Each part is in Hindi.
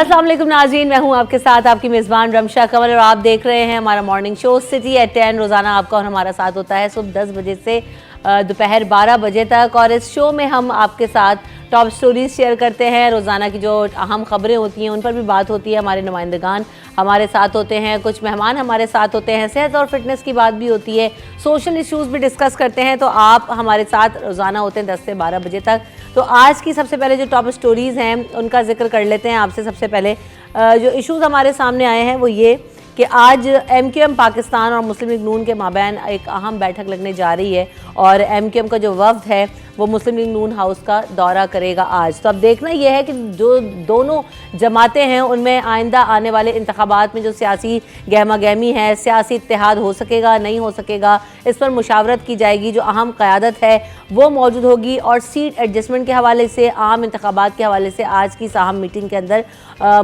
अस्सलाम वालेकुम नाज़रीन, मैं हूं आपके साथ आपकी मेज़बान रमशा कंवल और आप देख रहे हैं हमारा मॉर्निंग शो सिटी एट 10। रोज़ाना आपका और हमारा साथ होता है सुबह 10 बजे से दोपहर 12 बजे तक। और इस शो में हम आपके साथ टॉप स्टोरीज शेयर करते हैं। रोज़ाना की जो अहम खबरें होती हैं उन पर भी बात होती है। हमारे नुमाइंदगान हमारे साथ होते हैं, कुछ मेहमान हमारे साथ होते हैं, सेहत और फिटनेस की बात भी होती है, सोशल इश्यूज़ भी डिस्कस करते हैं। तो आप हमारे साथ रोज़ाना होते हैं 10 से 12 बजे तक। तो आज की सबसे पहले जो टॉप स्टोरीज़ हैं उनका जिक्र कर लेते हैं आपसे। सबसे पहले जो इश्यूज़ हमारे सामने आए हैं वो ये कि आज MQM पाकिस्तान और मुस्लिम लीग नून के माबैन एक अहम बैठक लगने जा रही है और MQM का जो वफ्द है वो मुस्लिम लीग नून हाउस का दौरा करेगा आज। तो अब देखना यह है कि जो दोनों जमातें हैं उनमें आइंदा आने वाले इंतखाबात में जो सियासी गहमा गहमी है, सियासी इत्तेहाद हो सकेगा नहीं हो सकेगा, इस पर मुशावरत की जाएगी। जो अहम क़यादत है वो मौजूद होगी और सीट एडजस्टमेंट के हवाले से, आम इंतखाबात के हवाले से आज की साहम मीटिंग के अंदर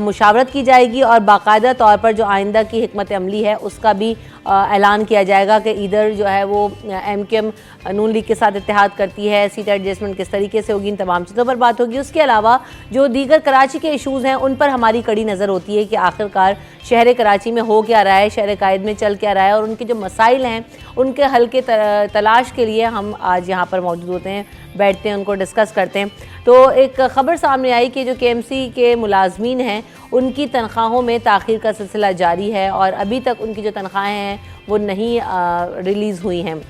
मुशावरत की जाएगी और बाकायदा तौर पर जो आइंदा की हिकमत अमली है उसका भी ऐलान किया जाएगा कि इधर जो है वो MQM नून लीग के साथ इत्तेहाद करती है, सीट एडजस्टमेंट किस तरीके से होगी, इन तमाम चीज़ों पर बात होगी। उसके अलावा जो दीगर कराची के इशूज़ हैं उन पर हमारी कड़ी नज़र होती है कि आखिरकार शहर कराची में हो क्या रहा है, शहर कायद में चल क्या रहा है और उनके जो मसाइल हैं उनके हल के तलाश के लिए हम आज यहाँ पर मौजूद होते हैं, बैठते हैं, उनको डिस्कस करते हैं। तो एक ख़बर सामने आई कि जो KMC के मुलाजमीन हैं उनकी तनख्वाहों में ताख़ीर का सिलसिला जारी है और अभी तक उनकी जो तनख्वाहें हैं वो नहीं रिलीज़ हुई हैं।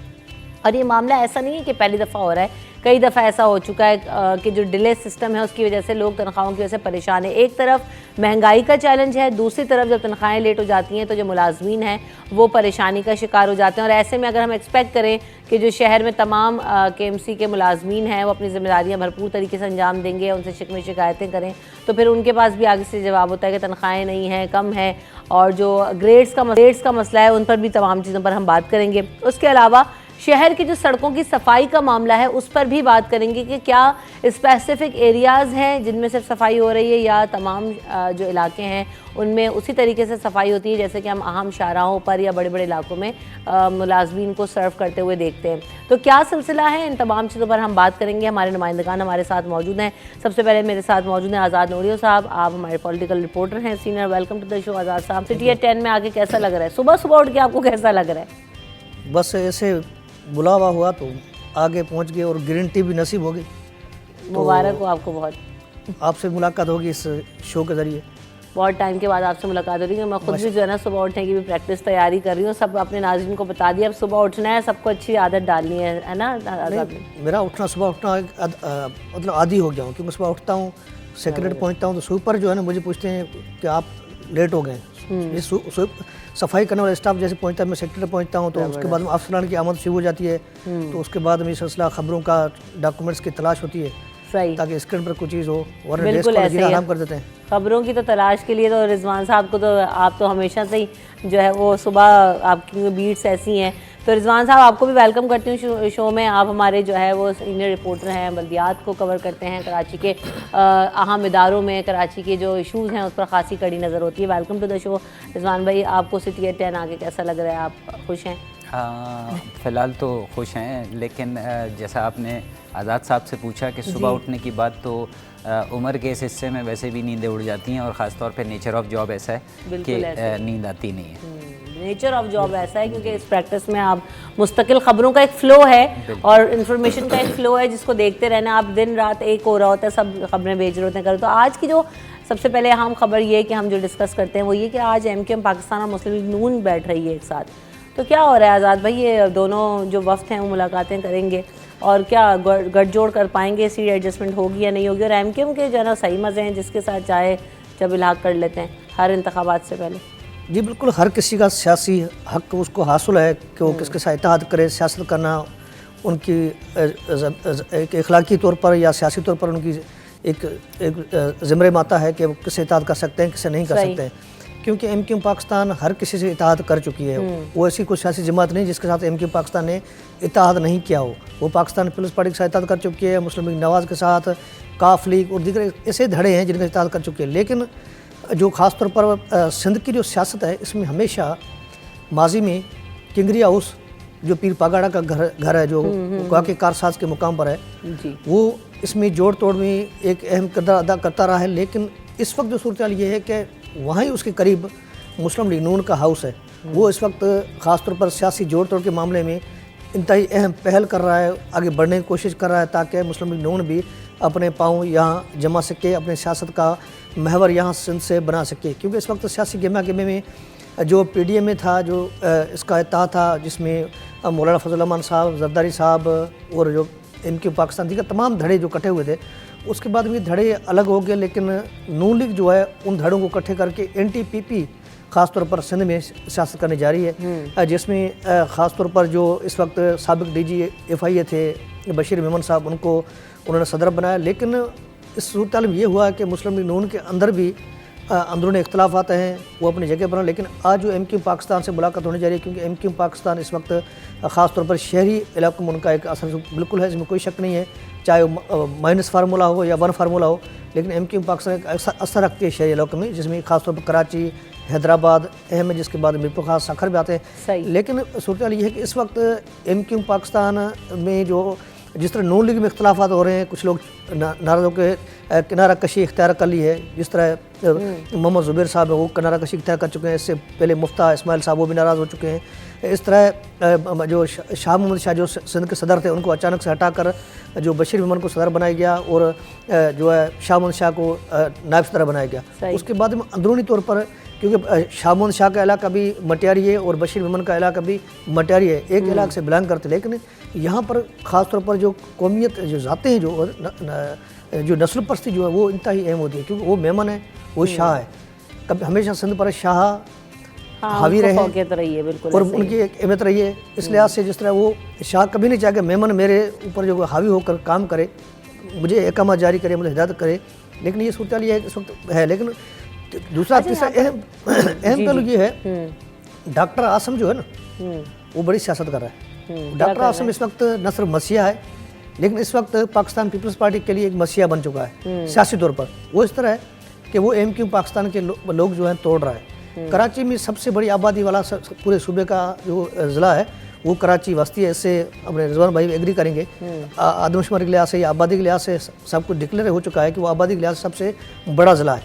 और ये मामला ऐसा नहीं है कि पहली दफ़ा हो रहा है, कई दफ़ा ऐसा हो चुका है कि जो डिले सिस्टम है उसकी वजह से लोग तनख्वाहों की वजह से परेशान है। एक तरफ महंगाई का चैलेंज है, दूसरी तरफ जब तनख्वाहें लेट हो जाती हैं तो जो मुलाजमीन हैं वो परेशानी का शिकार हो जाते हैं। और ऐसे में अगर हम एक्सपेक्ट करें कि जो शहर में तमाम KMC के मुलाजमीन हैं वो अपनी ज़िम्मेदारियाँ भरपूर तरीके से अंजाम देंगे, उनसे शिकायतें करें तो फिर उनके पास भी आगे से जवाब होता है कि तनख्वाहें नहीं हैं, कम है। और जो ग्रेड्स का मसला है उन पर भी तमाम चीज़ों पर हम बात करेंगे। उसके अलावा शहर की जो सड़कों की सफाई का मामला है उस पर भी बात करेंगे कि क्या स्पेसिफिक एरियाज़ हैं जिनमें सिर्फ सफाई हो रही है या तमाम जो इलाके हैं उनमें उसी तरीके से सफाई होती है जैसे कि हम अहम शाहराहों पर या बड़े बड़े इलाकों में मुलाजमीन को सर्व करते हुए देखते हैं। तो क्या सिलसिला है, इन तमाम चीज़ों पर हम बात करेंगे। हमारे नुमाइंदगान हमारे साथ मौजूद हैं। सबसे पहले मेरे साथ मौजूद हैं आज़ाद नूरियो साहब, आप हमारे पॉलिटिकल रिपोर्टर हैं, senior. Welcome to the show Azad साहब। सिटी एट 10 में आके कैसा लग रहा है? सुबह सुबह उठ के आपको कैसा लग रहा है? बस ऐसे बुलावा हुआ तो आगे पहुंच गए और ग्रीन टी भी नसीब होगी। मुबारक हो आपको बहुत। आपसे मुलाकात होगी इस शो के ज़रिए। बहुत टाइम के बाद आपसे मुलाकात हो रही है। मैं खुद भी जो है ना सुबह उठने की भी प्रैक्टिस तैयारी कर रही हूँ। सब अपने नाज़रीन को बता दिया अब सुबह उठना है, सबको अच्छी आदत डालनी है ना। मेरा उठना सुबह उठना मतलब आदी हो गया हूँ क्योंकि सुबह उठता हूँ, सेक्रेटरी पहुँचता हूँ तो सुपर जो है ना मुझे पूछते हैं कि आप लेट हो गए। सफाई करने वाला स्टाफ जैसे पहुंचता है, मैं सेक्रेटरी पहुंचता हूँ तो उसके बाद में अफसरान की आमद शुरू हो जाती है। तो उसके बाद में सिलसिला खबरों का, डॉक्यूमेंट्स की तलाश होती है सही, ताकि स्क्रीन पर कुछ चीज़ हो और बिल्कुल ऐसे आराम कर देते हैं। खबरों की तो तलाश के लिए तो रिजवान साहब को तो आप तो हमेशा से ही जो है वो सुबह आपकी बीट्स ऐसी हैं। तो रिजवान साहब आपको भी वेलकम करती हूँ शो में। आप हमारे जो है वो सीनियर रिपोर्टर हैं, बल्दियात को कवर करते हैं, कराची के अहम इदारों में कराची के जो इशूज़ हैं उस पर ख़ासी कड़ी नज़र होती है। Welcome to the show Rizwan भाई। आपको सिटी एट 10 आके कैसा लग रहा है, आप खुश हैं? फ़िलहाल तो खुश हैं, लेकिन जैसा आपने आज़ाद साहब से पूछा कि सुबह उठने की बात, तो उम्र के इस हिस्से में वैसे भी नींदें उड़ जाती हैं और ख़ास तौर पे नेचर ऑफ जॉब ऐसा है कि नींद आती नहीं है। नेचर ऑफ जॉब ऐसा है क्योंकि इस प्रैक्टिस में आप मुस्तकिल खबरों का एक फ़्लो है और इन्फॉर्मेशन का एक फ़्लो है जिसको देखते रहना। आप दिन रात एक हो रहा होता है, सब खबरें भेज रहे होते हैं कर। तो आज की जो सबसे पहले अहम खबर ये कि हम जो डिस्कस करते हैं वो ये कि आज MQM पाकिस्तान और मुस्लिम लीग नून बैठ रही है एक साथ। तो क्या हो रहा है आज़ाद भाई, ये दोनों जो वफ्द हैं वो मुलाकातें करेंगे और क्या गठजोड़ कर पाएंगे, सीट एडजस्टमेंट होगी या नहीं होगी? और MQM के जो है ना सही मज़े हैं जिसके साथ चाहे जब इलाक़ कर लेते हैं हर इंतखाबात से पहले। जी बिल्कुल, हर किसी का सियासी हक उसको हासिल है कि वो किसके साथ इत्तेहाद करे। सियासत करना उनकी एक अखलाकी तौर पर या सियासी तौर पर उनकी एक ज़िम्मे माता है कि वो किससे इत्तेहाद कर सकते हैं, किससे नहीं कर सकते हैं। क्योंकि MQM पाकिस्तान हर किसी से इत्तेहाद कर चुकी है। वो ऐसी कोई सियासी जमात नहीं जिसके साथ MQM पाकिस्तान ने इत्तेहाद नहीं किया हो। वो पाकिस्तान पीपल्स पार्टी के साथ इत्तेहाद कर चुकी है, मुस्लिम लीग नवाज़ के साथ, काफ लीग और दीगर ऐसे धड़े हैं जिनके इत्तेहाद कर चुकी है। लेकिन जो ख़ास तौर पर सिंध की जो सियासत है इसमें हमेशा माजी में किंगरी हाउस जो पीर पागाड़ा का घर है जो वाकई कारसाज के मुकाम पर है, वो इसमें जोड़ तोड़ में एक अहम किरदार अदा करता रहा है। लेकिन इस वक्त जो सूरत हाल ये है कि वहाँ ही उसके करीब मुस्लिम लीग नून का हाउस है, वो इस वक्त ख़ासतौर पर सियासी जोड़ तोड़ के मामले में इंतहाई अहम पहल कर रहा है, आगे बढ़ने की कोशिश कर रहा है ताकि मुस्लिम लीग नून भी अपने पाँव यहाँ जमा सके, अपने सियासत का महवर यहाँ सिंध से बना सके। क्योंकि इस वक्त सियासी गेमा गेमे में जो PDM में था, जो इसका इत्तेहाद था, जिसमें मौलाना फजल रहमान साहब, जरदारी साहब और जो MQ पाकिस्तान दीगर तमाम धड़े जो इकट्ठे हुए थे, उसके बाद में धड़े अलग हो गए, लेकिन नून लीग जो है उन धड़ों को इकट्ठे करके NTPP ख़ास तौर पर सिंध में सियासत करने जा रही है, जिसमें ख़ास तौर पर जो इस वक्त साबिक DG FIA थे बशीर मेमन साहब, उनको उन्होंने सदर बनाया। लेकिन इस सूरत हाल में ये हुआ कि मुस्लिम लीग नून के अंदर भी अंदरूनी इख्तलाफात हैं, वो अपनी जगह पर। लेकिन आज जो MQ पाकिस्तान से मुलाकात होने जा रही है, क्योंकि MQ पाकिस्तान इस वक्त ख़ास तौर पर शहरी इलाकों में उनका एक असर बिल्कुल है, इसमें कोई शक नहीं है, चाहे वो माइनस फार्मूला हो या 1 फार्मूला हो, लेकिन MQ पाकिस्तान एक असर रखती है शहरी इलाकों में, जिसमें ख़ास तौर पर कराची, हैदराबाद अहम है, जिसके बाद मीरपुर खास सखर भी आते हैं। लेकिन सूरत हाल ये है कि इस वक्त MQ पाकिस्तान में जो जिस तरह नून लीग में इख्तलाफात हो रहे हैं, कुछ लोग नाराज़ों के किनारा कशी इख्तियार कर ली है, जिस तरह मोहम्मद ज़ुबैर साहब है वो किनारा कशी इख्तियार कर चुके हैं, इससे पहले मुफ्ता इस्माइल साहब वो भी नाराज़ हो चुके हैं। इस तरह जो शाह मोहम्मद शाह जो सिंध के सदर थे, उनको अचानक से हटाकर जो बशीर मेमन को सदर बनाया गया और जो है शाह मोहम्मद शाह को नायब सदर बनाया गया। उसके बाद में अंदरूनी तौर पर, क्योंकि शाह मोहम्मद शाह का इलाका भी मटियारी है और बशीर मेमन का इलाका भी मटियारी है, एक इलाके से बिलोंग करते, लेकिन यहाँ पर ख़ास तौर पर जो कौमियत जो ज़ातें हैं, जो नस्ल परस्ती जो है वो इंतहाई अहम होती है, क्योंकि वो मेमन है, वो शाह है, कभी हमेशा सिंध पर शाह हावी रहे और उनकी एक अहमियत रही है। इस लिहाज से जिस तरह वो शाह कभी नहीं चाहे कि मेमन मेरे ऊपर जो हावी होकर काम करे, मुझे एकामा जारी करे, मुझे हिदायत करे, लेकिन ये सूरत हाल ये है इस वक्त है। लेकिन दूसरा तीसरा अहम पहलू ये है, डॉक्टर आसम जो है ना वो बड़ी सियासत कर रहा है। डॉक्टर आसम इस वक्त न सिर्फ मसीहा है, लेकिन इस वक्त पाकिस्तान पीपल्स पार्टी के लिए एक मसीहा बन चुका है सियासी तौर पर। वो इस तरह है कि वो MQ पाकिस्तान के लोग जो हैं तोड़ रहा है। कराची में सबसे बड़ी आबादी वाला पूरे सूबे का जो ज़िला है वो कराची वस्ती है, इससे अपने रिजवान भाई एग्री करेंगे। आदमशुमारी के लिहाज से या आबादी के लिहाज से सब कुछ डिक्लेयर हो चुका है कि वो आबादी के लिहाज से सबसे बड़ा ज़िला है।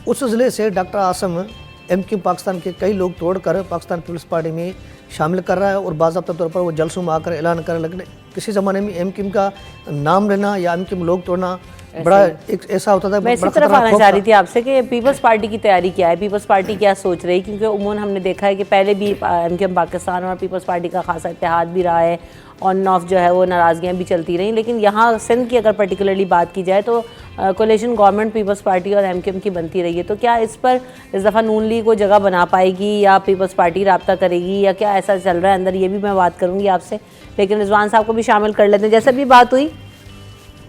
उस ज़िले से डॉक्टर आसम MQ पाकिस्तान के कई लोग तोड़कर पाकिस्तान पीपल्स पार्टी में शामिल कर रहा है और बाज़ाब्ता तौर पर वो जलसों में आकर ऐलान कर। लेकिन किसी ज़माने में MQ का नाम लेना या MQ में लोग तोड़ना बड़ा एक ऐसा होता था। मैं इसी तरफ आना चाह रही थी आपसे कि पीपल्स पार्टी की तैयारी क्या है, पीपल्स पार्टी क्या सोच रही है, क्योंकि उमूमन हमने देखा है कि पहले भी MQ पाकिस्तान और पीपल्स पार्टी का खासा इत्तेहाद भी रहा है, ऑन ऑफ जो है वो नाराज़गियाँ भी चलती रहीं। लेकिन यहाँ सिंध की अगर पर्टिकुलरली बात की जाए तो कोलिशन गवर्नमेंट पीपल्स पार्टी और MQM की बनती रही है, तो क्या इस पर इस दफ़ा नून लीग को जगह बना पाएगी या पीपल्स पार्टी रब्ता करेगी या क्या ऐसा चल रहा है अंदर, ये भी मैं बात करूँगी आपसे। लेकिन रिजवान साहब को भी शामिल कर लेते हैं। जैसे भी बात हुई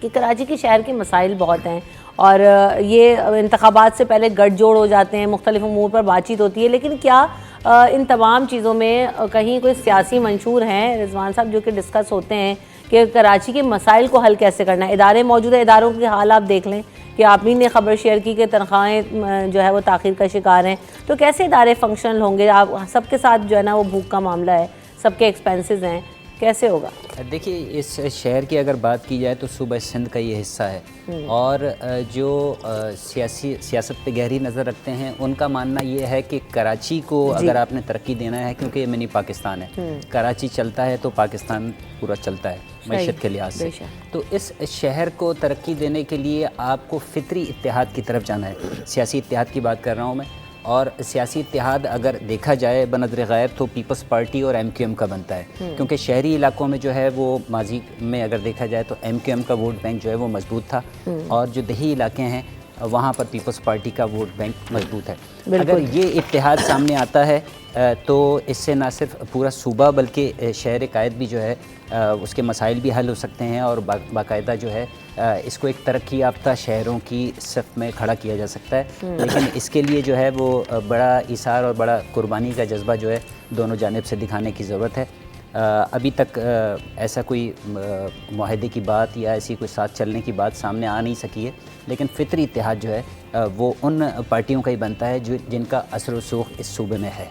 कि कराची के शहर के मसाइल बहुत हैं और ये इंतखाबात से पहले गठजोड़ हो जाते हैं, मुख्तलिफ उमूर पर बातचीत होती है, लेकिन क्या इन तमाम चीज़ों में कहीं कोई सियासी मंशूर हैं रिजवान साहब जो कि डिस्कस होते हैं कि कराची के मसाइल को हल कैसे करना है? इदारे मौजूद है, इदारों के हाल आप देख लें कि आप ही ने खबर शेयर की कि तनख्वाहें जो है वो ताख़ीर का शिकार हैं, तो कैसे इदारे फंक्शनल होंगे? आप सबके साथ जो है ना वो भूख का मामला है, सबके एक्सपेंसेस हैं, कैसे होगा? देखिए, इस शहर की अगर बात की जाए तो सूबा सिंध का ये हिस्सा है और जो सियासत पे गहरी नज़र रखते हैं उनका मानना ये है कि कराची को अगर आपने तरक्की देना है, क्योंकि ये मिनी पाकिस्तान है, कराची चलता है तो पाकिस्तान पूरा चलता है मईशत के लिहाज से। तो इस शहर को तरक्की देने के लिए आपको फितरी इत्तेहाद की तरफ जाना है। सियासी इत्तेहाद की बात कर रहा हूँ मैं, और सियासी इत्तेहाद अगर देखा जाए बनज़र गैर तो पीपल्स पार्टी और MQM का बनता है, क्योंकि शहरी इलाकों में जो है वो माजी में अगर देखा जाए तो MQM का वोट बैंक जो है वो मजबूत था और जो दही इलाके हैं वहाँ पर पीपल्स पार्टी का वोट बैंक मजबूत है। अगर ये इत्तेहाद सामने आता है तो इससे ना सिर्फ पूरा सूबा बल्कि शहर कायद भी जो है उसके मसाइल भी हल हो सकते हैं और बाकायदा जो है इसको एक तरक्की याफ्ता शहरों की सफ़ में खड़ा किया जा सकता है। लेकिन इसके लिए जो है वो बड़ा इसार और बड़ा कुर्बानी का जज्बा जो है दोनों जानिब से दिखाने की ज़रूरत है। अभी तक ऐसा कोई मुआहदे की बात या ऐसी कोई साथ चलने की बात सामने आ नहीं सकी है, लेकिन फितरी इत्तेहाद जो है वो उन पार्टियों का ही बनता है जो जिनका असर व सूख इस सूबे में है।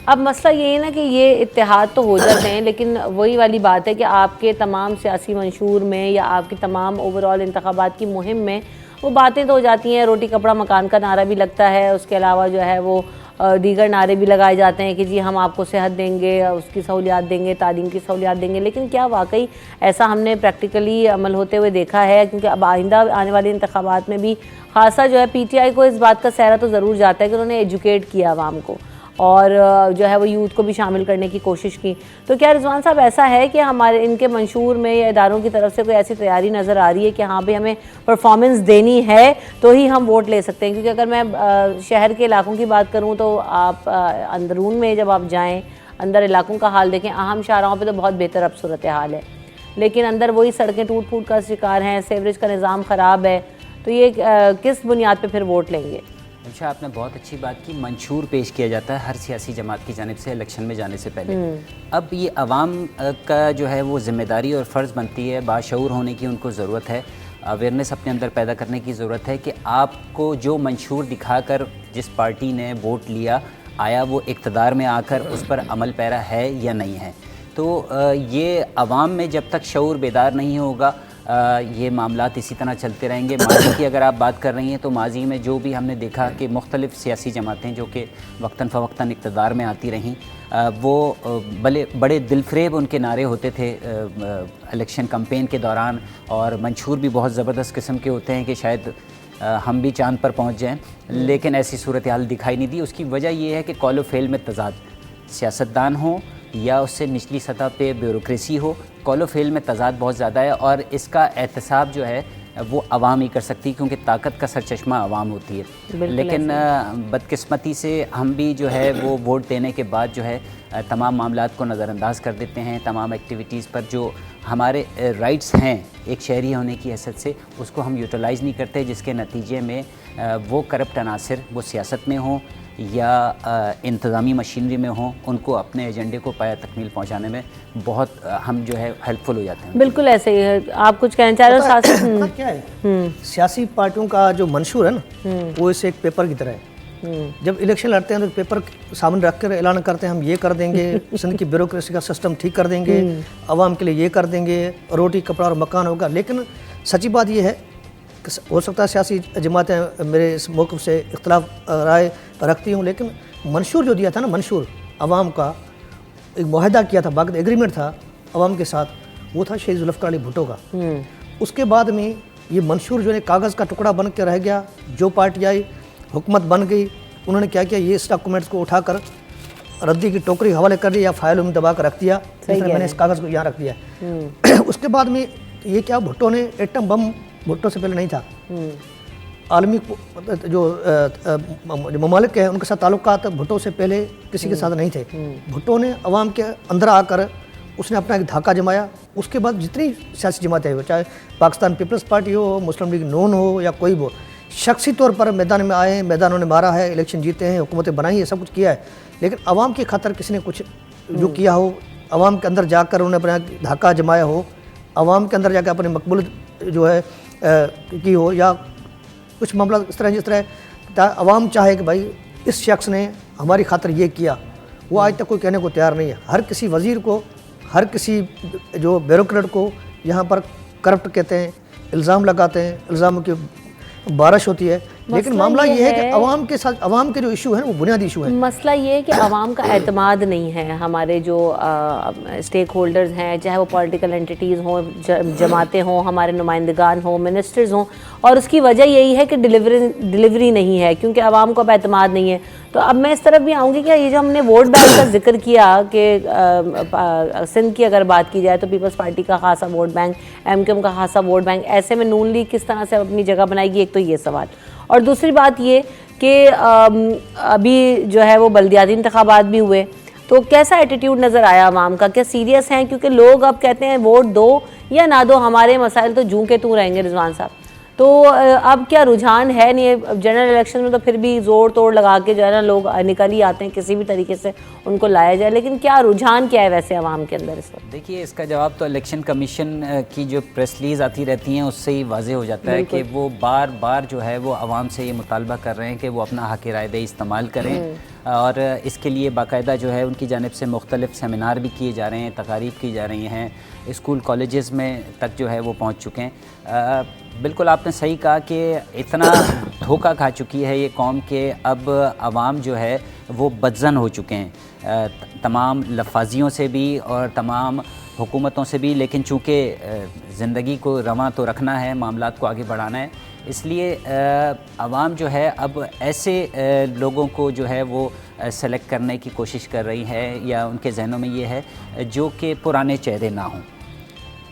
अब मसला ये है ना कि ये इत्तेहाद तो हो जाते हैं, लेकिन वही वाली बात है कि आपके तमाम सियासी मंशूर में या आपकी तमाम ओवरऑल इंतखाबात की मुहिम में वो बातें तो हो जाती हैं, रोटी कपड़ा मकान का नारा भी लगता है, उसके अलावा जो है वो दीगर नारे भी लगाए जाते हैं कि जी हम आपको सेहत देंगे, उसकी सहूलियात देंगे, तालीम की सहूलियात देंगे, लेकिन क्या वाकई ऐसा हमने प्रैक्टिकली अमल होते हुए देखा है? क्योंकि अब आइंदा आने वाले इंतखाबात में भी खासा जो है पीटीआई को इस बात का सहरा तो ज़रूर जाता है कि उन्होंने एजुकेट किया आवाम को और जो है वो यूथ को भी शामिल करने की कोशिश की। तो क्या रिजवान साहब ऐसा है कि हमारे इनके मंशूर में या इदारों की तरफ से कोई ऐसी तैयारी नज़र आ रही है कि हाँ भाई हमें परफॉर्मेंस देनी है तो ही हम वोट ले सकते हैं? क्योंकि अगर मैं शहर के इलाकों की बात करूँ तो आप अंदरून में जब आप जाएँ, अंदर इलाकों का हाल देखें, अहम शाहराहों पर तो बहुत बेहतर अब सूरत हाल है, लेकिन अंदर वही सड़कें टूट फूट का शिकार हैं, सीवरेज का निज़ाम ख़राब है, तो ये किस बुनियाद पर फिर वोट लेंगे? अच्छा, आपने बहुत अच्छी बात की। मंशूर पेश किया जाता है हर सियासी जमात की जानिब से इलेक्शन में जाने से पहले। अब ये अवाम का जो है वो ज़िम्मेदारी और फ़र्ज़ बनती है, बाशऊर होने की उनको ज़रूरत है, अवेयरनेस अपने अंदर पैदा करने की ज़रूरत है कि आपको जो मंशूर दिखाकर जिस पार्टी ने वोट लिया, आया वो इक़्तिदार में आकर उस पर अमल पैरा है या नहीं है। तो ये अवाम में जब तक शऊर बेदार नहीं होगा ये मामलात इसी तरह चलते रहेंगे। माजी की अगर आप बात कर रही हैं तो माजी में जो भी हमने देखा कि मुख्तलिफ़ सियासी जमातें जो कि वक्तन फ़वक्तन इक़्तिदार में आती रहीं, वो बड़े दिलफरेब उनके नारे होते थे इलेक्शन कैंपेन के दौरान, और मंशूर भी बहुत ज़बरदस्त किस्म के होते हैं कि शायद हम भी चाँद पर पहुँच जाएँ, लेकिन ऐसी सूरत हाल दिखाई नहीं दी। उसकी वजह ये है कि कौल व फ़ेल में तज़ाद, सियासतदान हो या उससे निचली सतह पे ब्यूरोक्रेसी हो, कौल व फ़ेल में तज़ाद बहुत ज़्यादा है, और इसका एहतसाब जो है वो अवाम ही कर सकती है, क्योंकि ताकत का सरचश्मा अवाम होती है। लेकिन बदकिस्मती से हम भी जो है वो वोट देने के बाद जो है तमाम मामलात को नज़रअंदाज कर देते हैं, तमाम एक्टिविटीज़ पर जो हमारे राइट्स हैं एक शहरी होने की हैसियत से, उसको हम यूटिलाइज़ नहीं करते, जिसके नतीजे में वो करप्ट अनासर वो सियासत में हों या इंतज़ामी मशीनरी में हों, उनको अपने एजेंडे को पाया तकमील पहुँचाने में बहुत हम जो है हेल्पफुल हो जाते हैं। बिल्कुल ऐसे ही है। आप कुछ कहना चाह रहे हो? क्या है, सियासी पार्टियों का जो मंशूर है ना, वो इसे एक पेपर की तरह है। जब इलेक्शन लड़ते हैं तो पेपर सामने रख कर ऐलान करते हैं हम ये कर देंगे, सिंध की ब्यूरोक्रेसी का सिस्टम ठीक कर देंगे, आवाम के लिए ये कर देंगे, रोटी कपड़ा और मकान होगा। लेकिन सच्ची बात ये है कि हो सकता है सियासी जमातें मेरे इस मौक़िफ़ से इख्तलाफ राय रखती हूँ, लेकिन मंशूर जो दिया था ना, मंशूर आवाम का एक मुआहदा किया था, बाकायदा एग्रीमेंट था आवाम के साथ, वो था शहीद जुल्फ़िकार अली भुट्टो का। उसके बाद में ये मंशूर जो है कागज़ का टुकड़ा बन के रह गया। जो पार्टी आई, हुकूमत बन गई, उन्होंने क्या किया, ये इस डॉक्यूमेंट्स को उठाकर रद्दी की टोकरी हवाले कर दी या फाइल में दबा कर रख दिया। मैंने इस कागज़ को यहाँ रख दिया। उसके बाद में ये क्या, भुट्टो ने एटम बम भुट्टो से पहले नहीं था, आलमी जो ममालिक हैं उनके साथ ताल्लुकात भुट्टो से पहले किसी के साथ नहीं थे। भुट्टो ने अवाम के अंदर आकर उसने अपना एक धाका जमाया। उसके बाद जितनी सियासी जमातें हो, चाहे पाकिस्तान पीपल्स पार्टी हो, मुस्लिम लीग नून हो या कोई भी, शख्सी तौर पर मैदान में आए, मैदानों ने मारा है, इलेक्शन जीते हैं, हुकूमतें बनाई है, सब कुछ किया है, लेकिन अवाम की खातर किसी ने कुछ जो किया हो, अवाम के अंदर जाकर उन्होंने अपना धाका जमाया हो, अवाम के अंदर जाकर अपनी मकबूल जो है की हो, या कुछ मामला इस तरह जिस तरह अवाम चाहे कि भाई इस शख्स ने हमारी खातर ये किया, वो आज तक कोई कहने को तैयार नहीं है। हर किसी वज़ीर को, हर किसी जो ब्यूरोक्रेट को यहाँ पर करप्ट कहते हैं, इल्ज़ाम लगाते हैं, इल्ज़ामों की बारिश होती है। लेकिन मामला ये है कि अवाम के साथ, अवाम के जो इशू है वो बुनियादी इशू है। मसला ये है कि अवाम का एतमाद नहीं है। हमारे जो स्टेक होल्डर्स हैं, चाहे वो पॉलिटिकल एंटिटीज़ हों, जमातें हों, हमारे नुमाइंदगान हों, मिनिस्टर्स हों, और उसकी वजह यही है कि डिलीवरी नहीं है, क्योंकि अवाम को अब एतमाद नहीं है। तो अब मैं इस तरफ भी आऊँगी कि ये जो हमने वोट बैंक का जिक्र किया कि सिंध की अगर बात की जाए तो पीपल्स पार्टी का खासा वोट बैंक, MQM का खासा वोट बैंक, ऐसे में नून लीग किस तरह से अपनी जगह बनाएगी? एक तो ये सवाल, और दूसरी बात ये कि अभी जो है वो बल्दियाती इंतखाबात भी हुए, तो कैसा एटीट्यूड नज़र आया अवाम का? क्या सीरियस हैं? क्योंकि लोग अब कहते हैं वोट दो या ना दो, हमारे मसाइल तो जूं के तूं रहेंगे। रिजवान साहब, तो अब क्या रुझान है? नहीं, जनरल इलेक्शन में तो फिर भी ज़ोर तोड़ लगा के जो है ना लोग निकल ही आते हैं, किसी भी तरीके से उनको लाया जाए, लेकिन क्या रुझान क्या है वैसे आवाम के अंदर इस वक्त? देखिए, इसका जवाब तो इलेक्शन कमीशन की जो प्रेस रिलीज आती रहती हैं उससे ही वाजे हो जाता है कि वो बार बार जो है वो आवाम से ये मुतालबा कर रहे हैं कि वो अपना हक़ राय इस्तेमाल करें, और इसके लिए बाकायदा जो है उनकी जानिब से मुख्तलिफ सेमिनार भी किए जा रहे हैं, तकारीब की जा रही हैं, स्कूल कॉलेजेस में तक जो है वो पहुँच चुके हैं। बिल्कुल आपने सही कहा कि इतना धोखा खा चुकी है ये कौम के अब आवाम जो है वो बदज़न हो चुके हैं तमाम लफाजियों से भी और तमाम हुकूमतों से भी, लेकिन चूँकि ज़िंदगी को रवां तो रखना है, मामलात को आगे बढ़ाना है, इसलिए आवाम जो है अब ऐसे लोगों को जो है वो सेलेक्ट करने की कोशिश कर रही है या उनके जहनों में ये है जो कि पुराने चेहरे ना हों।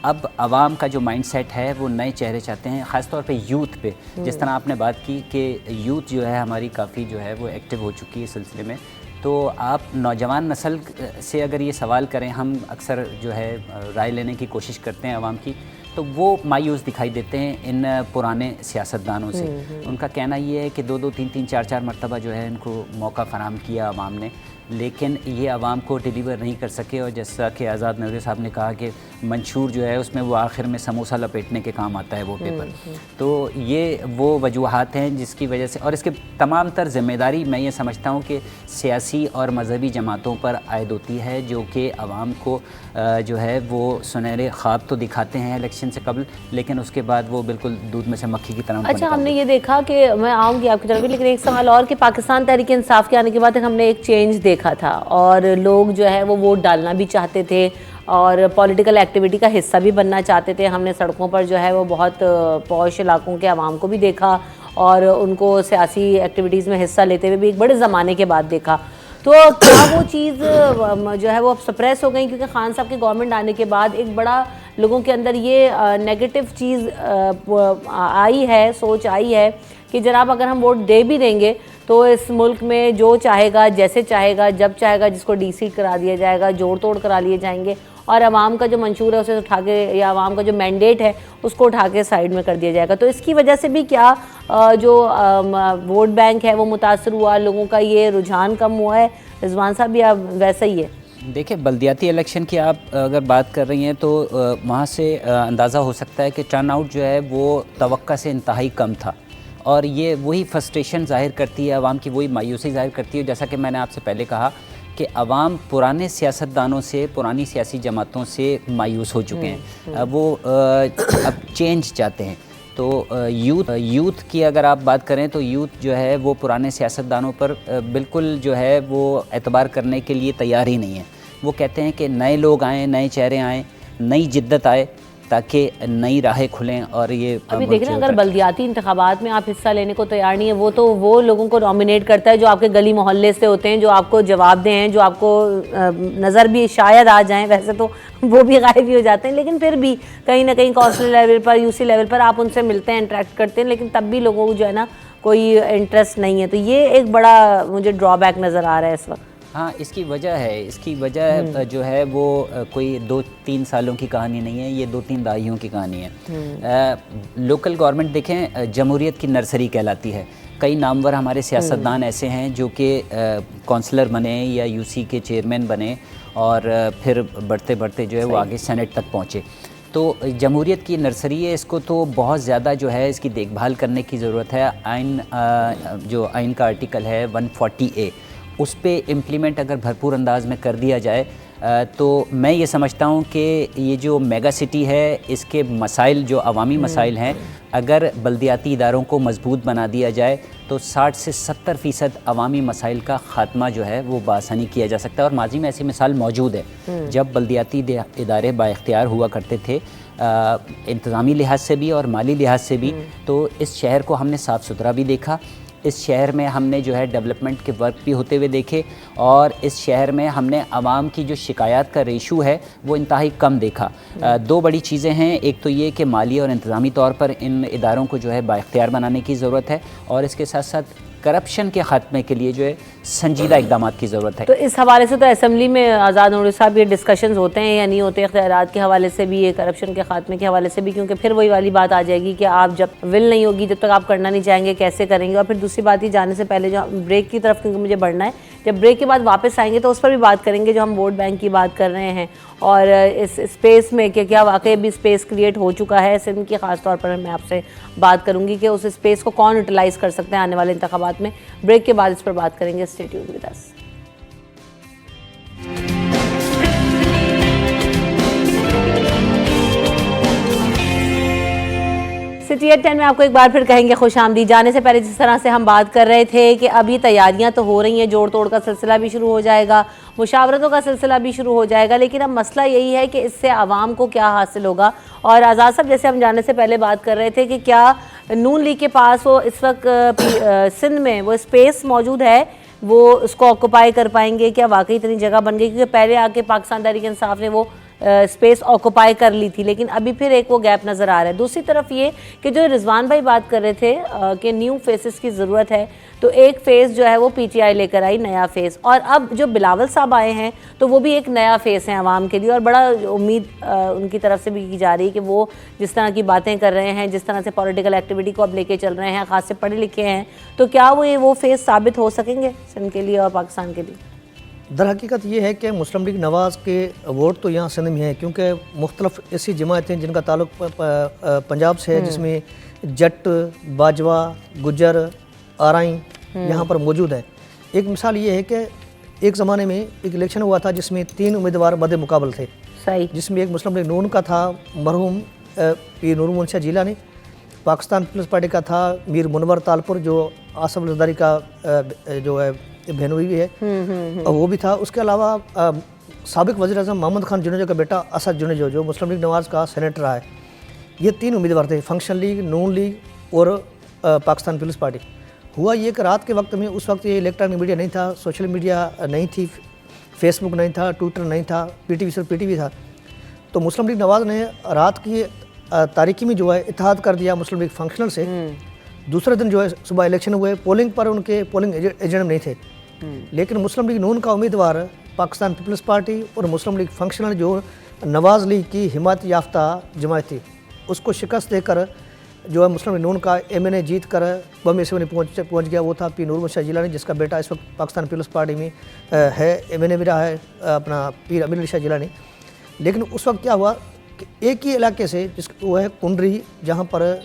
अब आवाम का जो माइंडसेट है वो नए चेहरे चाहते हैं, ख़ास तौर पे यूथ पे। जिस तरह आपने बात की कि यूथ जो है हमारी काफ़ी जो है वो एक्टिव हो चुकी है इस सिलसिले में, तो आप नौजवान नस्ल से अगर ये सवाल करें, हम अक्सर जो है राय लेने की कोशिश करते हैं आवाम की, तो वो मायूस दिखाई देते हैं इन पुराने सियासतदानों से। उनका कहना ये है कि 2-2, 3-3, 4-4 मरतबा जो है इनको मौका फ़राहम किया आवाम ने, लेकिन ये आवाम को डिलीवर नहीं कर सके। और जैसा कि आज़ाद नूरी साहब ने कहा कि मंशूर जो है उसमें वो आखिर में समोसा लपेटने के काम आता है वो पेपर। तो ये वो वजूहात हैं जिसकी वजह से, और इसके तमाम तर ज़िम्मेदारी मैं ये समझता हूँ कि सियासी और मजहबी जमातों पर आयद होती है, जो कि आवाम को जो है वो सुनहरे ख्वाब तो दिखाते हैं इलेक्शन से कबल, लेकिन उसके बाद वो बिल्कुल दूध में से मक्खी की तरह। अच्छा, हमने ये देखा कि मैं आऊँगी आपकी तरफ भी, लेकिन एक सवाल और कि पाकिस्तान तहरीक इंसाफ के आने के बाद हमने एक चेंज देखा था और लोग जो है वो वोट डालना भी चाहते थे और पॉलिटिकल एक्टिविटी का हिस्सा भी बनना चाहते थे। हमने सड़कों पर जो है वो बहुत पॉश इलाकों के आवाम को भी देखा और उनको सियासी एक्टिविटीज़ में हिस्सा लेते हुए भी एक बड़े ज़माने के बाद देखा। तो क्या वो चीज़ जो है वो अब सप्रेस हो गई, क्योंकि खान साहब की गवर्नमेंट आने के बाद एक बड़ा लोगों के अंदर ये नेगेटिव चीज़ आई है, सोच आई है कि जनाब अगर हम वोट दे भी देंगे तो इस मुल्क में जो चाहेगा, जैसे चाहेगा, जब चाहेगा, जिसको डीसीट करा दिया जाएगा, जोड़ तोड़ करा लिए जाएंगे और आवाम का जो मंशूर है उसे उठा के, या आवाम का जो मैंडेट है उसको उठा के साइड में कर दिया जाएगा। तो इसकी वजह से भी क्या जो वोट बैंक है वो मुतासर हुआ, लोगों का ये रुझान कम हुआ है? रिजवान साहब भी आप वैसा ही है? देखिए, बल्दियाती इलेक्शन की आप अगर बात कर रही हैं तो वहाँ से अंदाज़ा हो सकता है कि टर्न आउट जो है वो तवक्का से इंतहाई कम था, और ये वही फ्रस्ट्रेशन ज़ाहिर करती है आवाम की, वही मायूसी ज़ाहिर करती है। जैसा कि मैंने आपसे पहले कहा कि आवाम पुराने सियासतदानों से, पुरानी सियासी जमातों से मायूस हो चुके हैं। वो अब चेंज चाहते हैं। तो यूथ की अगर आप बात करें तो यूथ जो है वो पुराने सियासतदानों पर बिल्कुल जो है वो एतबार करने के लिए तैयार ही नहीं है। वो कहते हैं कि नए लोग आएँ, नए चेहरे आएँ, नई जिद्दत आए ताकि नई राहें खुलें। और ये अभी देख रहे हैं, अगर बल्दियाती इंतखाबात में आप हिस्सा लेने को तैयार नहीं है, वो तो वो लोगों को नॉमिनेट करता है जो आपके गली मोहल्ले से होते हैं, जो आपको जवाब दें हैं, जो आपको नज़र भी शायद आ जाएं, वैसे तो वो भी गायब ही हो जाते हैं, लेकिन फिर भी कहीं ना कहीं कौंसिल लेवल पर, यूसी लेवल पर आप उनसे मिलते हैं, इंटरेक्ट करते हैं, लेकिन तब भी लोगों को जो है ना कोई इंटरेस्ट नहीं है। तो ये एक बड़ा मुझे ड्रॉबैक नज़र आ रहा है इस वक्त। हाँ, इसकी वजह है, इसकी वजह जो है वो कोई 2-3 सालों की कहानी नहीं है, ये 2-3 दहाइयों की कहानी है। लोकल गवर्नमेंट देखें, जमहूरियत की नर्सरी कहलाती है। कई नामवर हमारे सियासतदान ऐसे हैं जो कि कौंसलर बने या यूसी के चेयरमैन बने और फिर बढ़ते बढ़ते जो है वो आगे सेनेट तक पहुँचे। तो जमहूरियत की नर्सरी है, इसको तो बहुत ज़्यादा जो है इसकी देखभाल करने की ज़रूरत है। जो आइन का आर्टिकल है 140A, उस पे इम्प्लीमेंट अगर भरपूर अंदाज में कर दिया जाए तो मैं ये समझता हूँ कि ये जो मेगा सिटी है इसके मसाइल, जो अवामी मसाइल हैं, अगर बल्दियाती इदारों को मजबूत बना दिया जाए तो 60 से 70% अवामी मसाइल का ख़ात्मा जो है वो बआसानी किया जा सकता है। और माजी में ऐसी मिसाल मौजूद है जब बल्दियाती इदारे बाइख्तियार हुआ करते थे, इंतज़ामी लिहाज से भी और माली लिहाज से भी। तो इस शहर को हमने साफ़ सुथरा भी देखा, इस शहर में हमने जो है डेवलपमेंट के वर्क भी होते हुए देखे, और इस शहर में हमने आवाम की जो शिकायत का रेशू है वो इंतहाई कम देखा। 2 बड़ी चीज़ें हैं, एक तो ये कि माली और इंतज़ामी तौर पर इन इदारों को जो है बाइख्तियार बनाने की ज़रूरत है, और इसके साथ साथ करप्शन के ख़ात्मे के लिए जो है संजीदा इक़दाम की ज़रूरत है। तो इस हवाले से तो असेंबली में आज़ाद नूरी साहब ये डिस्कशंस होते हैं या नहीं होते, इख्तियारात के हवाले से भी, ये करप्शन के ख़ात्मे के हवाले से भी? क्योंकि फिर वही वाली बात आ जाएगी कि आप जब विल नहीं होगी जब तक आप करना नहीं चाहेंगे, कैसे करेंगे? और फिर दूसरी बात ही, जाने से पहले जो ब्रेक की तरफ, क्योंकि मुझे बढ़ना है, जब ब्रेक के बाद वापस आएंगे तो उस पर भी बात करेंगे जो हम वोट बैंक की बात कर रहे हैं, और इस स्पेस में क्या वाकई भी स्पेस क्रिएट हो चुका है सिंध की। ख़ास तौर पर मैं आपसे बात करूंगी कि उस स्पेस को कौन यूटिलाइज़ कर सकते हैं आने वाले इंतखाबात में। ब्रेक के बाद इस पर बात करेंगे। Stay tuned with us. City at 10 में आपको एक बार फिर कहेंगे खुशामदीद। जाने से पहले जिस तरह से हम बात कर रहे थे कि अभी तैयारियां तो हो रही हैं, जोड़ तोड़ का सिलसिला भी शुरू हो जाएगा, मुशावरतों का सिलसिला भी शुरू हो जाएगा, लेकिन अब मसला यही है कि इससे आवाम को क्या हासिल होगा। और आज़ाद साहब, जैसे हम जाने से पहले बात कर रहे थे कि क्या नून लीग के पास वो इस वक्त सिंध में वो स्पेस मौजूद है, वो उसको ऑक्यूपाई कर पाएंगे? क्या वाकई इतनी जगह बन गई? क्योंकि पहले आके पाकिस्तान तहरीक इंसाफ ने वो स्पेस ऑक्यूपाई कर ली थी, लेकिन अभी फिर एक वो गैप नज़र आ रहा है। दूसरी तरफ ये कि जो रिजवान भाई बात कर रहे थे कि न्यू फेसेस की ज़रूरत है, तो एक फ़ेस जो है वो पीटीआई लेकर आई, नया फेस, और अब जो बिलावल साहब आए हैं तो वो भी एक नया फेस है आवाम के लिए, और बड़ा उम्मीद उनकी तरफ से भी की जा रही है कि वो जिस तरह की बातें कर रहे हैं, जिस तरह से पॉलिटिकल एक्टिविटी को अब लेके चल रहे हैं, ख़ास से पढ़े लिखे हैं, तो क्या वो फेस साबित हो सकेंगे सिंध के लिए और पाकिस्तान के लिए? दर हकीकत ये है कि मुस्लिम लीग नवाज़ के वोट तो यहाँ सिंध में है, क्योंकि मुख्तलिफ ऐसी जमातें जिनका ताल्लुक पंजाब से है, जिसमें जट, बाजवा, गुजर, आरई यहाँ पर मौजूद है। एक मिसाल ये है कि एक ज़माने में एक इलेक्शन हुआ था जिसमें 3 उम्मीदवार बद मुकाबल थे, सही, जिसमें एक मुस्लिम लीग नून का था मरहूम पीर नूर मुंशी जिलानी, पाकिस्तान पीपल्स पार्टी का था मीर मुनवर तालपुर जो आसफ जरदारी का जो है बहनोई भी है, और वो भी था। उसके अलावा साबिक वज़ीर आज़म मोहम्मद खान जुनेजो का बेटा असद जुनेजो जो मुस्लिम लीग नवाज़ का सेनेटर रहा है। ये 3 उम्मीदवार थे, फंक्शन लीग, नून लीग और पाकिस्तान पीपल्स पार्टी। हुआ ये कि रात के वक्त में, उस वक्त ये इलेक्ट्रॉनिक मीडिया नहीं था, सोशल मीडिया नहीं थी, फेसबुक नहीं था, ट्विटर नहीं था, पीटीवी सिर्फ पीटीवी था, तो मुस्लिम लीग नवाज़ ने रात की तारीखी में जो है इत्तेहाद कर दिया मुस्लिम लीग फंक्शनल से। दूसरे दिन जो है सुबह इलेक्शन हुए, पोलिंग पर उनके पोलिंग एजेंट नहीं थे, लेकिन मुस्लिम लीग नून का उम्मीदवार पाकिस्तान पीपल्स पार्टी और मुस्लिम लीग फंक्शनल जो नवाज़ लीग की हिमायत याफ्ता जमात थी, उसको शिकस्त देकर जो है मुस्लिम लीग नून का एमएनए जीत कर बम में पहुँच गया। वो था पीर नूर मुंशी जिलानी, जिसका बेटा इस वक्त पाकिस्तान पीपल्स पार्टी में है, एमएनए भी रहा है अपना पीर अमीर अली शाह जिलानी। लेकिन उस वक्त क्या हुआ कि एक ही इलाके से, जिस वो है कुंडरी, जहाँ पर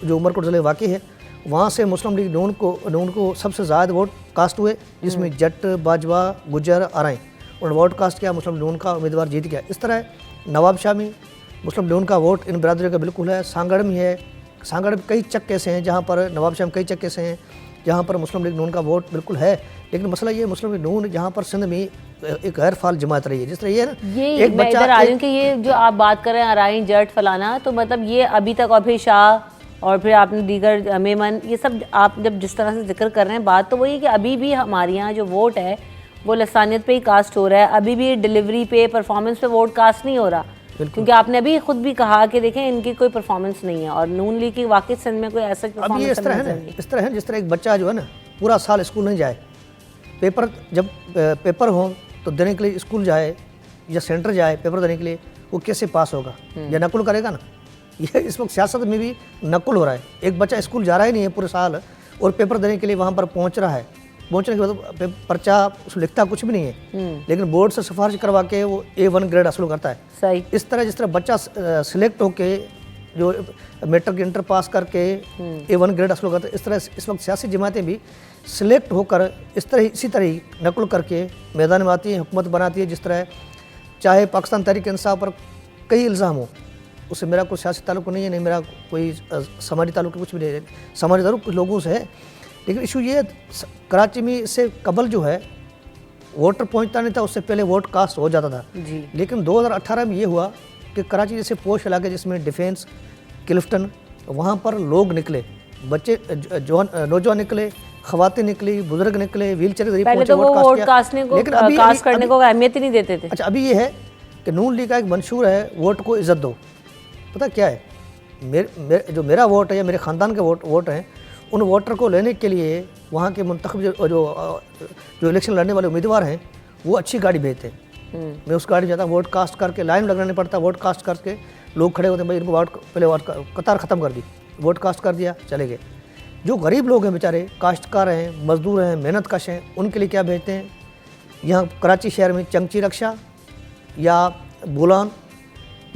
जो उमरकोट ज़िले वाक़ई है, वहाँ से मुस्लिम लीग नून को सबसे ज़्यादा वोट कास्ट हुए, जिसमें जट, बाजवा, गुजर, आरई उन्होंने वोट कास्ट किया, मुस्लिम लीग नून का उम्मीदवार जीत गया। इस तरह नवाब शाह में मुस्लिम लीग नून का वोट इन बरादरी का बिल्कुल है। सांगड़ में है, सांगड़ में कई चक्के से हैं जहाँ पर, नवाब शाह में कई चक्के से हैं जहाँ पर मुस्लिम लीग नून का वोट बिल्कुल है। लेकिन मसला ये, मुस्लिम लीग नून जहाँ पर सिंध में एक गैर फाल जमात रही है, जिस तरह ये है ना, ये एक बच्चा आ रही हूँ कि ये जो आप बात कर रहे हैं आरई, जट, फलाना, तो मतलब ये अभी तक, और फिर शाह और फिर आपने दीगर मेमन, ये सब आप जब जिस तरह से जिक्र कर रहे हैं, बात तो वही है कि अभी भी हमारे यहाँ जो वोट है वो लसानियत पे ही कास्ट हो रहा है, अभी भी डिलीवरी पे, परफॉर्मेंस पे वोट कास्ट नहीं हो रहा, क्योंकि आपने अभी खुद भी कहा कि देखें इनकी कोई परफॉर्मेंस नहीं है, और नून लीग की वाकई सिंध में कोई ऐसा अभी इस तरह है ना, इस तरह है जिस तरह एक बच्चा जो है ना पूरा साल स्कूल नहीं जाए, जब पेपर हो तो देने के लिए स्कूल जाए या सेंटर जाए पेपर देने के लिए, वो कैसे पास होगा? या नकुल करेगा ना? ये इस वक्त सियासत में भी नकुल हो रहा है। एक बच्चा स्कूल जा रहा ही नहीं है पूरे साल और पेपर देने के लिए वहाँ पर पहुँच रहा है, पहुँचने के बाद पर्चा लिखता कुछ भी नहीं है, लेकिन बोर्ड से सिफारिश करवा के वो A1 ग्रेड हासिल करता है। सही। इस तरह जिस तरह बच्चा सिलेक्ट होके जो मैट्रिक इंटर पास करके A1 ग्रेड हासिल करता है, इस तरह इस वक्त सियासी जमातें भी सिलेक्ट होकर इसी तरह नकल करके मैदान में आती है, हुकूमत बनाती है। जिस तरह चाहे पाकिस्तान तहरीक इंसाफ पर कई इल्ज़ाम हो, उससे मेरा कोई सियासी ताल्लुक नहीं है, नहीं मेरा कोई समाजी ताल्लुक कुछ भी नहीं है, समाजी ताल्लुक कुछ लोगों से है, लेकिन इशू ये कराची में इससे कबल जो है वोटर पहुंचता नहीं था, उससे पहले वोट कास्ट हो जाता था जी। लेकिन 2018 में ये हुआ कि कराची जैसे पोश इलाके जिसमें डिफेंस, क्लिफ्टन, वहाँ पर लोग निकले, बच्चे नौजवान निकले, ख़वातीन निकली, बुजुर्ग निकले, व्हील चेयर पहले तो वो वोट कास्ट करने को अहमियत ही नहीं देते थे। अच्छा, अभी ये है कि नून लीग का एक मंशूर है, वोट को इज़्ज़त दो। पता क्या है, जो मेरा वोट है या मेरे ख़ानदान के वोट हैं, उन वोटर को लेने के लिए वहाँ के मुंतखब जो इलेक्शन लड़ने वाले उम्मीदवार हैं वो अच्छी गाड़ी भेजते हैं। मैं उस गाड़ी में जाता, वोट कास्ट करके लाइन लगाने पड़ता, वोट कास्ट करके लोग खड़े होते हैं, भाई इनको पहले वोट कतार ख़त्म कर दी, वोट कास्ट कर दिया, चले गए। जो गरीब लोग हैं बेचारे, काश्तकार हैं, मजदूर हैं, मेहनत कश हैं, उनके लिए क्या भेजते हैं? यहाँ कराची शहर में चंगची रक्षा या बुलान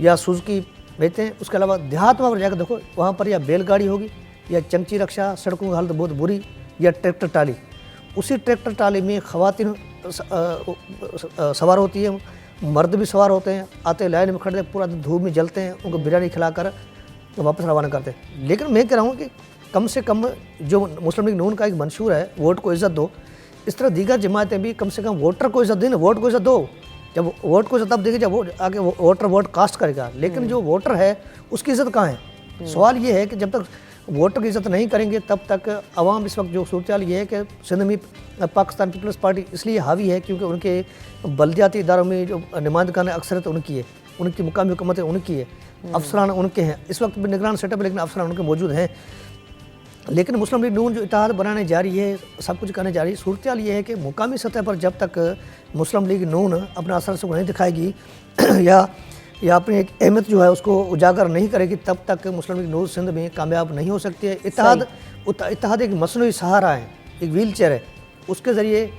या सुजुकी भेजते हैं। उसके अलावा देहात में जाकर देखो, वहाँ पर या बैलगाड़ी होगी या चंगची रक्षा, सड़कों की हालत बहुत बुरी, या ट्रैक्टर टाली। उसी ट्रैक्टर टाली में ख़वातीन सवार होती है, मर्द भी सवार होते हैं, आते लाइन में खड़े पूरा दिन धूप में जलते हैं, उनको बिरयानी खिलाकर वापस रवाना करते। लेकिन मैं कह रहा हूँ कि कम से कम जो मुस्लिम लीग नून का एक मंशूर है, वोट को इज़्ज़त दो, इस तरह दीगर जमातें भी कम से कम वोटर को इज़्ज़त दें, वोट को इज़्ज़त दो। जब वोट को इज़्ज़त तब देगी जब वो आगे वोटर वोट कास्ट करेगा, लेकिन जो वोटर है उसकी इज़्ज़त कहाँ है? सवाल ये है कि जब तक वोटर की इज़्ज़त नहीं करेंगे तब तक अवाम, इस वक्त जो सूरत ये है कि सिंध में पाकिस्तान पीपल्स पार्टी इसलिए हावी है क्योंकि उनके बल्दियाती इदारों में जो नुमाइंदगान अक्सरियत उनकी है, उनकी मुकामी हुकूमतें उनकी है, अफसरान उनके हैं, इस वक्त भी निगरान सेटअप लेकिन अफसरान उनके मौजूद हैं। लेकिन मुस्लिम लीग नून जो इत्तेहाद बनाने जा रही है, सब कुछ करने जा रही है, सूरत ये है कि मुकामी सतह पर जब तक मुस्लिम लीग नून अपना असर से नहीं दिखाएगी या अपनी एक अहमियत जो है उसको उजागर नहीं करेगी, तब तक मुस्लिम लीग नून सिंध में कामयाब नहीं हो सकती है। इत्तेहाद एक मसनूई सहारा है, एक व्हील चेयर है, उसके ज़रिए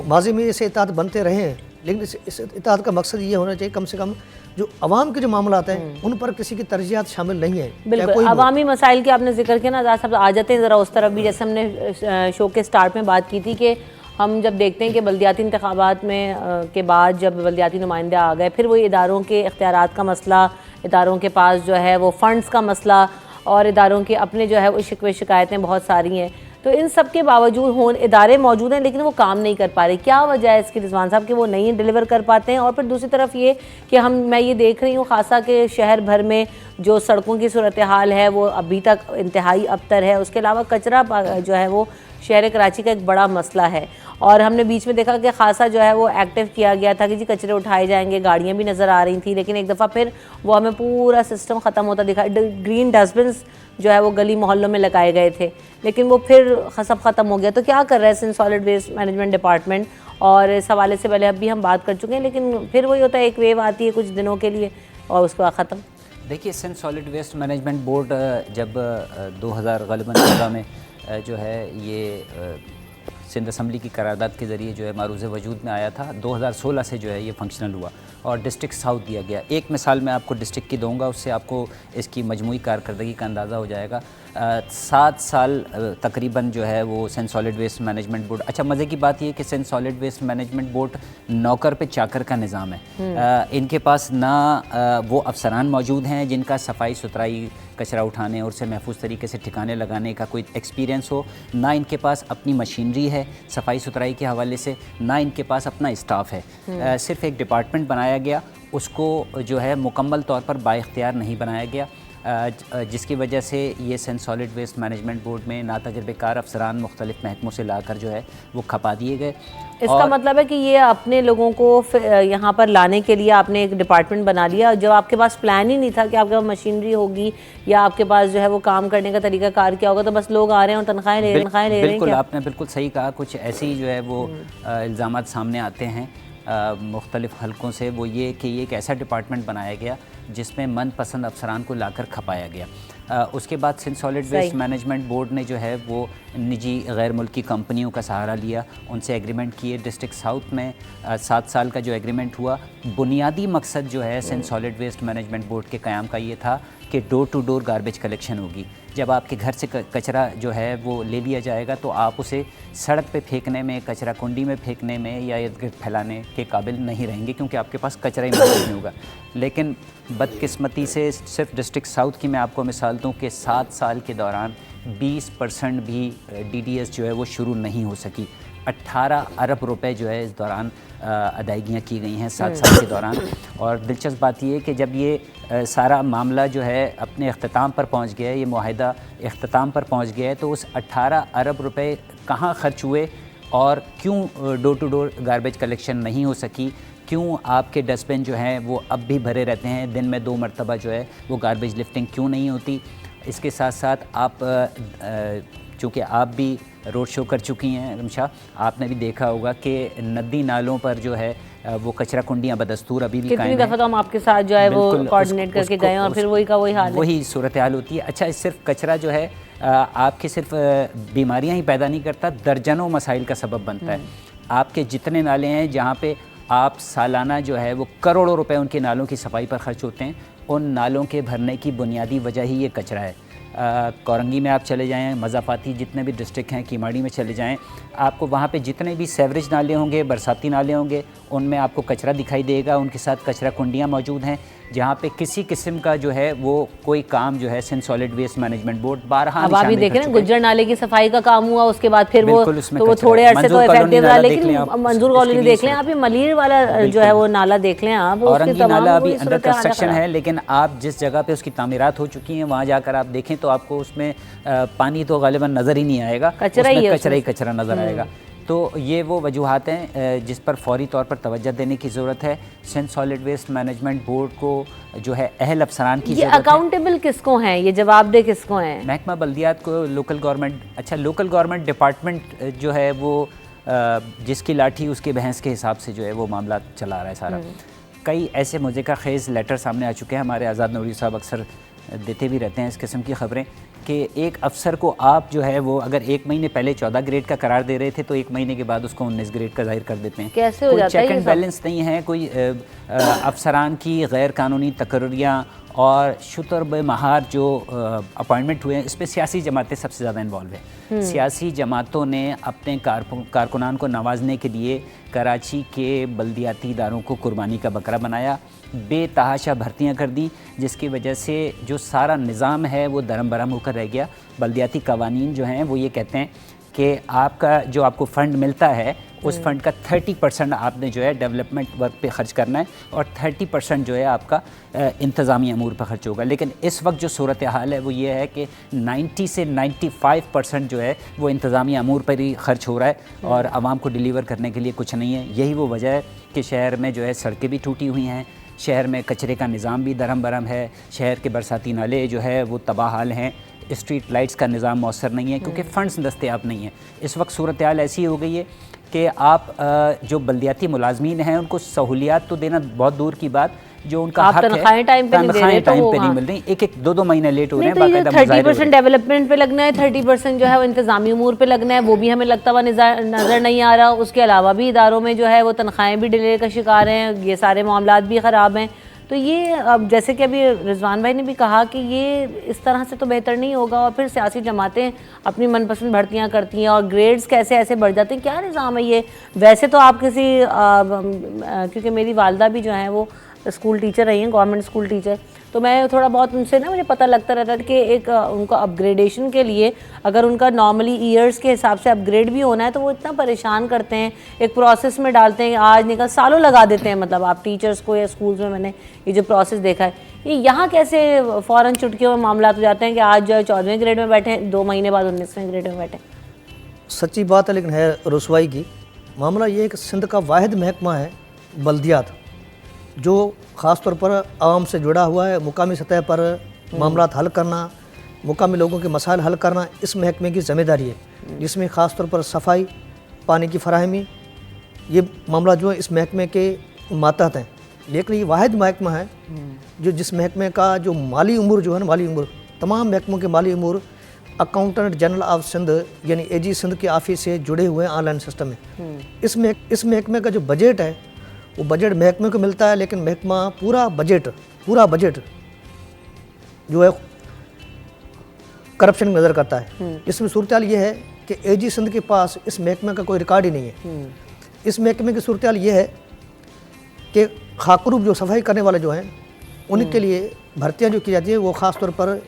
माजी में ऐसे इत्तेहाद बनते रहे हैं, लेकिन इस इत्तेहाद का मकसद ये होना चाहिए कम से कम जो अवाम के जो मामलात हैं उन पर किसी की तरजीहात शामिल नहीं है। बिल्कुल, अवामी मसाइल के आपने जिक्र किया ना, आज़ाद साहब आ जाते हैं ज़रा उस तरफ भी। जैसे हमने शो के स्टार्ट में बात की थी कि हम जब देखते हैं कि बल्दियाती इंतखाबात में के बाद जब बल्दियाती नुमाइंदे आ गए, फिर वो इदारों के इख्तियारात का मसला, इदारों के पास जो है वो फ़ंड्स का मसला और इदारों के अपने जो है वो शिकवे शिकायतें बहुत सारी हैं। तो इन सब के बावजूद इदारे मौजूद हैं लेकिन वो काम नहीं कर पा रहे। क्या वजह है इसकी रिजवान साहब कि वो नहीं डिलीवर कर पाते हैं? और फिर दूसरी तरफ ये कि मैं ये देख रही हूँ खासा कि शहर भर में जो सड़कों की सूरत हाल है वो अभी तक इंतहाई अबतर है। उसके अलावा कचरा जो है वो शहर कराची का एक बड़ा मसला है। और हमने बीच में देखा कि खासा जो है वो एक्टिव किया गया था कि जी कचरे उठाए जाएंगे, गाड़ियाँ भी नज़र आ रही थी, लेकिन एक दफ़ा फिर वो हमें पूरा सिस्टम ख़त्म होता दिखा। ग्रीन डस्टबिन जो है वो गली मोहल्लों में लगाए गए थे, लेकिन वो फिर सब ख़त्म हो गया। तो क्या कर रहा है Sindh solid waste management department? और इस हवाले से पहले अभी हम बात कर चुके हैं, लेकिन फिर वही होता है, एक वेव आती है कुछ दिनों के लिए और उसके बाद ख़त्म। देखिए, Sindh solid waste management board जब 2014 में जो है ये सिंध असम्बली की करारदाद के ज़रिए जो है मारूज़ वजूद में आया था, 2016 से जो है ये फंक्शनल हुआ और डिस्ट्रिक्ट साउथ दिया गया। एक मिसाल मैं आपको डिस्ट्रिक्ट की दूंगा, उससे आपको इसकी मजमूई कारकर्दगी का अंदाज़ा हो जाएगा। 7 साल तकरीबन जो है वो Sindh solid waste management board. अच्छा, मज़े की बात ये कि Sindh solid waste management board नौकर पे चाकर का निज़ाम है। इनके पास ना वो अफसरान मौजूद हैं जिनका सफाई सुथराई, कचरा उठाने और उसे महफूज तरीके से ठिकाने लगाने का कोई एक्सपीरियंस हो, ना इनके पास अपनी मशीनरी है सफाई सुथराई के हवाले से, ना इनके पास अपना स्टाफ है। सिर्फ एक डिपार्टमेंट बनाया गया, उसको जो है मुकम्मल तौर पर बाइख्तियार नहीं बनाया गया, जिसकी वजह से ये Sindh solid waste management board में नातजुर्बेकार अफसरान मुख्तलिफ महकमों से लाकर जो है वो खपा दिए गए। इसका मतलब है कि ये अपने लोगों को यहाँ पर लाने के लिए आपने एक डिपार्टमेंट बना लिया, जब आपके पास प्लान ही नहीं था कि आपके पास मशीनरी होगी या आपके पास जो है वो काम करने का तरीका कार क्या होगा, तो बस लोग आ रहे हैं और तनख्वाहें ले रहे हैं। बिल्कुल, आपने बिल्कुल सही कहा। कुछ ऐसे ही जो है वो इल्ज़ामात सामने आते हैं मुख्तलिफ हलकों से, वो ये कि ये एक ऐसा डिपार्टमेंट बनाया गया जिसमें मनपसंद अफसरान को लाकर खपाया गया। उसके बाद Sindh solid waste management board ने जो है वो निजी गैर मुल्की कंपनियों का सहारा लिया, उनसे एग्रीमेंट किए। डिस्ट्रिक्ट साउथ में 7 साल का जो एग्रीमेंट हुआ, बुनियादी मकसद जो है Sindh solid waste management board के क़याम का ये था कि door to door garbage collection होगी। जब आपके घर से कचरा जो है वो ले लिया जाएगा तो आप उसे सड़क पे फेंकने में, कचरा कुंडी में फेंकने में या इर्द गिर्द फैलाने के काबिल नहीं रहेंगे, क्योंकि आपके पास कचरा ही मौजूद नहीं होगा। लेकिन बदकिस्मती से सिर्फ डिस्ट्रिक्ट साउथ की मैं आपको मिसाल दूं कि 7 साल के दौरान 20% भी DDS जो है वो शुरू नहीं हो सकी। 18 अरब रुपए जो है इस दौरान अदायगियाँ की गई हैं 7 साल के दौरान। और दिलचस्प बात यह है कि जब ये सारा मामला जो है अपने अख्ताम पर पहुंच गया है, ये मुआहिदा अख्ताम पर पहुंच गया है, तो उस 18 अरब रुपए कहाँ खर्च हुए और क्यों door to door garbage collection नहीं हो सकी, क्यों आपके डस्टबिन जो हैं वो अब भी भरे रहते हैं, दिन में 2 मरतबा जो है वो गार्बेज लिफ्टिंग क्यों नहीं होती। इसके साथ साथ आप चूँकि आप भी रोड शो कर चुकी हैं रमशा, आपने भी देखा होगा कि नदी नालों पर जो है वो कचरा कुंडियाँ बदस्तूर अभी भी कितनी दफ़ा तो हम आपके साथ जो है वो कोऑर्डिनेट करके गए और फिर वही का वही हाल है, वही सूरत हाल होती है। अच्छा, सिर्फ कचरा जो है आपके सिर्फ बीमारियाँ ही पैदा नहीं करता, दर्जनों मसाइल का सबब बनता है। आपके जितने नाले हैं जहाँ पे आप सालाना जो है वो करोड़ों रुपए उनके नालों की सफाई पर खर्च होते हैं, उन नालों के भरने की बुनियादी वजह ही ये कचरा है। कोरंगी में आप चले जाएं, मज़ाफ़ाती जितने भी डिस्ट्रिक्ट हैं, कीमाड़ी में चले जाएं, आपको वहाँ पे जितने भी सेवरेज नाले होंगे, बरसाती नाले होंगे, उनमें आपको कचरा दिखाई देगा, उनके साथ कचरा कुंडियाँ मौजूद हैं जहाँ पे किसी किस्म का जो है वो कोई काम जो है Sindh solid waste management board 12 अब आप भी देख रहे हैं गुज्जर नाले की सफाई का काम हुआ, उसके बाद फिर वो बिल्कुल उसमें तो वो कचरा थोड़े है। अरसे तो मंजूर कॉलोनी इफेक्टिव रहा, नाला देख लें आप, लेकिन मंजूर उसकी कॉलोनी भी देख लें आप, ये मलीर वाला जो है वो नाला देख लें आप, उसकी औरंगी तमाम नाला अभी पूरी अंडर सूरत हाल कंस्ट्रक्शन खराब। है, लेकिन आप जिस जगह पे उसकी तामीरात हो चुकी हैं वहाँ जाकर आप देखें तो आपको उसमें पानी तो गालिबन नज़र ही नहीं आएगा, कचरा ही है उसमें कचरा ही कचरा नज़र आएगा। तो ये वो वजूहात हैं जिस पर फौरी तौर पर तवज्जो देने की ज़रूरत है। Sindh solid waste management board को जो है अहल अफसरान की ये ज़रूरत है। अकाउंटेबल किसको हैं, ये जवाबदेह किसको हैं? महकमा बल्दियात को, लोकल गवर्नमेंट, अच्छा लोकल गवर्नमेंट डिपार्टमेंट जो है वो जिसकी लाठी उसके भैंस के हिसाब से जो है वो मामला चला रहा है सारा। कई ऐसे मुज़िका खेज़ लेटर सामने आ चुके हैं, हमारे आज़ाद नूरी साहब अक्सर देते भी रहते हैं इस किस्म की खबरें कि एक अफसर को आप जो है वो अगर 1 महीने पहले 14 ग्रेड का करार दे रहे थे तो 1 महीने के बाद उसको 19 ग्रेड का जाहिर कर देते हैं। कैसे हो कोई जाता है चेक ये एंड सब? बैलेंस नहीं है, कोई अफसरान की गैर कानूनी तकर्रियाँ और शुतर बमहार जो अपॉइंटमेंट हुए हैं, इस पर सियासी जमातें सबसे ज़्यादा इन्वॉल्व है। सियासी जमातों ने अपने कारकुनान को नवाजने के लिए कराची के बल्दियाती इदारों को कुर्बानी का बकरा बनाया, बेतहाशा भर्तियां कर दी, जिसकी वजह से जो सारा निज़ाम है वो दरम बरम होकर रह गया। बल्दियाती कवानीन जो हैं वो ये कहते हैं कि आपका जो आपको फ़ंड मिलता है उस फंड का 30% आपने जो है डेवलपमेंट वर्क पे खर्च करना है और 30% जो है आपका इंतज़ामी अमूर पर खर्च होगा। लेकिन इस वक्त जो सूरत हाल है वो ये है कि 90 से 95% जो है वो इंतज़ामी अमूर पर ही खर्च हो रहा है और आवाम को डिलीवर करने के लिए कुछ नहीं है। यही वो वजह है कि शहर में जो है सड़कें भी टूटी हुई हैं, शहर में कचरे का निज़ाम भी दरम बरम है, शहर के बरसाती नाले जो है वो तबाह हाल हैं, स्ट्रीट लाइट्स का निज़ाम मौसर नहीं है क्योंकि फ़ंड्स दस्तयाब नहीं है। इस वक्त सूरत हाल ऐसी हो गई है कि आप जो बल्दियाती मुलाजमीन हैं उनको सहूलियात तो देना बहुत दूर की बात, जो उनका हक है तनख्वाहें टाइम पे नहीं दे रहे, टाइम तो पे नहीं हाँ। मिल रही, एक 2-2 महीने लेट हो रहे हैं। नहीं तो ये बाकायदा मुजाहिरे हो रहे 30% डेवलपमेंट पे लगना है, 30% जो है वो इंतजामी उमूर पे लगना है, वो भी हमें लगता हुआ नज़र नहीं आ रहा। उसके अलावा भी इदारों में जो है वो तनख्वाहें भी डिले का शिकार हैं, ये सारे मामलात भी ख़राब हैं। तो ये अब जैसे कि अभी रिजवान भाई ने भी कहा कि ये इस तरह से तो बेहतर नहीं होगा और फिर सियासी जमातें अपनी मनपसंद भर्तियां करती हैं और ग्रेड्स कैसे ऐसे बढ़ जाते हैं, क्या निज़ाम है ये? वैसे तो आप किसी क्योंकि मेरी वालदा भी जो है वो स्कूल टीचर रही हैं, गवर्नमेंट स्कूल टीचर, तो मैं थोड़ा बहुत उनसे ना मुझे पता लगता रहता है कि एक उनका अपग्रेडेशन के लिए अगर उनका नॉर्मली ईयर्स के हिसाब से अपग्रेड भी होना है तो वो इतना परेशान करते हैं, एक प्रोसेस में डालते हैं, आज निकल सालों लगा देते हैं। मतलब आप टीचर्स को या स्कूल्स में मैंने ये जो प्रोसेस देखा है, ये यहाँ कैसे फ़ौरन चुटकियों में मामला हो जाते हैं कि आज जो है 14वें ग्रेड में बैठे, 2 महीने बाद 19वें ग्रेड में बैठे। सच्ची बात है, लेकिन है रसवाई की। मामला ये है कि सिंध का वाहिद महकमा है बल्दियात, जो ख़ास तौर पर आवाम से जुड़ा हुआ है। मुकामी सतह पर मामलात हल करना, मुकामी लोगों के मसाइल हल करना इस महकमे की ज़िम्मेदारी है, जिसमें ख़ास तौर पर सफाई, पानी की फराहमी, ये मामला जो है इस महकमे के मातहत हैं। लेकिन ये वाहिद महकमा है जो जिस महकमे का जो माली उमूर जो है ना, माली उमूर, तमाम महकमों के माली उमूर अकाउंटेंट जनरल ऑफ सिंध यानी AG सिंध के ऑफिस से जुड़े हुए हैं ऑनलाइन सिस्टम में। इस महकमे का जो बजट है वो बजट महकमे को मिलता है, लेकिन महकमा पूरा बजट जो है करप्शन में नज़र करता है। इसमें सूरत हाल ये है कि AG सिंध के पास इस महकमे का कोई रिकॉर्ड ही नहीं है। इस महकमे की सूरत हाल ये है कि खाकरूब जो सफाई करने वाले जो हैं उनके लिए भर्तियाँ जो की जाती है वो ख़ास तौर पर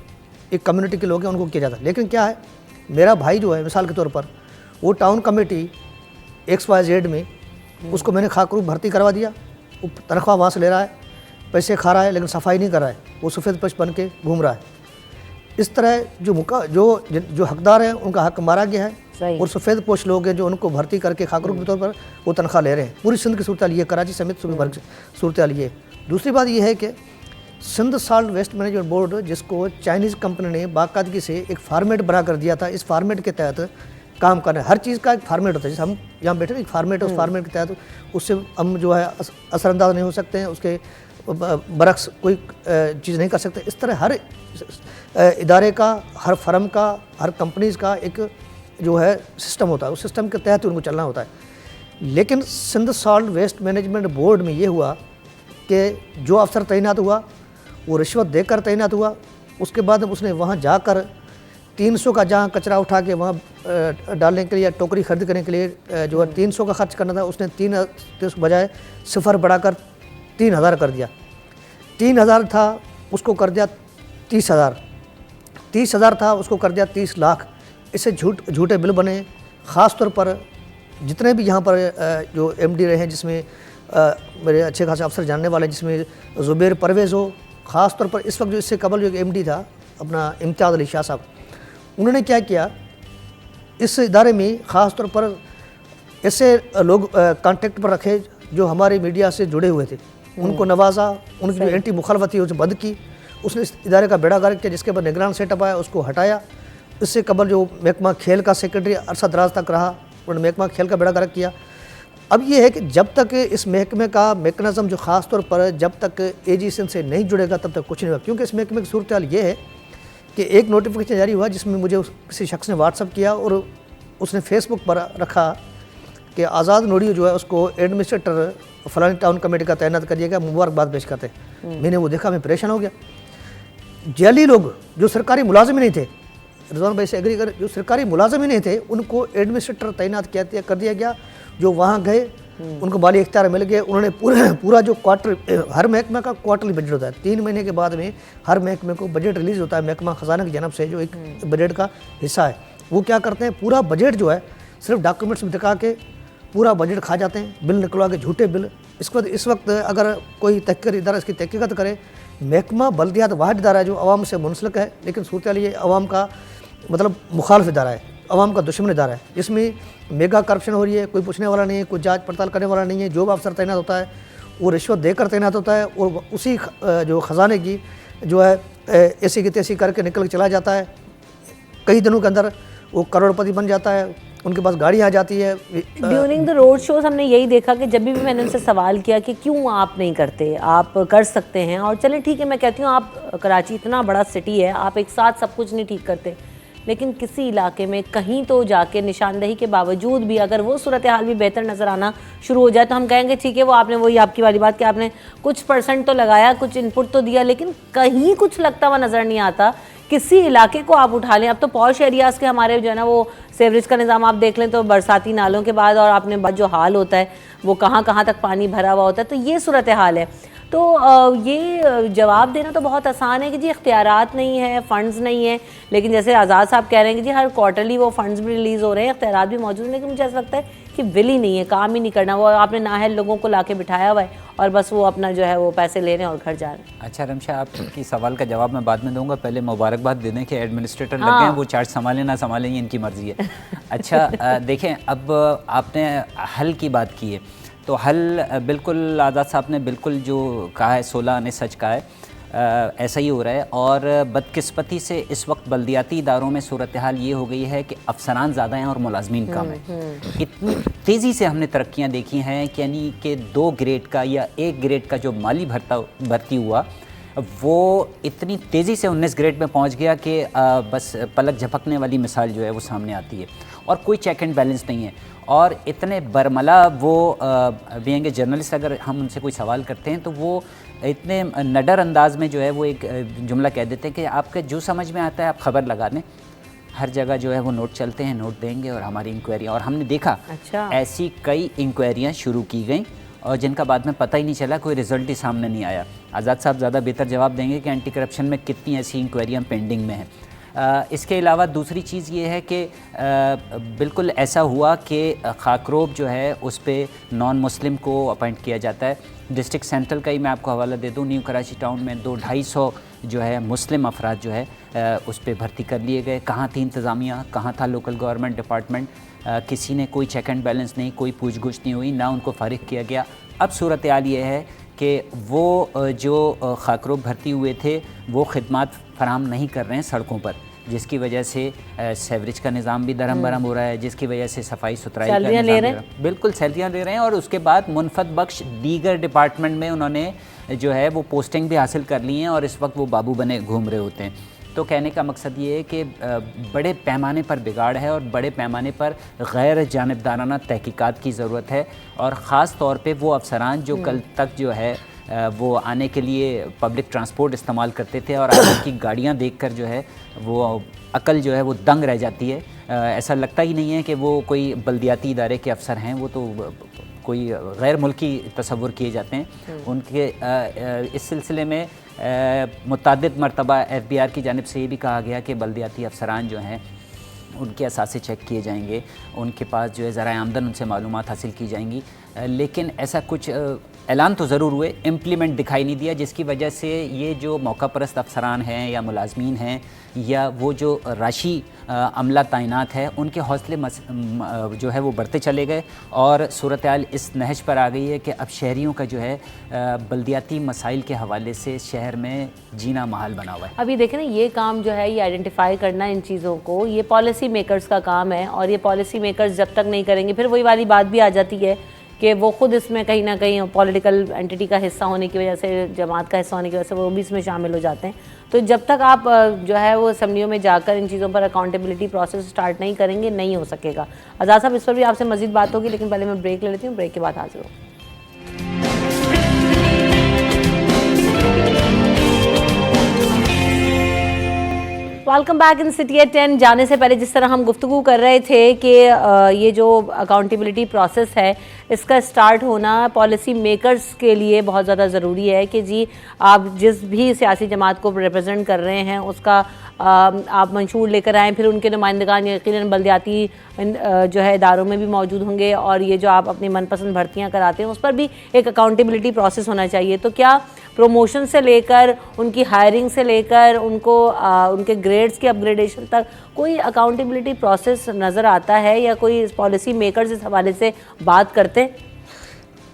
एक कम्युनिटी के लोग हैं उनको किया जाता है। लेकिन क्या है, मेरा भाई जो है मिसाल के तौर पर वो टाउन कमेटी XYZ में उसको मैंने खाकरूब भर्ती करवा दिया, वो तनख्वाह वहाँ से ले रहा है, पैसे खा रहा है, लेकिन सफाई नहीं कर रहा है, वो सफ़ेद पश बन के घूम रहा है। इस तरह जो हकदार हैं उनका हक मारा गया है और सफ़ेद पोश लोग हैं जो उनको भर्ती करके खाकरूब के तौर पर वो तनख्वाह ले रहे हैं। पूरी सिंध की सूरत हाल ये, कराची समेत सूबे भर की सूरत हाल ये। दूसरी बात ये है कि Sindh salt waste management board, जिसको चाइनीज़ कंपनी ने बाकायदगी से एक फार्मेट बना कर दिया था, इस फार्मेट के तहत काम करना है। हर चीज़ का एक फार्मेट होता है, जैसे हम यहाँ बैठे एक फार्मेट है, उस फार्मेट के तहत उससे हम जो है असरअंदाज नहीं हो सकते हैं, उसके बरक्स कोई चीज़ नहीं कर सकते। इस तरह हर इदारे का, हर फर्म का, हर कंपनीज़ का एक जो है सिस्टम होता है, उस सिस्टम के तहत उनको चलना होता है। लेकिन Sindh salt waste management board में ये हुआ कि जो अफसर तैनात हुआ वो रिश्वत देकर तैनात हुआ। उसके बाद उसने वहाँ जाकर 300 का जहाँ कचरा उठा के वहाँ डालने के लिए या टोकरी खरीद करने के लिए जो है 300 का खर्च करना था, उसने 3 बजाय 0 बढ़ाकर 3000 कर दिया। 3,000 था उसको कर दिया 30,000, 30,000 था उसको कर दिया 30 लाख। इससे झूठे बिल बने। ख़ास तौर पर जितने भी यहाँ पर जो MD रहे हैं, जिसमें मेरे अच्छे खासे अफसर जानने वाले, जिसमें ज़ुबैर परवेज़ हो, ख़ास तौर पर इस वक्त जो इससे कबल जो MD था अपना इम्तियाज़ अली शाह साहब, उन्होंने क्या किया, इस इदारे में ख़ास तौर पर ऐसे लोग कांटेक्ट पर रखे जो हमारे मीडिया से जुड़े हुए थे, उनको नवाजा, उनकी जो एंटी मुखालफत थी उसे बंद की। उसने इस इदारे का बेड़ा गर्क किया, जिसके बाद निगरान सेटअप आया उसको हटाया। इससे कबल जो महकमा खेल का सेक्रेटरी अरसा दराज तक रहा, उन्होंने महकमा खेल का बेड़ा गर्क किया। अब ये है कि जब तक इस महकमे का मेकनिज़म जो ख़ास तौर पर जब तक एजीएसएन से नहीं जुड़ेगा तब तक कुछ नहीं होगा। क्योंकि इस महकमे की सूरत हाल ये है कि एक नोटिफिकेशन जारी हुआ जिसमें मुझे किसी शख्स ने व्हाट्सअप किया और उसने फेसबुक पर रखा कि आज़ाद नोडियो जो है उसको एडमिनिस्ट्रेटर फलानी टाउन कमेटी का तैनात करिएगा, मुबारकबाद पेश करते। मैंने वो देखा, मैं परेशान हो गया। जैली लोग जो सरकारी मुलाजिम नहीं थे, रिजवान भाई से एग्री कर, जो सरकारी मुलाजिम ही नहीं थे उनको एडमिनिस्ट्रेटर तैनात कर दिया गया। जो वहाँ गए उनको माली इख्तियार मिल गए। उन्होंने पूरा जो क्वार्टर, हर महकमे का क्वार्टरली बजट होता है, 3 महीने के बाद में हर महकमे को बजट रिलीज़ होता है महकमा ख़जाना की जानब से, जो एक बजट का हिस्सा है। वो क्या करते हैं, पूरा बजट जो है सिर्फ डॉक्यूमेंट्स में दिखा के पूरा बजट खा जाते हैं, बिल निकलवा के, झूठे बिल। इस वक्त अगर कोई तहकीर इदारा इसकी तहकीकत करे, महकमा बल्दियात वाहिद इदारा है जो आवाम से मुंसलिक है, लेकिन सूरत ये आवाम का मतलब मुखालिफ इदारा है, आवाम का दुश्मन इदारा है। इसमें मेगा करप्शन हो रही है, कोई पूछने वाला नहीं है, कोई जांच पड़ताल करने वाला नहीं है। जो भी अफसर तैनात होता है वो रिश्वत देकर तैनात होता है और उसी जो ख़जाने की जो है ऐसी की तैसी करके निकल के चला जाता है। कई दिनों के अंदर वो करोड़पति बन जाता है, उनके पास गाड़ी आ जाती है। ड्यूरिंग द रोड शोज हमने यही देखा कि जब भी मैंने उनसे सवाल किया कि क्यों आप नहीं करते, आप कर सकते हैं, और चलें ठीक है, मैं कहती हूँ आप कराची इतना बड़ा सिटी है, आप एक साथ सब कुछ नहीं ठीक करते, लेकिन किसी इलाके में कहीं तो जाके निशानदेही के बावजूद भी अगर वो सूरत हाल भी बेहतर नज़र आना शुरू हो जाए तो हम कहेंगे ठीक है, वो आपने वही आपकी वाली बात कि आपने कुछ % तो लगाया, कुछ इनपुट तो दिया, लेकिन कहीं कुछ लगता हुआ नज़र नहीं आता। किसी इलाके को आप उठा लें, अब तो पॉश एरियाज़ के हमारे जो है ना वो सेवरेज का निज़ाम आप देख लें तो बरसाती नालों के बाद और आपने बाद जो हाल होता है वो कहाँ कहाँ तक पानी भरा हुआ होता है, तो ये सूरत हाल है। तो ये जवाब देना तो बहुत आसान है कि जी इख्तियारात नहीं है, फ़ंड्स नहीं है, लेकिन जैसे आज़ाद साहब कह रहे हैं कि जी हर क्वार्टरली वो फ़ंड्स भी रिलीज़ हो रहे हैं, इख्तियारात भी मौजूद हैं, लेकिन मुझे ऐसा लगता है कि विल ही नहीं है, काम ही नहीं करना। वो आपने नाहल लोगों को लाके बिठाया हुआ है और बस वो अपना जो है वो पैसे ले रहे हैं और घर जा रहे हैं। अच्छा रमशा, आपकी सवाल का जवाब मैं बाद में दूंगा, पहले मुबारकबाद देने के एडमिनिस्ट्रेटर लग गए हैं, वो चार्ज संभालें ना संभालें ये इनकी मर्ज़ी है। अच्छा देखें, अब आपने हल की बात की है तो हल बिल्कुल आज़ाद साहब ने बिल्कुल जो कहा है 16 आने सच कहा है, ऐसा ही हो रहा है। और बदकिस्मती से इस वक्त बल्दियाती इदारों में सूरत हाल ये हो गई है कि अफसरान ज़्यादा हैं और मुलाजमीन कम हैं। इतनी तेज़ी से हमने तरक्कियाँ देखी हैं कि यानी कि 2 ग्रेड का या 1 ग्रेड का जो माली भर्ती हुआ वो इतनी तेज़ी से 19 ग्रेड में पहुंच गया कि बस पलक झपकने वाली मिसाल जो है वो सामने आती है और कोई चेक एंड बैलेंस नहीं है। और इतने बरमला वो बीइंग जर्नलिस्ट अगर हम उनसे कोई सवाल करते हैं तो वो इतने नडर अंदाज में जो है वो एक जुमला कह देते हैं कि आपके जो समझ में आता है आप खबर लगा दें, हर जगह जो है वो नोट चलते हैं, नोट देंगे और हमारी इंक्वायरी। और हमने देखा अच्छा। ऐसी कई इंक्वायरियाँ शुरू की गई और जिनका बाद में पता ही नहीं चला, कोई रिजल्ट ही सामने नहीं आया। आज़ाद साहब ज़्यादा बेहतर जवाब देंगे कि एंटी करप्शन में कितनी ऐसी इंक्वायरियाँ पेंडिंग में हैं। इसके अलावा दूसरी चीज़ ये है कि बिल्कुल ऐसा हुआ कि खाकरोब जो है उस पर नॉन मुस्लिम को अपॉइंट किया जाता है। डिस्ट्रिक्ट सेंट्रल का ही मैं आपको हवाला दे दूँ, न्यू कराची टाउन में 200-250 जो है मुस्लिम अफराद जो है उस पर भर्ती कर लिए गए। कहाँ थी इंतज़ामिया, कहाँ था लोकल गवर्नमेंट डिपार्टमेंट, किसी ने कोई चेक एंड बैलेंस नहीं, कोई पूछ गुछ नहीं हुई, ना उनको फारिग किया गया। अब सूरत हाल ये है कि वो जो खाकरोब भर्ती हुए थे वो खिदमात फराहम नहीं कर रहे हैं सड़कों पर, जिसकी वजह से सेवरेज का निज़ाम भी दरम बरम हो रहा है, जिसकी वजह से सफाई सुथराई का निज़ाम ले रहे हैं। बिल्कुल सैलरियाँ ले रहे हैं और उसके बाद मुनफत बख्श दीगर डिपार्टमेंट में उन्होंने जो है वो पोस्टिंग भी हासिल कर ली हैं और इस वक्त वो बाबू बने घूम रहे होते हैं। तो कहने का मकसद ये है कि बड़े पैमाने पर बिगाड़ है और बड़े पैमाने पर गैर जानिबदाराना तहकीकात की ज़रूरत है। और ख़ास तौर पे वो अफसरान जो कल तक जो है वो आने के लिए पब्लिक ट्रांसपोर्ट इस्तेमाल करते थे और आज की गाड़ियाँ देखकर जो है वो अकल जो है वो दंग रह जाती है। ऐसा लगता ही नहीं है कि वो कोई बल्दियाती इदारे के अफसर हैं, वो तो कोई गैर मुल्की तसव्वुर किए जाते हैं उनके इस सिलसिले में मुतअद्दिद मरतबा FBI की जानिब से ये भी कहा गया कि बल्दियाती अफसरान जो हैं उनके असासे चेक किए जाएंगे, उनके पास जो है ज़राए आमदन उनसे मालूमात हासिल की जाएंगी, लेकिन ऐसा कुछ ऐलान तो ज़रूर हुए, इम्प्लीमेंट दिखाई नहीं दिया, जिसकी वजह से ये जो मौका परस्त अफसरान हैं या मुलाजमीन हैं या वो जो राशि अमला तैनात है उनके हौसले जो है वो बढ़ते चले गए और सूरत हाल इस नहज पर आ गई है कि अब शहरियों का जो है बल्दियाती मसाइल के हवाले से शहर में जीना महाल बना हुआ है। अभी देखें ना, ये काम जो है ये आइडेंटिफाई करना इन चीज़ों को, ये पॉलिसी मेकर्स का काम है और ये पॉलिसी मेकर्स जब तक नहीं करेंगे फिर वही वाली बात भी आ जाती है कि वो खुद इसमें कहीं ना कहीं पॉलिटिकल एंटिटी का हिस्सा होने की वजह से, जमात का हिस्सा होने की वजह से वो भी इसमें शामिल हो जाते हैं। तो जब तक आप जो है वो असम्बलियों में जाकर इन चीज़ों पर अकाउंटेबिलिटी प्रोसेस स्टार्ट नहीं करेंगे, नहीं हो सकेगा। आज़ाद साहब, इस पर भी आपसे मज़ीद बात होगी, लेकिन पहले मैं ब्रेक ले लेती हूँ, ब्रेक के बाद हाजिर हूँ। Welcome back in city at 10। जाने से पहले जिस तरह हम गुफ्तगू कर रहे थे कि ये जो अकाउंटेबिलिटी प्रोसेस है इसका स्टार्ट होना पॉलिसी मेकर्स के लिए बहुत ज़्यादा ज़रूरी है कि जी आप जिस भी सियासी जमात को रिप्रेजेंट कर रहे हैं उसका आप मंशूर लेकर आएँ, फिर उनके नुमाइंदगान यकीनन बल्दियाती जो है इदारों में भी मौजूद होंगे और ये जो आप अपनी मनपसंद भर्तियाँ कराते हैं उस पर भी एक अकाउंटेबिलिटी प्रोसेस होना चाहिए। तो क्या प्रमोशन से लेकर उनकी हायरिंग से लेकर उनको उनके ग्रेड्स की अपग्रेडेशन तक कोई अकाउंटेबिलिटी प्रोसेस नज़र आता है या कोई पॉलिसी मेकर्स इस हवाले से बात करते हैं?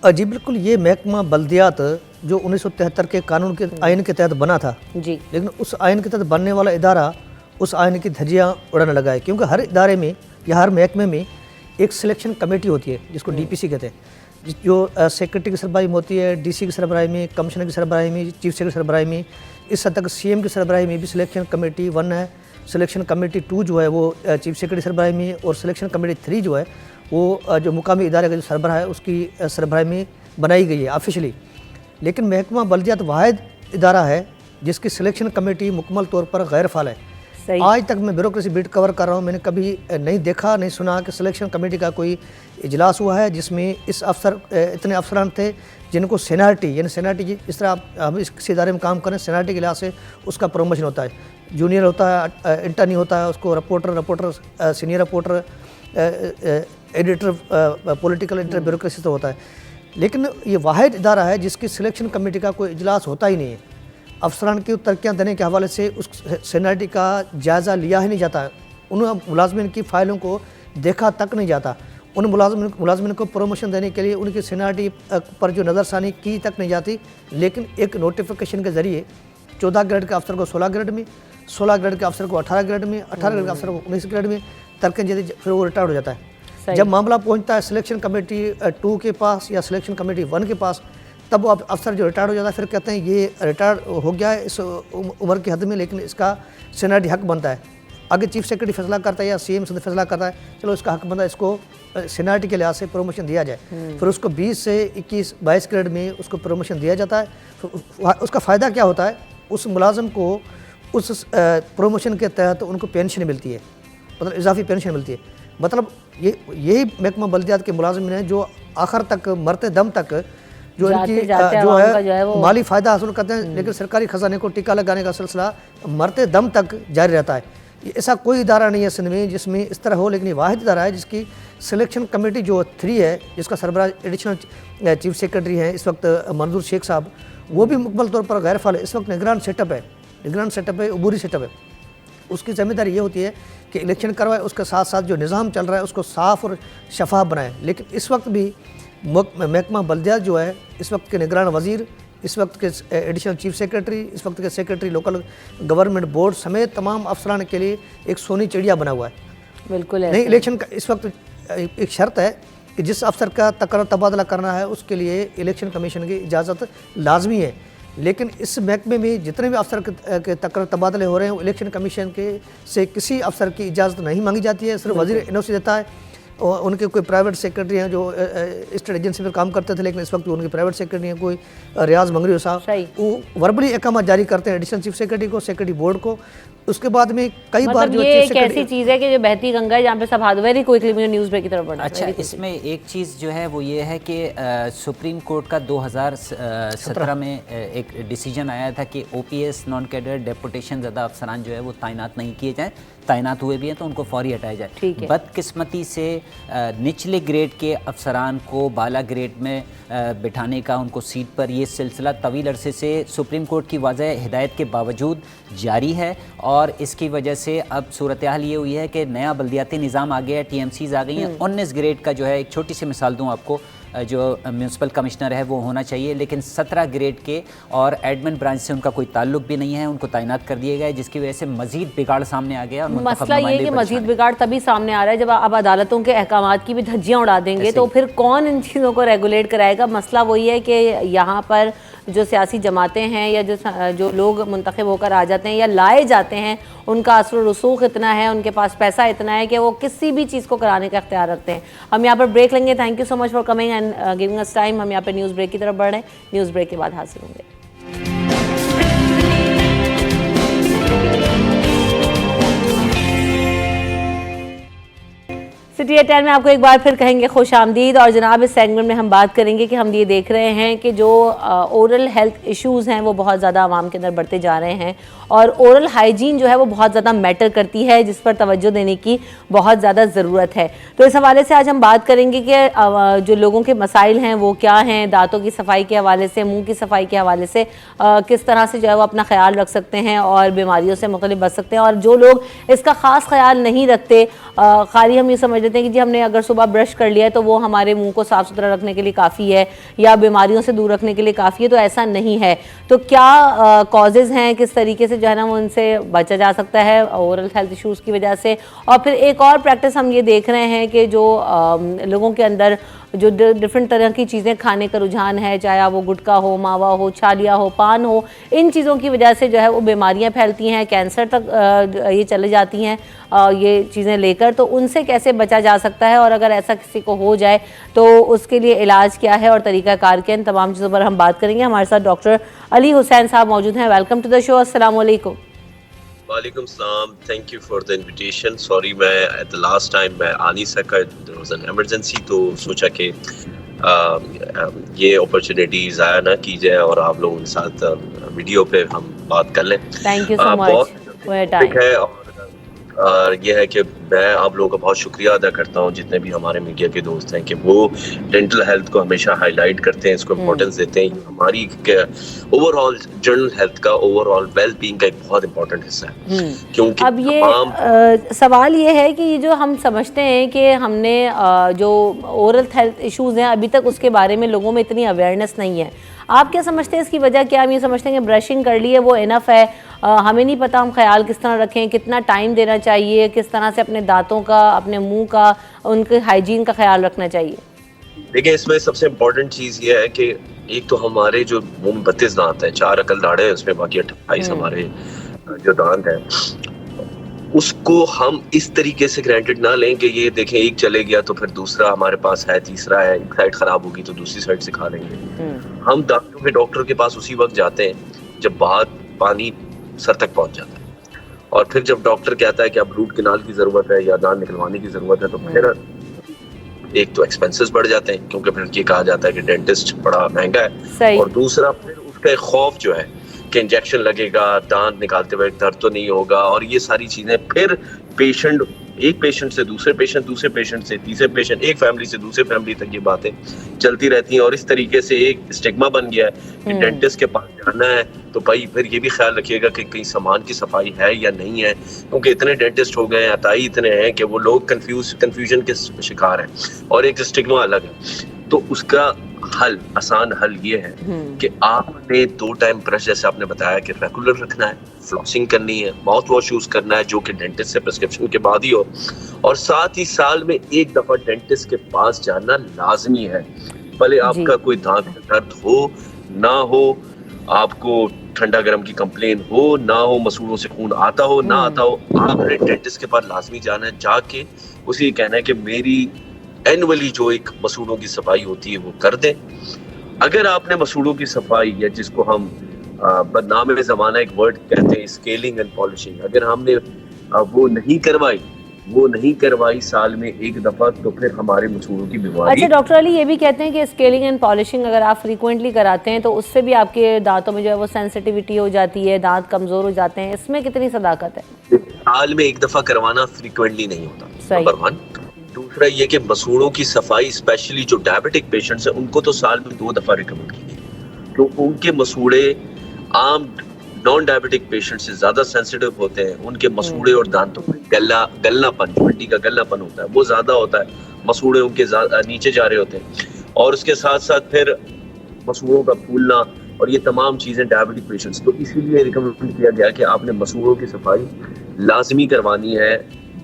जी बिल्कुल, ये महकमा बल्दियात जो 1973 के कानून के आइन के तहत बना था जी, लेकिन उस आइन के तहत बनने वाला इदारा उस आइन की धज्जियाँ उड़ाने लगा है, क्योंकि हर इदारे में या हर महकमे में एक सिलेक्शन कमेटी होती है जिसको DPC कहते हैं, जो सेक्रेटरी की सरबराही में होती है, DC की सरबराही में, कमिश्नर की सरबराही में, चीफ सेक्रेटरी की सरबराही में। इस हद तक CM की सरबराही में भी सिलेक्शन कमेटी 1 है, सिलेक्शन कमेटी 2 जो है वो चीफ सेक्रेटरी सरबराही में, और सिलेक्शन कमेटी 3 जो है वो जो मुकामी इदारे का जो सरबराह है उसकी सरबराही में बनाई गई है ऑफिशियली। लेकिन महकमा बल्दियात वाहिद इदारा है जिसकी सिलेक्शन कमेटी मुकम्मल तौर पर गैर फाल है। आज तक मैं ब्यूरोक्रेसी बीट कवर कर रहा हूँ, मैंने कभी नहीं देखा नहीं सुना कि सिलेक्शन कमेटी का कोई इजलास हुआ है जिसमें इतने अफसरान थे जिनको सीनियरिटी, यानी सीनियरिटी जिस तरह हम इस इदारे में काम करें सीनियरिटी के लिहाज से उसका प्रमोशन होता है, जूनियर होता है, इंटर्नी होता है, उसको reporter senior reporter, editor, political editor, bureaucracy तो होता है। लेकिन ये वाहिद इदारा है जिसकी सिलेक्शन कमेटी का कोई इजलास होता ही नहीं है। अफसरान की तरक्कियाँ देने के हवाले से उस सीनियरिटी का जायज़ा लिया ही नहीं जाता, उन मुलाजमिन की फ़ाइलों को देखा तक नहीं जाता, उन मुलाजमिन को प्रमोशन देने के लिए उनकी सीनियरिटी पर जो नज़रसानी की तक नहीं जाती। लेकिन एक नोटिफिकेशन के ज़रिए 14 ग्रेड के अफसर को 16 ग्रेड में, 16 ग्रेड के अफसर को 18 ग्रेड में, 18 ग्रेड के अफसर को 19 ग्रेड में तरक्की देती, फिर वो रिटायर्ड हो जाता है। जब मामला पहुंचता है सिलेक्शन कमेटी 2 के पास या सिलेक्शन कमेटी 1 के पास, तब वो अफसर जो रिटायर्ड हो जाता है फिर कहते हैं ये रिटायर्ड हो गया है इस उम्र की हद में, लेकिन इसका सीनियरिटी हक बनता है। आगे चीफ सेक्रेटरी फैसला करता है या CM से फैसला करता है, चलो इसका हक बनता है, इसको सीनियरिटी के लिहाज से प्रमोशन दिया जाए। फिर उसको 20 से 21-22 ग्रेड में उसको प्रमोशन दिया जाता है। उसका फ़ायदा क्या होता है, उस मुलाजम को उस प्रमोशन के तहत उनको पेंशन मिलती है, मतलब इजाफी पेंशन मिलती है। मतलब यही महकमा बल्दियात के मुलाजिम हैं जो आखिर तक मरते दम तक जो इनकी जो है माली फ़ायदा हासिल करते हैं, लेकिन सरकारी ख़जाने को टिक्का लगाने का सिलसिला मरते दम तक जारी रहता है। ऐसा कोई इदारा नहीं है सिंध में जिसमें इस तरह हो, लेकिन ये वाहिद इदारा है जिसकी सिलेक्शन कमेटी जो 3 है, जिसका सरबराह एडिशनल चीफ सेक्रेटरी हैं इस वक्त मंजूर शेख साहब, वो भी मुकम्मल तौर पर गैर फाल है। इस वक्त निगरान सेटअप है, अबूरी सेटअप है। उसकी जिम्मेदारी ये होती है कि इलेक्शन करवाए, उसके साथ साथ जो निज़ाम चल रहा है उसको साफ़ और शफाफ बनाए। लेकिन इस वक्त भी महकमा बल्दियात जो है, इस वक्त के निगरान वज़ीर, इस वक्त के एडिशनल चीफ सेक्रेटरी, इस वक्त के सेक्रेटरी लोकल गवर्नमेंट बोर्ड समेत तमाम अफसरान के लिए एक सोनी चिड़िया बना हुआ है। बिल्कुल नहीं, इलेक्शन का इस वक्त एक शर्त है कि जिस अफसर का तबादला करना है उसके लिए इलेक्शन कमीशन की इजाज़त लाजमी है। लेकिन इस महकमे में जितने भी अफसर के तबादले हो रहे हैं, इलेक्शन कमीशन के से किसी अफसर की इजाज़त नहीं मांगी जाती है, सिर्फ वज़ीर NOC देता है। और उनके कोई प्राइवेट सेक्रेटरी हैं जो स्टेट एजेंसी में काम करते थे, लेकिन इस वक्त उनके प्राइवेट सेक्रेटरी हैं, कोई रियाज मंगरी साहब, वो वर्बली अहकाम जारी करते हैं एडिशनल चीफ सेक्रेटरी को, सेक्रेटरी बोर्ड को, उसके बाद में कई बार मतलब जो ये है एक ऐसी चीज़ है कि जो बहती गंगा है जहाँ पे सब हाथ वेरी क्विकली मुझे न्यूज़ ब्रेक की तरफ बढ़ना अच्छा, इसमें एक चीज़ जो है वो ये है कि सुप्रीम कोर्ट का 2017 में एक डिसीजन आया था कि ओपीएस नॉन कैडर डेपुटेशन ज़्यादा अफसरान जो है वो तैनात नहीं किए जाएँ, तैनात हुए भी हैं तो उनको फौरी हटाया जाए। बदकिस्मती से निचले ग्रेड के अफसरान को बाला ग्रेड में बिठाने का उनको सीट पर ये सिलसिला तवील अरसे से सुप्रीम कोर्ट की वाज़ह हिदायत के बावजूद जारी है और इसकी वजह से अब सूरत हाल ये हुई है कि नया बल्दियाती निज़ाम आ गया है, टीएमसीज़ आ गई हैं। 19 ग्रेड का जो है, एक छोटी सी मिसाल दूँ आपको, जो म्यूनसिपल कमिश्नर है वो होना चाहिए, लेकिन 17 ग्रेड के और एडमिन ब्रांच से उनका कोई ताल्लुक भी नहीं है, उनको तैनात कर दिए गए, जिसकी वजह से मजीद बिगाड़ सामने आ गया। मसला ये है कि मजीद बिगाड़ तभी सामने आ रहा है जब अब अदालतों के अहकामात की भी धज्जियां उड़ा देंगे तो फिर कौन इन चीज़ों को रेगुलेट कराएगा। मसला वही है कि यहाँ पर जो सियासी जमातें हैं या जो लोग मुंतखब होकर आ जाते हैं या लाए जाते हैं, उनका असर रसूख इतना है, उनके पास पैसा इतना है कि वो किसी भी चीज़ को कराने का इख्तियार रखते हैं। हम यहाँ पर ब्रेक लेंगे। Thank you so much for coming and giving us time. हम यहाँ पर न्यूज़ ब्रेक की तरफ बढ़ रहे हैं। न्यूज़ ब्रेक के बाद हाजिर होंगे। सिटी एट 10 में आपको एक बार फिर कहेंगे खुश आमदीद। और जनाब, इस सेगमेंट में हम बात करेंगे कि हम ये देख रहे हैं कि जो ओरल हेल्थ इश्यूज़ हैं वो बहुत ज़्यादा आवाम के अंदर बढ़ते जा रहे हैं और ओरल हाइजीन जो है वो बहुत ज़्यादा मैटर करती है, जिस पर तवज्जो देने की बहुत ज़्यादा ज़रूरत है। तो इस हवाले से आज हम बात करेंगे कि जो लोगों के मसाइल हैं वो क्या हैं, दांतों की सफाई के हवाले से, मुँह की सफाई के हवाले से किस तरह से जो है वो अपना ख्याल रख सकते हैं और बीमारियों से मुख्तलिफ बच सकते हैं। और जो लोग इसका ख़ास ख्याल नहीं रखते, खाली हम ये समझ लेते हैं कि जी हमने अगर सुबह ब्रश कर लिया है तो वो हमारे मुंह को साफ़ सुथरा रखने के लिए काफ़ी है या बीमारियों से दूर रखने के लिए काफ़ी है, तो ऐसा नहीं है। तो क्या कॉजेज़ हैं, किस तरीके से जो है ना वो उनसे बचा जा सकता है ओरल हेल्थ इश्यूज़ की वजह से। और फिर एक और प्रैक्टिस हम ये देख रहे हैं कि जो लोगों के अंदर जो डिफरेंट तरह की चीज़ें खाने का रुझान है, चाहे वो गुटखा हो, मावा हो, छालिया हो, पान हो, इन चीज़ों की वजह से जो है वो बीमारियां फैलती हैं, कैंसर तक ये चले जाती हैं ये चीज़ें लेकर। तो उनसे कैसे बचा जा सकता है और अगर ऐसा किसी को हो जाए तो उसके लिए इलाज क्या है और तरीक़ाकार क्या, इन तमाम चीज़ों पर हम बात करेंगे। हमारे साथ डॉक्टर अली हुसैन साहब मौजूद हैं। Welcome to the show. अस्सलाम वालेकुम। वालेकुम सलाम, thank you for the invitation. Sorry मैं एट द लास्ट टाइम मैं आ नहीं सका, देयर वाज एन इमरजेंसी, तो सोचा कि ये अपॉर्चुनिटी ज़ाया ना की जाए और आप लोगों के साथ वीडियो पे हम बात कर लें। Thank you so much for your time. है और ये है कि मैं आप लोगों का बहुत शुक्रिया अदा करता हूँ, जितने भी हमारे मीडिया के दोस्त हैं, कि वो डेंटल हेल्थ को हमेशा हाईलाइट करते हैं, इसको इम्पोर्टेंस देते हैं। हमारी ओवरऑल जनरल हेल्थ का, ओवरऑल वेल बीइंग का एक बहुत इंपॉर्टेंट हिस्सा है। क्योंकि अब ये सवाल ये है कि जो हम समझते हैं कि हमने जो ओरल हेल्थ इश्यूज़ हैं अभी तक उसके बारे में लोगों में इतनी अवेयरनेस नहीं है। आप क्या समझते हैं इसकी वजह क्या? हम ये समझते हैं कि ब्रशिंग कर लिए वो इनफ है, हमें नहीं पता हम ख्याल किस तरह रखें, कितना टाइम देना चाहिए, किस तरह से अपने दांतों का, अपने मुंह का, उनके हाइजीन का ख्याल रखना चाहिए। देखिए, इसमें सबसे इम्पोर्टेंट चीज़ ये है कि एक तो हमारे जो मुंह में 32 दांत हैं, 4 अकल दाढ़े हैं उसमें, बाकी 28 हमारे जो दांत हैं, उसको हम इस तरीके से ग्रांटेड ना लें कि ये देखें एक चले गया तो फिर दूसरा हमारे पास है, तीसरा है, एक साइड खराब होगी तो दूसरी साइड से खा लेंगे। हम दांतों के डॉक्टर के पास उसी वक्त जाते हैं जब बात पानी सर तक पहुंच जाता है, और फिर जब डॉक्टर कहता है कि अब रूट कैनाल की जरूरत है या दांत निकलवाने की जरूरत है, तो फिर एक तो एक्सपेंसेस बढ़ जाते हैं क्योंकि फिर ये कहा जाता है कि डेंटिस्ट बड़ा महंगा है, और दूसरा फिर उसका एक खौफ जो है कि इंजेक्शन लगेगा, दांत निकालते वक्त दर्द तो नहीं होगा, और ये सारी चीजें फिर पेशेंट, एक पेशेंट से दूसरे पेशेंट, दूसरे पेशेंट से तीसरे पेशेंट, एक फैमिली से दूसरे फैमिली तक ये बातें चलती रहती हैं। और इस तरीके से एक स्टिग्मा बन गया है कि डेंटिस्ट के पास जाना है तो भाई फिर ये भी ख्याल रखिएगा कि कहीं सामान की सफाई है या नहीं है, क्योंकि इतने डेंटिस्ट हो गए हैं, अताई इतने हैं कि वो लोग कंफ्यूजन के शिकार हैं और एक स्टिग्मा अलग है। तो उसका हल, आसान हल ये है कि आपने 2 टाइम ब्रश, जैसे आपने बताया, कि रेगुलर रखना है, फ्लॉसिंग करनी है, माउथ वॉश यूज करना है जो कि डेंटिस्ट से प्रिस्क्रिप्शन के बाद ही हो, और साथ ही साल में एक दफा डेंटिस्ट के पास जाना लाजमी है। भले आपका कोई दांत में दर्द हो ना हो, आपको ठंडा गर्म की कंप्लेन हो ना हो, मसूड़ों से खून आता हो ना आता हो, आपने डेंटिस्ट के पास लाजमी जाना है। जाके उसे कहना है कि मेरी एनुअली जो एक मसूड़ों की सफाई होती है वो कर दें। अगर आपने मसूड़ों की सफाई, या जिसको हम बदनाम ज़माना एक वर्ड कहते हैं स्केलिंग एंड पॉलिशिंग। अगर हमने वो नहीं करवाई साल में एक दफा, तो फिर हमारे मसूड़ों की बीमारी। अच्छा डॉक्टर अली, ये भी कहते हैं कि स्केलिंग एंड पॉलिशिंग अगर आप फ्रीक्वेंटली कराते हैं तो उससे भी आपके दांतों में जो है वो सेंसिटिविटी हो जाती है, दांत कमजोर हो जाते हैं, इसमें कितनी सदाकत है? साल में एक दफा करवाना फ्रीक्वेंटली नहीं होता, नंबर 1। दूसरा ये कि मसूड़ों की सफाई, स्पेशली जो डायबिटिक पेशेंट्स हैं, उनको तो साल में 2 दफा रिकमेंड की गई, तो उनके मसूड़े आम नॉन डायबिटिक पेशेंट से ज्यादा सेंसिटिव होते हैं। उनके मसूड़े और दांतों में गलनापन, हड्डी का गलनापन होता है, वो ज्यादा होता है, मसूड़े उनके नीचे जा रहे होते हैं, और उसके साथ साथ फिर मसूड़ों का फूलना और ये तमाम चीजें डायबिटिक पेशेंट्स। तो इसीलिए रिकमेंड किया गया कि आपने मसूड़ों की सफाई लाजमी करवानी है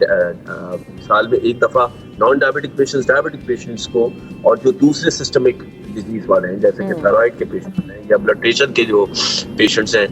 साल में एक दफा, non diabetic patients, diabetic patients को, और जो दूसरे सिस्टमिक डिजीज वाले हैं जैसे कि थायराइड के पेशेंट्स हैं या ब्लड प्रेशर के जो पेशेंट्स हैं,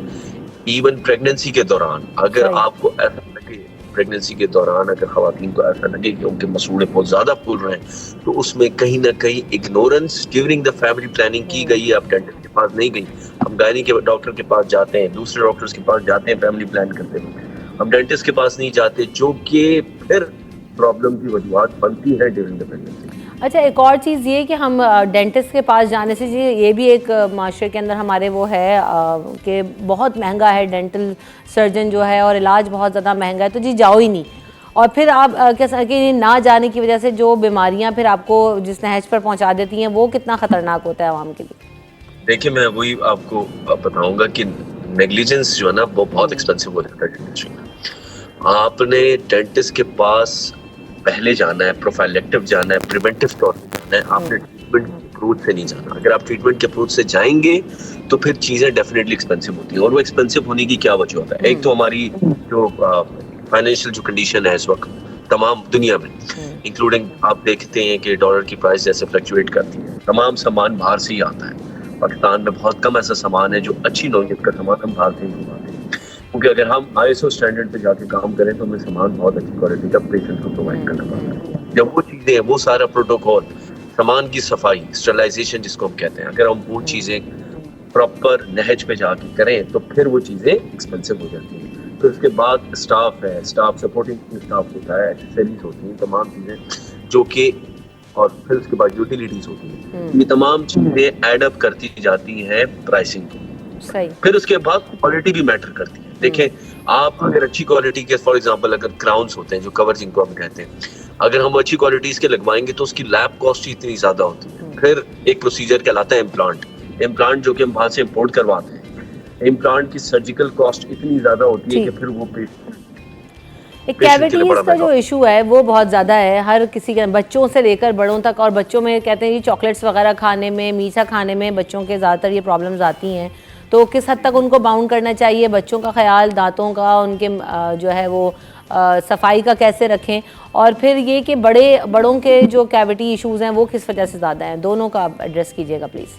इवन प्रेगनेंसी के दौरान अगर आपको ऐसा लगे, प्रेगनेंसी के दौरान अगर खवातीन को ऐसा लगे कि उनके मसूड़े बहुत ज्यादा फूल रहे हैं, तो उसमें कहीं ना कहीं ignorance during the family planning की गई है। आप डेंटिस्ट के पास नहीं गई, हम गायनी के डॉक्टर के पास जाते हैं, दूसरे डॉक्टर्स के पास जाते हैं फैमिली प्लान करते हैं, हम डेंटिस्ट के पास नहीं जाते, जो कि फिर प्रॉब्लम की वजूहत बनती है ड्यूरिंग द प्रेगनेंसी। अच्छा, एक और चीज़ ये कि हम डेंटिस्ट के पास जाने से ये भी एक माशरे के अंदर हमारे वो है कि बहुत महंगा है डेंटल सर्जन जो है, और इलाज बहुत ज़्यादा महंगा है, तो जी जाओ ही नहीं। और फिर आप कि ना जाने की वजह से जो बीमारियां फिर आपको जिस नहज पर पहुंचा देती हैं, वो कितना ख़तरनाक होता है आवाम के लिए? देखिए, मैं वही आपको बताऊंगा कि नेग्लिजेंस जो है ना, वो बहुत एक्सपेंसिव हो जाता है डेंटिस्ट्री में। आपने डेंटिस्ट के पास पहले जाना है, प्रोफाइलेक्टिव जाना है, प्रिवेंटिव तौर पर जाना है, आपने ट्रीटमेंट के अप्रोच से नहीं जाना। अगर आप ट्रीटमेंट के अप्रोच से जाएंगे तो फिर चीजें डेफिनेटली एक्सपेंसिव होती हैं, और वो एक्सपेंसिव होने की क्या वजह होता है? एक तो हमारी जो फाइनेंशियल जो कंडीशन है इस वक्त तमाम दुनिया में, इंक्लूडिंग आप देखते हैं कि डॉलर की प्राइस जैसे फ्लक्चुएट करती है, तमाम सामान बाहर से ही आता है। पाकिस्तान में बहुत कम ऐसा सामान है जो अच्छी नौइयत का सामान हम बाहर से ही मंगवाते हैं, क्योंकि अगर हम ISO स्टैंडर्ड पे जाके काम करें तो हमें सामान बहुत अच्छी क्वालिटी का पेशेंट को प्रोवाइड करना पड़ता है। जब वो चीजें हैं, वो सारा प्रोटोकॉल, सामान की सफाई, स्टरलाइजेशन जिसको हम कहते हैं, अगर हम वो चीजें प्रॉपर नहज पे जाके करें तो फिर वो चीजें एक्सपेंसिव हो जाती हैं। फिर उसके बाद स्टाफ है, स्टाफ सपोर्टिंग स्टाफ होता है, एक्सेसरीज होती हैं, तमाम चीजें जो कि, और फिर उसके बाद यूटिलिटीज होती हैं, ये तमाम चीजें एड अप करती जाती हैं प्राइसिंग को। सही। फिर उसके बाद क्वालिटी भी मैटर करती है। देखें, आप अगर अच्छी क्वालिटी के, फॉर एग्जांपल अगर क्राउन्स होते हैं जो कवर जिनको हम कहते हैं, अगर हम अच्छी क्वालिटी के लगवाएंगे तो उसकी लैब कॉस्ट इतनी ज्यादा होती है। फिर एक प्रोसीजर कहलाता है इम्प्लांट जो कि हम बाहर से इम्पोर्ट करवाते हैं, इम्प्लांट की सर्जिकल कॉस्ट इतनी ज्यादा होती है कि फिर वो एक कैविटीज का जो इशू है वो बहुत ज़्यादा है हर किसी के, बच्चों से लेकर बड़ों तक। और बच्चों में कहते हैं कि चॉकलेट्स वगैरह खाने में, मीठा खाने में बच्चों के ज़्यादातर ये प्रॉब्लम्स आती हैं, तो किस हद तक उनको बाउंड करना चाहिए? बच्चों का ख्याल, दांतों का, उनके जो है वो सफाई का कैसे रखें? और फिर ये कि बड़ों के जो कैविटी इश्यूज़ हैं वो किस वजह से ज़्यादा हैं? दोनों का आप एड्रेस कीजिएगा प्लीज़।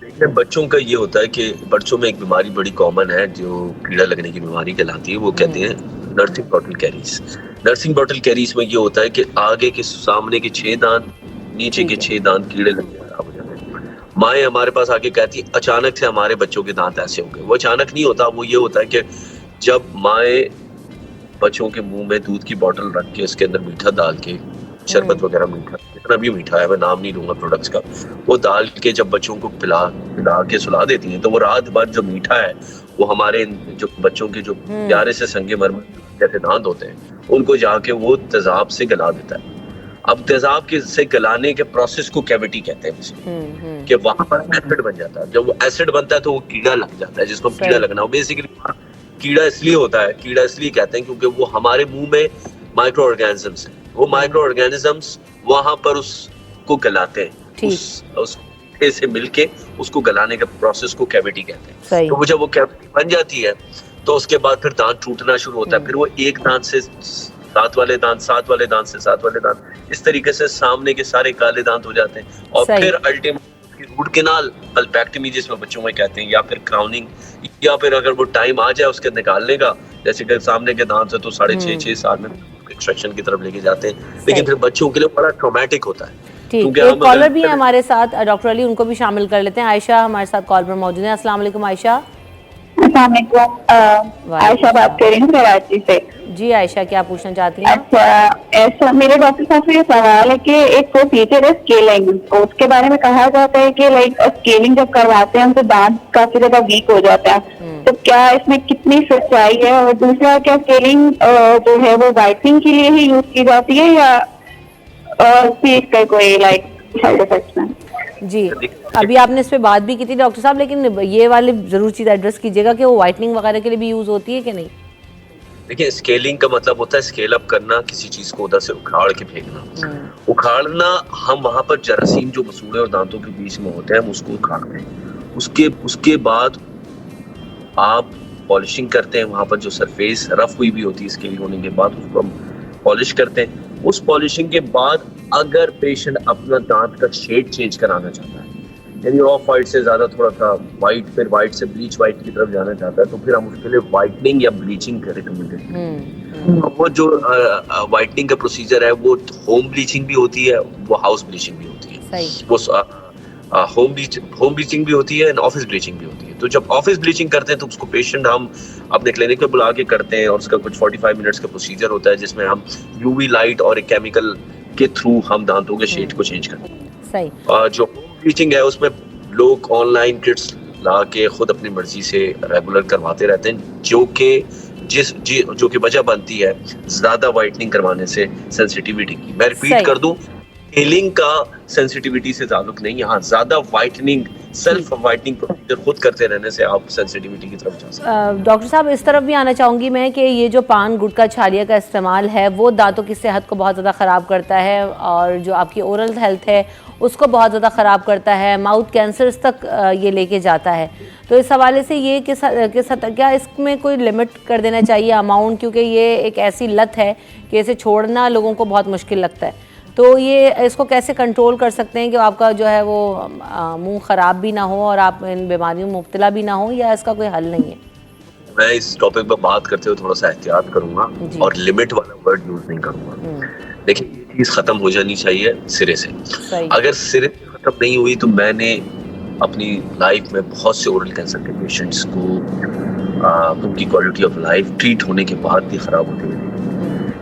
देखिए, बच्चों का ये होता है कि बच्चों में एक बीमारी बड़ी कॉमन है जो कीड़ा लगने की बीमारी कहलाती है, वो कहते हैं nursing bottle carries. Nursing bottle carries में ये होता है कि आगे के सामने के 6 दांत, नीचे के 6 दांत कीड़े लगने खराब हो जाते हैं। माएँ हमारे पास आके कहती है अचानक से हमारे बच्चों के दांत ऐसे हो गए। वो अचानक नहीं होता, वो ये होता है कि जब माएँ बच्चों के मुंह में दूध की बोतल रख के उसके अंदर मीठा डाल के, शरबत वगैरह मीठा, जितना भी मीठा है, मैं नाम नहीं लूंगा प्रोडक्ट्स का, वो डाल के जब बच्चों को पिला के सुला देती हैं, तो वो रात भर जो मीठा है वो हमारे जो बच्चों के जो प्यारे से संगे मरमर जैसे दांत होते हैं उनको जाके वो तेजाब से गला देता है। अब तेजाब के से गलाने के प्रोसेस को कैविटी कहते हैं, कि वहां पर एसिड बन जाता है। जब वो एसिड बनता है तो वो कीड़ा लग जाता है, जिसको कीड़ा लगना। बेसिकली कीड़ा इसलिए होता है, कीड़ा इसलिए कहते हैं क्योंकि वो हमारे मुंह में माइक्रो ऑर्गेनिजम्स हैं, वो माइक्रो ऑर्गेनिजम्स वहां पर उसको गलाते हैं, उस से मिलके उसको गलाने के प्रोसेस को कैविटी कहते हैं। तो वो जब वो कैविटी बन जाती है तो उसके बाद फिर दांत टूटना शुरू होता है। फिर वो एक दांत से 7 वाले दांत, 7 वाले दांत से 7 वाले दांत, इस तरीके से सामने के सारे काले दांत हो जाते हैं। और फिर अल्टीमेटली रूट कैनाल अल्पैक्टमी जिसमें बच्चों में कहते हैं, या फिर क्राउनिंग, या फिर अगर वो टाइम आ जाए उसके निकालने का, जैसे कि सामने के दांत से तो 6.5-6 साल में एक्सट्रैक्शन की तरफ लेके जाते हैं, लेकिन फिर बच्चों के लिए बड़ा ट्रॉमेटिक होता है। ठीक, एक कॉलर भी है हमारे साथ डॉक्टर अली, उनको भी शामिल कर लेते हैं। आयशा हमारे साथ कॉल पर मौजूद है। अस्सलाम वालेकुम आयशा। अस्सलाम वालेकुम। आयशा बात कर रही हूँ कराची से। जी आयशा, क्या पूछना चाहती हैं? अच्छा, ऐसा मेरे डॉक्टर साहब से ये सवाल है कि एक प्रोसीजर है स्केलिंग, उसके बारे में कहा जाता है कि लाइक स्केलिंग जब करवाते हैं तो दांत काफी ज्यादा वीक हो जाता है, तो क्या इसमें कितनी सच्चाई है? और दूसरा, क्या स्केलिंग जो है वो वाइटनिंग के लिए ही यूज की जाती है या भी इसका कोई लाइक साइड इफेक्ट्स हैं? जी, अभी आपने इस पे बात भी की थी डॉक्टर साहब, लेकिन ये वाली जरूर चीज़ एड्रेस कीजिएगा कि वो वाइटनिंग वगैरह के लिए भी यूज़ होती है कि नहीं? देखिए, स्केलिंग का मतलब होता है स्केल अप करना, किसी चीज को उधर से उखाड़ के फेंकना। उखाड़ना, हम वहां पर जरासीम जो मसूड़े और दांतों के बीच में होते हैं, हम उसको उखाड़ते हैं। उसके बाद आप पॉलिशिंग करते हैं, वहां पर जो सरफेस रफ हुई भी होती है स्केलिंग होने के बाद उसको हम पॉलिश करते हैं। उस पॉलिशिंग के बाद अगर पेशेंट अपना दांत का शेड चेंज कराना चाहता है, यानी ऑफ वाइट से ज्यादा थोड़ा सा वाइट, फिर वाइट से ब्लीच वाइट की तरफ जाना चाहता है, तो फिर हम उसके लिए वाइटनिंग या ब्लीचिंग का रिकमेंडेड करते हैं। वो जो वाइटनिंग का प्रोसीजर है वो होम ब्लीचिंग भी होती है, वो हाउस ब्लीचिंग भी होती है। सही। वो होम ब्लीचिंग भी होती है एंड ऑफिस ब्लीचिंग भी होती है। तो जब ऑफिस ब्लीचिंग करते हैं तो उसको पेशेंट हम अपने क्लिनिक पे बुला के करते हैं, और उसका कुछ 45 मिनट्स का प्रोसीजर होता है जिसमें हम यूवी लाइट और एक केमिकल के थ्रू हम दांतों के शेड को चेंज करते हैं। सही। जो ब्लीचिंग है उसमें लोग ऑनलाइन किट्स ला के खुद अपनी मर्जी से रेगुलर करवाते रहते हैं, जो कि वजह बनती है ज्यादा वाइटनिंग करवाने से सेंसिटिविटी की। मैं रिपीट कर दूं, स्केलिंग का सेंसिटिविटी से ताल्लुक नहीं, यहाँ ज्यादा वाइटनिंग, सेल्फ वाइटनिंग प्रोसीजर खुद करते रहने से आप सेंसिटिविटी की तरफ जा सकते हैं। डॉक्टर साहब, इस तरफ भी आना चाहूँगी मैं कि ये जो पान गुटखा छालिया का इस्तेमाल है वो दांतों की सेहत को बहुत ज़्यादा ख़राब करता है, और जो आपकी ओरल हेल्थ है उसको बहुत ज़्यादा ख़राब करता है, माउथ कैंसर्स तक ये लेके जाता है। तो इस हवाले से ये किस क्या इसमें कोई लिमिट कर देना चाहिए अमाउंट, क्योंकि ये एक ऐसी लत है कि इसे छोड़ना लोगों को बहुत मुश्किल लगता है। तो ये इसको कैसे कंट्रोल कर सकते हैं कि आपका जो है वो मुंह ख़राब भी ना हो और आप इन बीमारियों में मुब्तला भी ना हो, या इसका कोई हल नहीं है? मैं इस टॉपिक पर बात करते हुए थोड़ा सा एहतियात करूंगा और लिमिट वाला वर्ड यूज नहीं करूंगा। देखिए, ये चीज खत्म हो जानी चाहिए सिरे से। अगर सिरे से खत्म नहीं हुई तो मैंने अपनी लाइफ में बहुत से ओरल कैंसर के पेशेंट्स को उनकी क्वालिटी ऑफ लाइफ ट्रीट होने के बाद भी खराब होती है।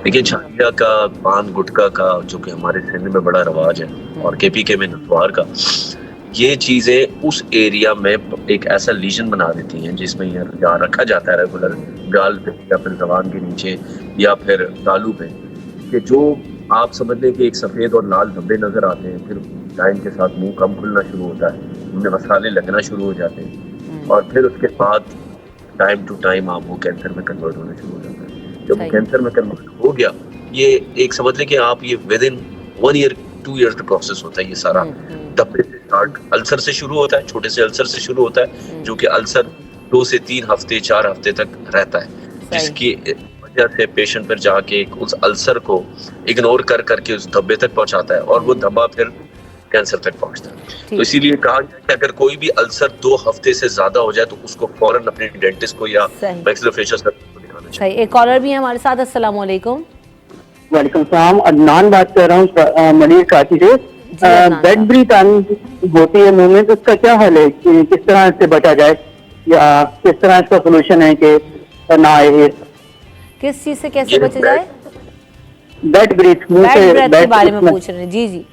देखिए, छालिया का, पान गुटखा का, जो कि हमारे सिंध में बड़ा रवाज है, और केपीके में नथवार का, ये चीजें उस एरिया में एक ऐसा लीजन बना देती हैं जिसमें ये जहाँ रखा जाता है रेगुलर गाल पे या फिर जबान के नीचे या फिर तालू पे, कि जो आप समझ लें कि एक सफेद और लाल धब्बे नजर आते हैं, फिर टाइम के साथ मुंह कम खुलना शुरू होता है, उनमें मसाले लगना शुरू हो जाते हैं, और फिर उसके बाद टाइम टू टाइम आप वो कैंसर में कन्वर्ट होना शुरू हो जाता है। जब कैंसर में कन्वर्ट हो गया, ये एक समझ लें कि आप ये विद इन 1 ईयर 2 ईयर का प्रोसेस होता है। ये सारा धब्बे से स्टार्ट, अल्सर से शुरू होता है, छोटे से अल्सर से शुरू होता है, जो कि अल्सर 2 से 3 हफ्ते 4 हफ्ते तक रहता है, जिसकी वजह से पेशेंट पर जाके उस अल्सर को इग्नोर कर करके उस धब्बे तक पहुंचाता है, और वो धब्बा फिर कैंसर तक पहुंचता है। तो इसीलिए कहा गया कि अगर कोई भी अल्सर 2 हफ्ते से ज्यादा हो जाए तो उसको फौरन अपने डेंटिस्ट को या मैक्सिलोफेशियल सर्जन को दिखाना चाहिए। एक कॉलर भी है हमारे साथ। अस्सलाम वालेकुम। वालेकुम सलाम, अदनान बात कर रहा हूँ मनीष काची से। बेड ब्रीथ होती है मुंह में, तो उसका क्या हल है, किस तरह इससे बचा जाए, या किस तरह इसका सोल्यूशन है कि ना आए? किस चीज से कैसे बचा जाए? बेड ब्रीथ, मुंह से बेड ब्रेथ के बारे में पूछ रहे हैं। जी जी,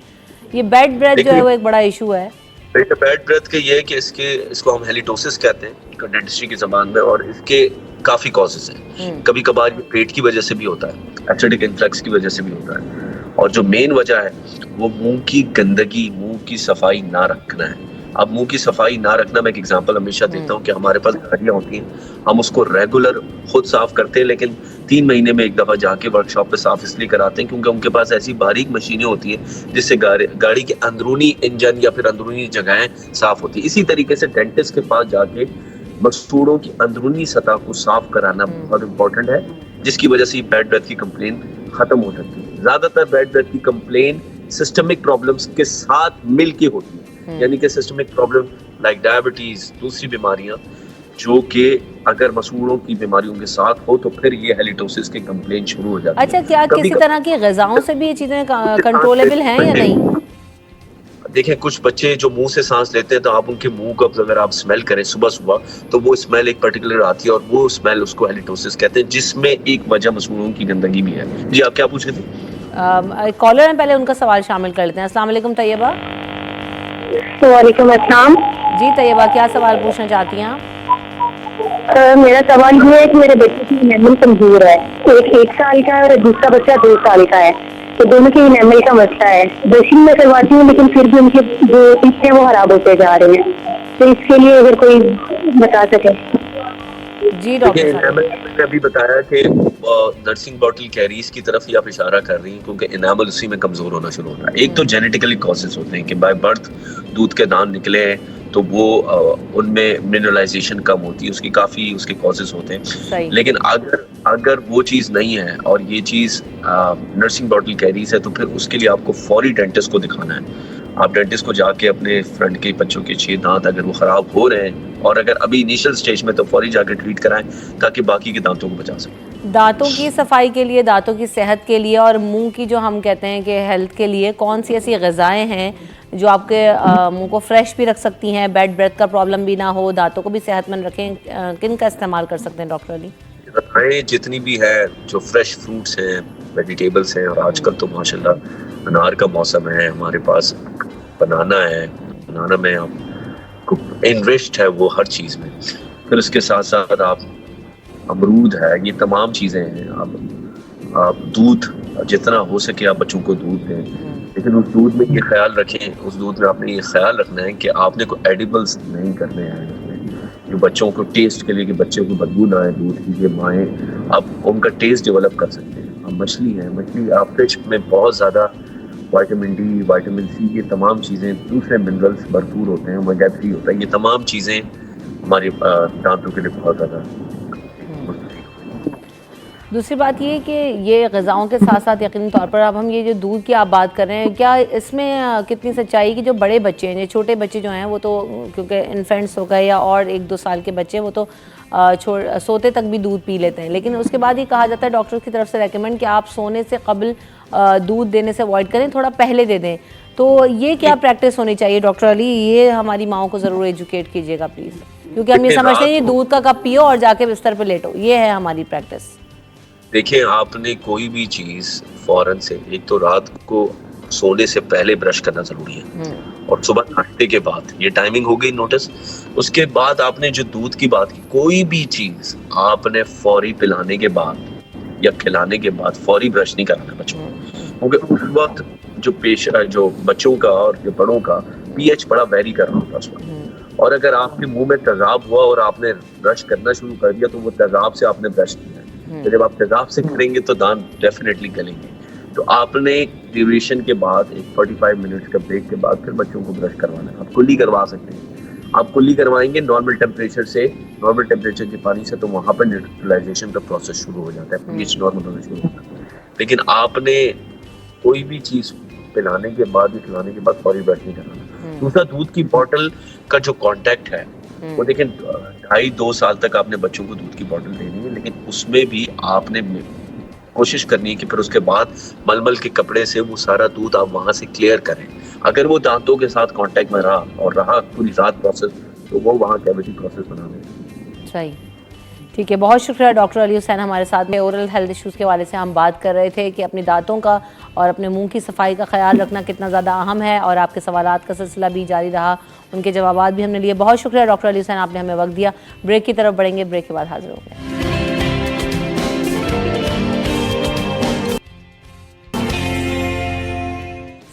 ये बेड ब्रेथ जो है वो एक बड़ा इशू है। बेड ब्रेथ के ये है कि इसको हम हेलिटोसिस कहते हैं डेंटिस्ट्री की ज़बान में, और इसके काफी कॉजेस हैं। कभी कभार ये पेट की वजह से भी होता है, एसिडिक इन्फ्लक्स की वजह से भी होता है, और जो मेन वजह है वो मुंह की गंदगी, मुंह की सफाई ना रखना है। अब मुंह की सफाई ना रखना, मैं एक एग्जांपल हमेशा देता हूँ कि हमारे पास गाड़ियाँ होती हैं, हम उसको रेगुलर खुद साफ करते हैं, लेकिन 3 महीने में एक दफा जाके वर्कशॉप पे साफ इसलिए कराते हैं क्योंकि उनके पास ऐसी बारीक मशीनें होती हैं जिससे गाड़ी के अंदरूनी इंजन या फिर अंदरूनी जगहें साफ होती है। इसी तरीके से डेंटिस्ट के पास जाके मसूड़ों की अंदरूनी सतह को साफ कराना बहुत इंपॉर्टेंट है, जिसकी वजह से बेड ब्रेथ की कंप्लेन खत्म हो सकती है। ज्यादातर बेड ब्रेथ की कंप्लेन सिस्टमिक प्रॉब्लम्स के साथ मिलके होती है, यानी कि सिस्टमिक प्रॉब्लम लाइक डायबिटीज, दूसरी बीमारियां, जो कि अगर मसूड़ों की बीमारियों के साथ हो तो फिर ये हेलिटोसिस की कंप्लेन शुरू हो जाती है। अच्छा, क्या किसी तरह की ग़िज़ाओं से भी ये चीजें कंट्रोलेबल हैं या नहीं? देखें कुछ बच्चे जो मुंह से सांस लेते हैं तो आप उनके मुंह को अगर आप स्मेल करें सुबह सुबह तो वो स्मेल एक पर्टिकुलर आती है और वो स्मेल उसको हेलिटोसिस कहते हैं, जिसमें एक वजह मसूड़ों की गंदगी भी है। जी आप क्या पूछ रहे थे? कॉलर हैं, पहले उनका सवाल शामिल कर लेते हैं। अस्सलाम वालेकुम तैयबा। वालेकुम अस्सलाम। जी तैयबा, क्या सवाल पूछना चाहती हैं आप? मेरा सवाल ये है कि मेरे बच्चे की इनेमल कमजोर है, एक साल का है और दूसरा बच्चा 2 साल का है, तो दोनों के इनेमल का मसला है। ब्रशिंग में करवाती हूँ लेकिन फिर भी उनके जो टीथ हैं वो खराब होते जा रहे हैं, तो इसके लिए अगर कोई बता सके। जी डॉक्टर साहब। मैंने अभी बताया कि नर्सिंग बॉटल कैरीज की तरफ ही आप इशारा कर रही हैं क्योंकि इनामल उसी में कमजोर होना शुरू होता है। एक तो जेनेटिकली कॉजेज होते हैं कि बाय बर्थ दूध के दान निकले हैं तो वो उनमें मिनरलाइजेशन कम होती है, उसकी काफी उसके कॉजेज होते हैं। लेकिन अगर वो चीज नहीं है और ये चीज नर्सिंग बॉटल कैरीज है तो फिर उसके लिए आपको फौरी डेंटिस्ट को दिखाना है। आप डेंटिस्ट को जाके अपने फ्रंट के बच्चों के 6 दांत अगर वो खराब हो रहे हैं और अगर अभी इनिशियल स्टेज में तो फौरी जाके ट्रीट कराएं ताकि बाकी के दांतों को बचा सकें। दांतों की सफाई के लिए, दांतों की सेहत के लिए और मुंह की जो हम कहते हैं कि हेल्थ के लिए कौन सी ऐसी ग़िज़ाएं हैं जो आपके मुंह को फ्रेश भी रख सकती हैं, बैड ब्रेथ का प्रॉब्लम भी ना हो, दांतों को भी सेहतमंद रखें, किन का इस्तेमाल कर सकते हैं डॉक्टर अली? ग़िज़ाएं जितनी भी है, जो फ्रेश फ्रूट्स हैं, वेजिटेबल्स हैं, और आजकल तो माशाल्लाह अनार का मौसम है, हमारे पास बनाना है, बनाना में आपको इनरिच्ड है वो हर चीज़ में। फिर उसके साथ साथ आप अमरूद है, ये तमाम चीज़ें हैं। आप दूध जितना हो सके आप बच्चों को दूध दें, लेकिन उस दूध में ये ख्याल रखें, उस दूध में आपने ये ख्याल रखना है कि आपने कोई एडिबल्स नहीं करने हैं उसमें, जो बच्चों को टेस्ट के लिए कि बच्चे को बदबू ना आए दूध की, ये माएँ आप उनका टेस्ट डेवलप कर सकते हैं। अब मछली है, मछली आप फिश में बहुत ज़्यादा विटामिन डी, विटामिन सी, ये तमाम चीज़ें, दूसरे मिनरल्स भरपूर होते हैं, ओमेगा 3 होता है, ये तमाम चीज़ें हमारे दांतों के लिए बहुत ज़्यादा। दूसरी बात ये कि ये ग़िज़ाओं के साथ साथ यकीनी तौर पर अब हम ये जो दूध की आप बात कर रहे हैं, क्या इसमें कितनी सच्चाई कि जो बड़े बच्चे हैं, छोटे बच्चे जो हैं वो तो क्योंकि इन्फेंट्स हो गए या और 1-2 साल के बच्चे वो तो सोते तक भी दूध पी लेते हैं, लेकिन उसके बाद ये कहा जाता है डॉक्टर की तरफ से रेकमेंड कि आप सोने से कबल दूध देने से अवॉइड करें, थोड़ा पहले दे दें। तो ये क्या प्रैक्टिस होनी चाहिए डॉक्टर अली? ये हमारी माओ को ज़रूर एजुकेट कीजिएगा प्लीज़, क्योंकि हम ये समझते हैं ये दूध का कप पियो और जाके बिस्तर पर लेटो, ये है हमारी प्रैक्टिस। देखिए, आपने कोई भी चीज़ फौरन से, एक तो रात को सोने से पहले ब्रश करना जरूरी है और सुबह नाश्ते के बाद, ये टाइमिंग हो गई नोटिस। उसके बाद आपने जो दूध की बात की, कोई भी चीज़ आपने फौरी पिलाने के बाद या खिलाने के बाद फौरी ब्रश नहीं कराना बच्चों को, क्योंकि उस वक्त जो बच्चों का और जो बड़ों का पीएच बड़ा वेरी कर रहा होता है उस वक्त, और अगर आपके मुंह में तेजाब हुआ और आपने ब्रश करना शुरू कर दिया तो वो तेजाब से आपने ब्रश किया, तो जब आप तेजाब से करेंगे तो दांत डेफिनेटली गलेंगे। तो आपने ड्यूरेशन के बाद एक 45 मिनट्स का ब्रेक के बाद फिर बच्चों को ब्रश करवाना है। आप कुल्ली करवा सकते हैं, आप कुल्ली करवाएंगे नॉर्मल टेम्परेचर से, नॉर्मल टेम्परेचर के पानी से, तो वहाँ पर न्यूट्रलाइजेशन का प्रोसेस शुरू हो जाता है, पीएच नॉर्मल होना शुरू होता है। लेकिन आपने कोई भी चीज़ पिलाने के बाद या खिलाने के बाद फौरी ब्रश नहीं कराना। दूसरा, दूध की बॉटल का जो कॉन्टैक्ट है वो देखें, 2.5-2 साल तक आपने बच्चों को दूध की बोतल देनी है, लेकिन उसमें भी आपने कोशिश करनी है कि फिर उसके बाद मलमल के कपड़े से वो सारा दूध आप वहां से क्लियर करें। अगर वो दांतों के साथ कांटेक्ट में रहा और रहा पूरी रात प्रोसेस, तो वो वहाँ कैविटी प्रोसेस बना देगा। सही, ठीक है, बहुत शुक्रिया डॉक्टर अली हुसैन हमारे साथ में। ओरल हेल्थ इश्यूज़ के हवाले से हम बात कर रहे थे कि अपने दांतों का और अपने मुंह की सफाई का ख्याल रखना कितना ज़्यादा अहम है, और आपके सवालात का सिलसिला भी जारी रहा, उनके जवाबात भी हमने लिए। बहुत शुक्रिया डॉक्टर अली हुसैन, आपने हमें वक्त दिया। ब्रेक की तरफ बढ़ेंगे, ब्रेक के बाद हाजिर होंगे।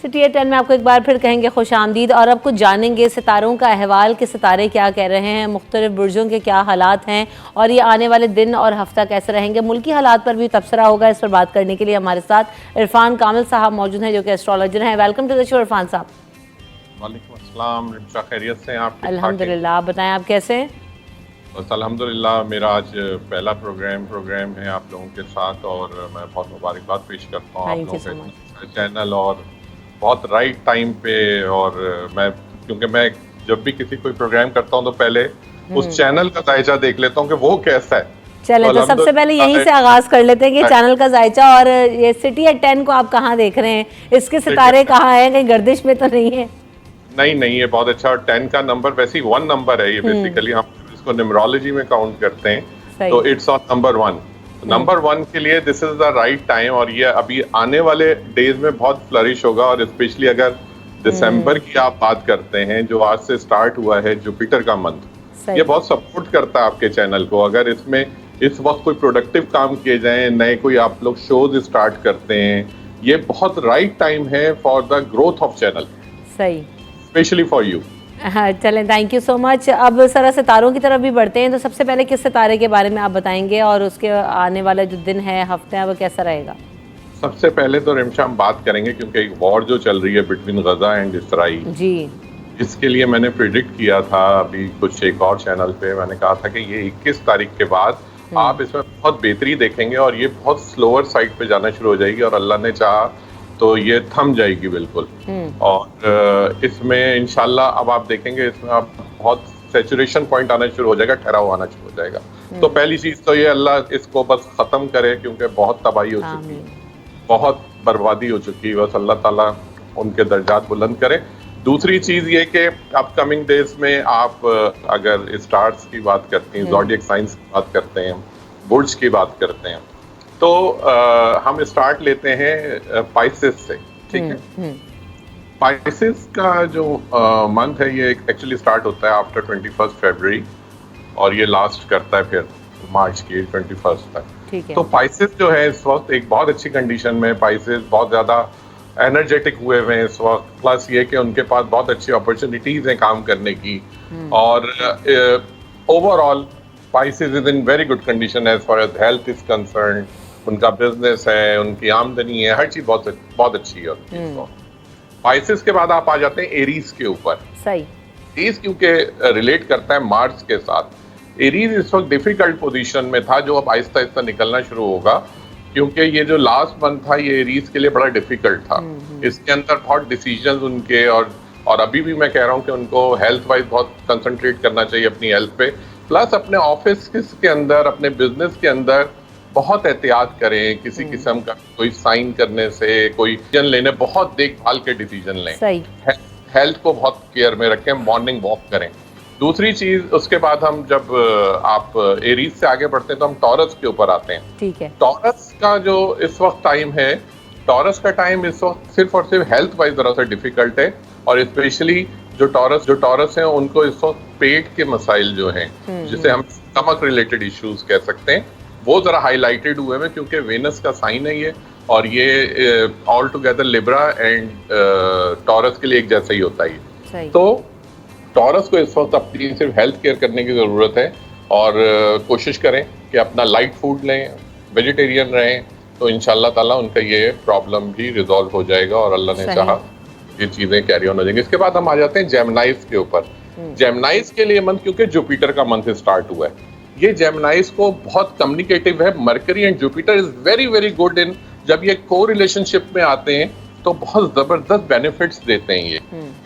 सिटी एट 10 में आपको एक बार फिर कहेंगे खुश आमदीद, और अब कुछ जानेंगे सितारों का अहवाल कि सितारे क्या कह रहे हैं, मुख्तलिफ बुर्जों के क्या हालात हैं और ये आने वाले दिन और हफ्ता कैसे रहेंगे। मुल्की हालात पर भी तबसरा होगा। इस पर बात करने के लिए हमारे साथ इरफान कामिल साहब मौजूद हैं जो कि एस्ट्रोलॉजर हैं। Welcome to the show Irfan साहब। वालेकुम अस्सलाम, खैरियत से हैं आप? अल्हम्दुलिल्लाह, आप बताएं आप कैसे हैं? बस अल्हम्दुलिल्लाह, मेरा आज पहला प्रोग्राम है आप लोगों के साथ, और मैं बहुत मुबारकबाद पेश करता हूँ आप लोगों के चैनल, और बहुत राइट टाइम पे। और मैं, क्योंकि मैं जब भी किसी कोई प्रोग्राम करता हूँ तो पहले उस चैनल का जायजा देख लेता हूँ कि वो कैसा है। चले तो सबसे पहले यहीं से आगाज कर लेते हैं कि चैनल का जायजा, और ये सिटी एट 10 को आप कहाँ देख रहे हैं, इसके सितारे कहाँ हैं, कहीं गर्दिश में तो नहीं है? नहीं नहीं, ये बहुत अच्छा। और 10 का नंबर वैसे ही 1 नंबर है, ये बेसिकली हम इसको न्यूमरोलॉजी में काउंट करते हैं, तो इट्स ऑन नंबर 1। नंबर 1 के लिए this is the right time, और ये अभी आने वाले डेज में बहुत फ्लरिश होगा। और स्पेशली अगर दिसंबर की आप बात करते हैं, जो आज से स्टार्ट हुआ है जुपिटर का मंथ, ये बहुत सपोर्ट करता है आपके चैनल को। अगर इसमें इस वक्त कोई प्रोडक्टिव काम किए जाएं, नए कोई आप लोग शोज स्टार्ट करते हैं, ये बहुत राइट टाइम है for the growth of channel, सही, स्पेशली फॉर यू। हाँ, चलें, थैंक यू सो मच। अब सर सितारों की तरफ भी बढ़ते हैं, तो सबसे पहले किस सितारे के बारे में आप बताएंगे और उसके आने वाला जो दिन है, हफ्ते है, वो कैसा रहेगा? सबसे पहले तो रिमशा हम बात करेंगे क्योंकि एक वॉर जो चल रही है बिटवीन गजा एंड इसराइल जी, इसके लिए मैंने प्रिडिक्ट किया था अभी कुछ एक और चैनल पे। मैंने कहा था कि ये 21 तारीख के बाद आप इसमें बहुत बेहतरी देखेंगे और ये बहुत स्लोअर साइड पे जाना शुरू हो जाएगी, और अल्लाह ने चाहा तो ये थम जाएगी बिल्कुल। और इसमें इंशाल्लाह अब आप देखेंगे इसमें आप बहुत सैचुरेशन पॉइंट आना शुरू हो जाएगा, ठहराव आना शुरू हो जाएगा। तो पहली चीज तो ये अल्लाह इसको बस खत्म करे, क्योंकि बहुत तबाही हो चुकी है, बहुत बर्बादी हो चुकी है। बस अल्लाह ताला उनके दर्जात बुलंद करे। दूसरी चीज ये कि अपकमिंग डेज में आप अगर स्टार्स की बात करते हैं, ज़ोडिएक साइंस की बात करते हैं, बुर्ज की बात करते हैं, तो हम स्टार्ट लेते हैं पाइसेस से, ठीक है। पाइसेस का जो मंथ है ये एक्चुअली स्टार्ट होता है आफ्टर 21 फरवरी और ये लास्ट करता है फिर मार्च की 21 तक, ठीक है। तो पाइसेस जो है इस वक्त एक बहुत अच्छी कंडीशन में, पाइसेस बहुत ज्यादा एनर्जेटिक हुए हुए हैं इस वक्त। प्लस ये कि उनके पास बहुत अच्छी अपॉर्चुनिटीज हैं काम करने की, और overall Pisces is in very good condition as far as health is concern. उनका बिजनेस है, उनकी आमदनी है, हर चीज बहुत अच्छी है उनकी। पाइसेस के बाद आप आ जाते हैं एरीज के ऊपर। सही, एरीज क्योंकि रिलेट करता है मार्च के साथ। एरीज इस वक्त डिफिकल्ट पोजीशन में था, जो अब आहिस्ता आहिस्ता निकलना शुरू होगा, क्योंकि ये जो लास्ट मंथ था ये एरीज के लिए बड़ा डिफिकल्ट था। इसके अंदर बहुत डिसीजंस उनके, और अभी भी मैं कह रहा हूँ कि उनको हेल्थ वाइज बहुत कंसंट्रेट करना चाहिए अपनी हेल्थ पे, प्लस अपने ऑफिस के अंदर, अपने बिजनेस के अंदर बहुत एहतियात करें। किसी किस्म का कोई साइन करने से, कोई डिसीजन लेने, बहुत देखभाल के डिसीजन लें। सही, हेल्थ को बहुत केयर में रखें, मॉर्निंग वॉक करें। दूसरी चीज, उसके बाद हम जब आप एरीज से आगे बढ़ते हैं तो हम टॉरस के ऊपर आते हैं। ठीक है। टॉरस का जो इस वक्त टाइम है, टॉरस का टाइम इस वक्त सिर्फ और सिर्फ हेल्थ वाइज जरा सा डिफिकल्ट है, और स्पेशली जो टॉरस हैं उनको इस वक्त पेट के मसाइल जो हैं, जिसे हम स्टमक रिलेटेड इश्यूज कह सकते हैं, वो जरा हाईलाइटेड हुए हैं, क्योंकि वेनस का साइन है ये, और ये all together Libra and taurus के लिए एक जैसा ही होता है। तो टॉरस को इस वक्त अपनी सिर्फ हेल्थ केयर करने की ज़रूरत है, और कोशिश करें कि अपना लाइट फूड लें, वेजिटेरियन रहें, तो इंशाल्लाह ताला उनका ये प्रॉब्लम भी रिजॉल्व हो जाएगा, और अल्लाह ने चाहा ये चीज़ें कैरी ऑन हो जाएंगी। इसके बाद हम आ जाते हैं जेमिनाइज के ऊपर। जेमिनाइज के लिए मंथ, क्योंकि जुपिटर का मंथ स्टार्ट हुआ है, ये जेमिनाइज को बहुत कम्युनिकेटिव है। Mercury and Jupiter is very very good in, जब ये को रिलेशनशिप में आते हैं तो बहुत जबरदस्त बेनिफिट्स देते हैं ये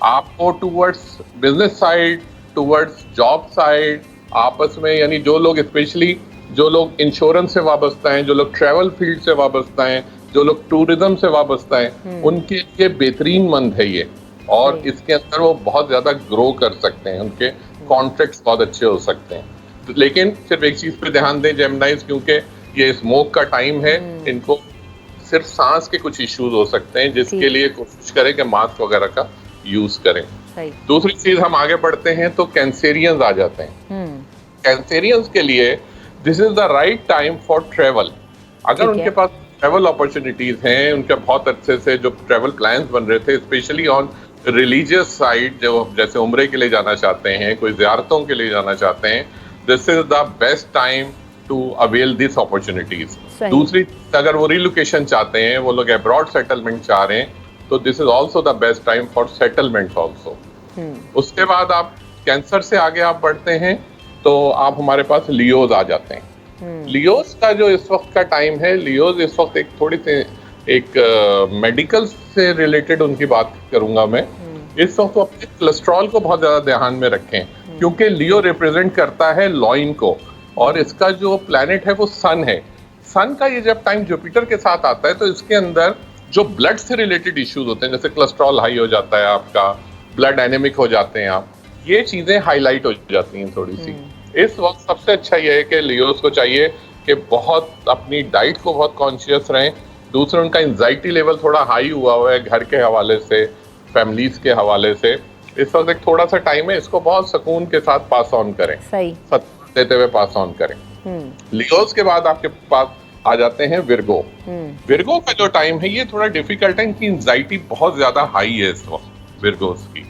आपको, towards business side, towards job side, आपस में, यानी जो लोग, स्पेशली जो लोग इंश्योरेंस से वाबस्ता हैं, जो लोग ट्रैवल फील्ड से वाबस्ता हैं, जो लोग टूरिज्म से वाबस्ता हैं, उनके लिए बेहतरीन मंथ है ये, और इसके अंदर वो बहुत ज्यादा ग्रो कर सकते हैं, उनके कॉन्ट्रैक्ट्स बहुत अच्छे हो सकते हैं। लेकिन सिर्फ एक चीज पे ध्यान दें जेमिनाइज, क्योंकि ये स्मोक का टाइम है, इनको सिर्फ सांस के कुछ इश्यूज हो सकते हैं, जिसके लिए कोशिश करें कि मास्क वगैरह का यूज करें। दूसरी चीज, हम आगे बढ़ते हैं तो कैंसेरियंस आ जाते हैं। कैंसेरियंस के लिए this is the right time for travel. अगर उनके पास ट्रेवल अपॉर्चुनिटीज हैं, उनके बहुत अच्छे से जो ट्रेवल प्लान्स बन रहे थे, स्पेशली ऑन रिलीजियस साइड, जो जैसे उम्रे के लिए जाना चाहते हैं, कोई ज़ियारतों के लिए जाना चाहते हैं, this is the best time to avail this opportunities. दूसरी, अगर वो रिलोकेशन चाहते हैं, वो लोग अब्रॉड सेटलमेंट चाह रहे हैं, तो this is also the best time for settlement also. उसके बाद आप कैंसर से आगे आप बढ़ते हैं तो आप हमारे पास लियोज आ जाते हैं। लियोज का जो इस वक्त का टाइम है, लियोज इस वक्त एक थोड़ी सी एक मेडिकल से रिलेटेड उनकी बात करूंगा मैं। इस वक्त अपने कोलेस्ट्रॉल को बहुत ज्यादा ध्यान में रखें, क्योंकि लियो रिप्रेजेंट करता है लॉइन को, और इसका जो प्लैनेट है वो सन है। सन का ये जब टाइम जुपिटर के साथ आता है तो इसके अंदर जो ब्लड से रिलेटेड इश्यूज होते हैं, जैसे कोलेस्ट्रॉल हाई हो जाता है आपका, ब्लड एनेमिक हो जाते हैं आप, ये चीजें हाईलाइट हो जाती हैं थोड़ी सी। इस वक्त सबसे अच्छा ये है कि लियोस को चाहिए कि बहुत अपनी डाइट को बहुत कॉन्शियस रहें। दूसरा, उनका एंजाइटी लेवल थोड़ा हाई हुआ है घर के हवाले से, फैमिलीज के हवाले से। इस वक्त एक थोड़ा सा टाइम है, इसको बहुत सुकून के साथ पास ऑन करें, सही देते हुए पास ऑन करें। लियोस के बाद आपके पास आ जाते हैं विर्गो। विर्गो का जो टाइम है ये थोड़ा डिफिकल्ट है, इनकी एंजाइटी बहुत ज्यादा हाई है इस वक्त विर्गोस की,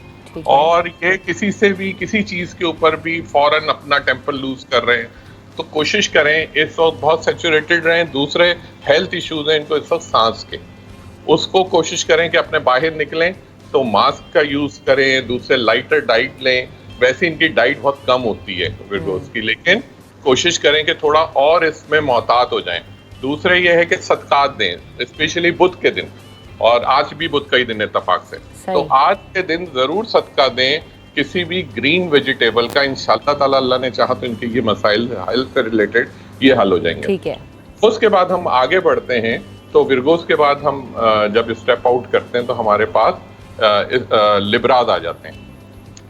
और ये किसी से भी किसी चीज के ऊपर भी फौरन अपना टेम्पर लूज कर रहे हैं। तो कोशिश करें इस वक्त बहुत सैचुरेटेड रहें। दूसरे हेल्थ इश्यूज हैं इनको इस वक्त सांस के, उसको कोशिश करें कि अपने बाहर निकलें तो मास्क का यूज करें, दूसरे लाइटर डाइट लें। वैसे इनकी डाइट बहुत कम होती है विर्गोस की, लेकिन कोशिश करें कि थोड़ा और इसमें मोहतात हो जाएं। दूसरे ये है कि सदकात दें, स्पेशली बुध के दिन, और आज भी बुध का ही दिन है इत्तेफाक से, तो आज के दिन जरूर सदका दें किसी भी ग्रीन वेजिटेबल का। इंशाअल्लाह ताला अल्लाह ने चाहा तो इनके ये मसाइल हेल्थ से रिलेटेड ये हल हो जाएंगे। ठीक है। उसके बाद हम आगे बढ़ते हैं, तो विर्गोस के बाद हम जब स्टेप आउट करते हैं तो हमारे पास लिब्राज आ जाते हैं।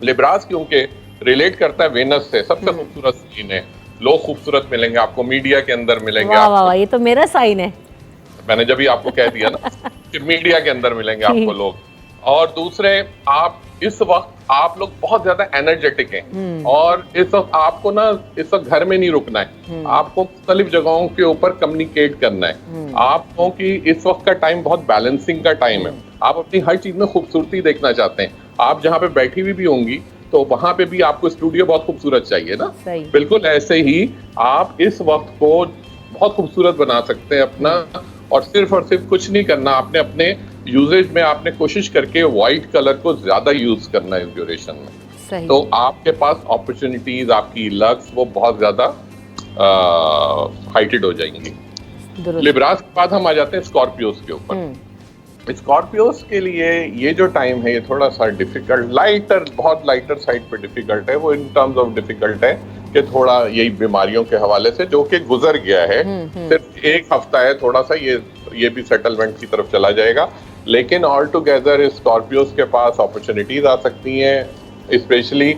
लिब्राज क्योंकि रिलेट करता है वेनस से, सबसे खूबसूरत साइन है। लोग खूबसूरत मिलेंगे आपको, मीडिया के अंदर मिलेंगे। वाह वाह, ये तो मेरा साइन है। मैंने जब ही आपको कह दिया ना कि मीडिया के अंदर मिलेंगे आपको लोग। और दूसरे, आप इस वक्त आप लोग बहुत ज्यादा एनर्जेटिक हैं, और इस वक्त आपको ना इस वक्त घर में नहीं रुकना है, आपको मुख्तलिफ जगहों के ऊपर कम्युनिकेट करना है। आपको कि इस वक्त का टाइम बहुत बैलेंसिंग का टाइम है, आप अपनी हर चीज में खूबसूरती देखना चाहते हैं। आप जहाँ पे बैठी हुई भी होंगी तो वहां पे भी आपको स्टूडियो बहुत खूबसूरत चाहिए ना, बिल्कुल ऐसे ही आप इस वक्त को बहुत खूबसूरत बना सकते हैं अपना। और सिर्फ कुछ नहीं करना, आपने अपने यूजेज में आपने कोशिश करके व्हाइट कलर को ज्यादा यूज करना है इस ड्यूरेशन में। सही। तो आपके पास अपॉर्चुनिटीज, आपकी लक्स वो बहुत ज्यादा हाइटेड हो जाएंगी। लिब्रास के बाद हम आ जाते हैं स्कॉर्पियोस के ऊपर। स्कॉर्पियोस के लिए ये जो टाइम है ये थोड़ा सा डिफिकल्ट, बहुत लाइटर साइड पे डिफिकल्ट है। वो इन टर्म्स ऑफ डिफिकल्ट है कि थोड़ा यही बीमारियों के हवाले से जो कि गुजर गया है, सिर्फ एक हफ्ता है, थोड़ा सा ये भी सेटलमेंट की तरफ चला जाएगा। लेकिन ऑल टुगेदर स्कॉर्पियोस के पास अपॉर्चुनिटीज आ सकती हैं। स्पेशली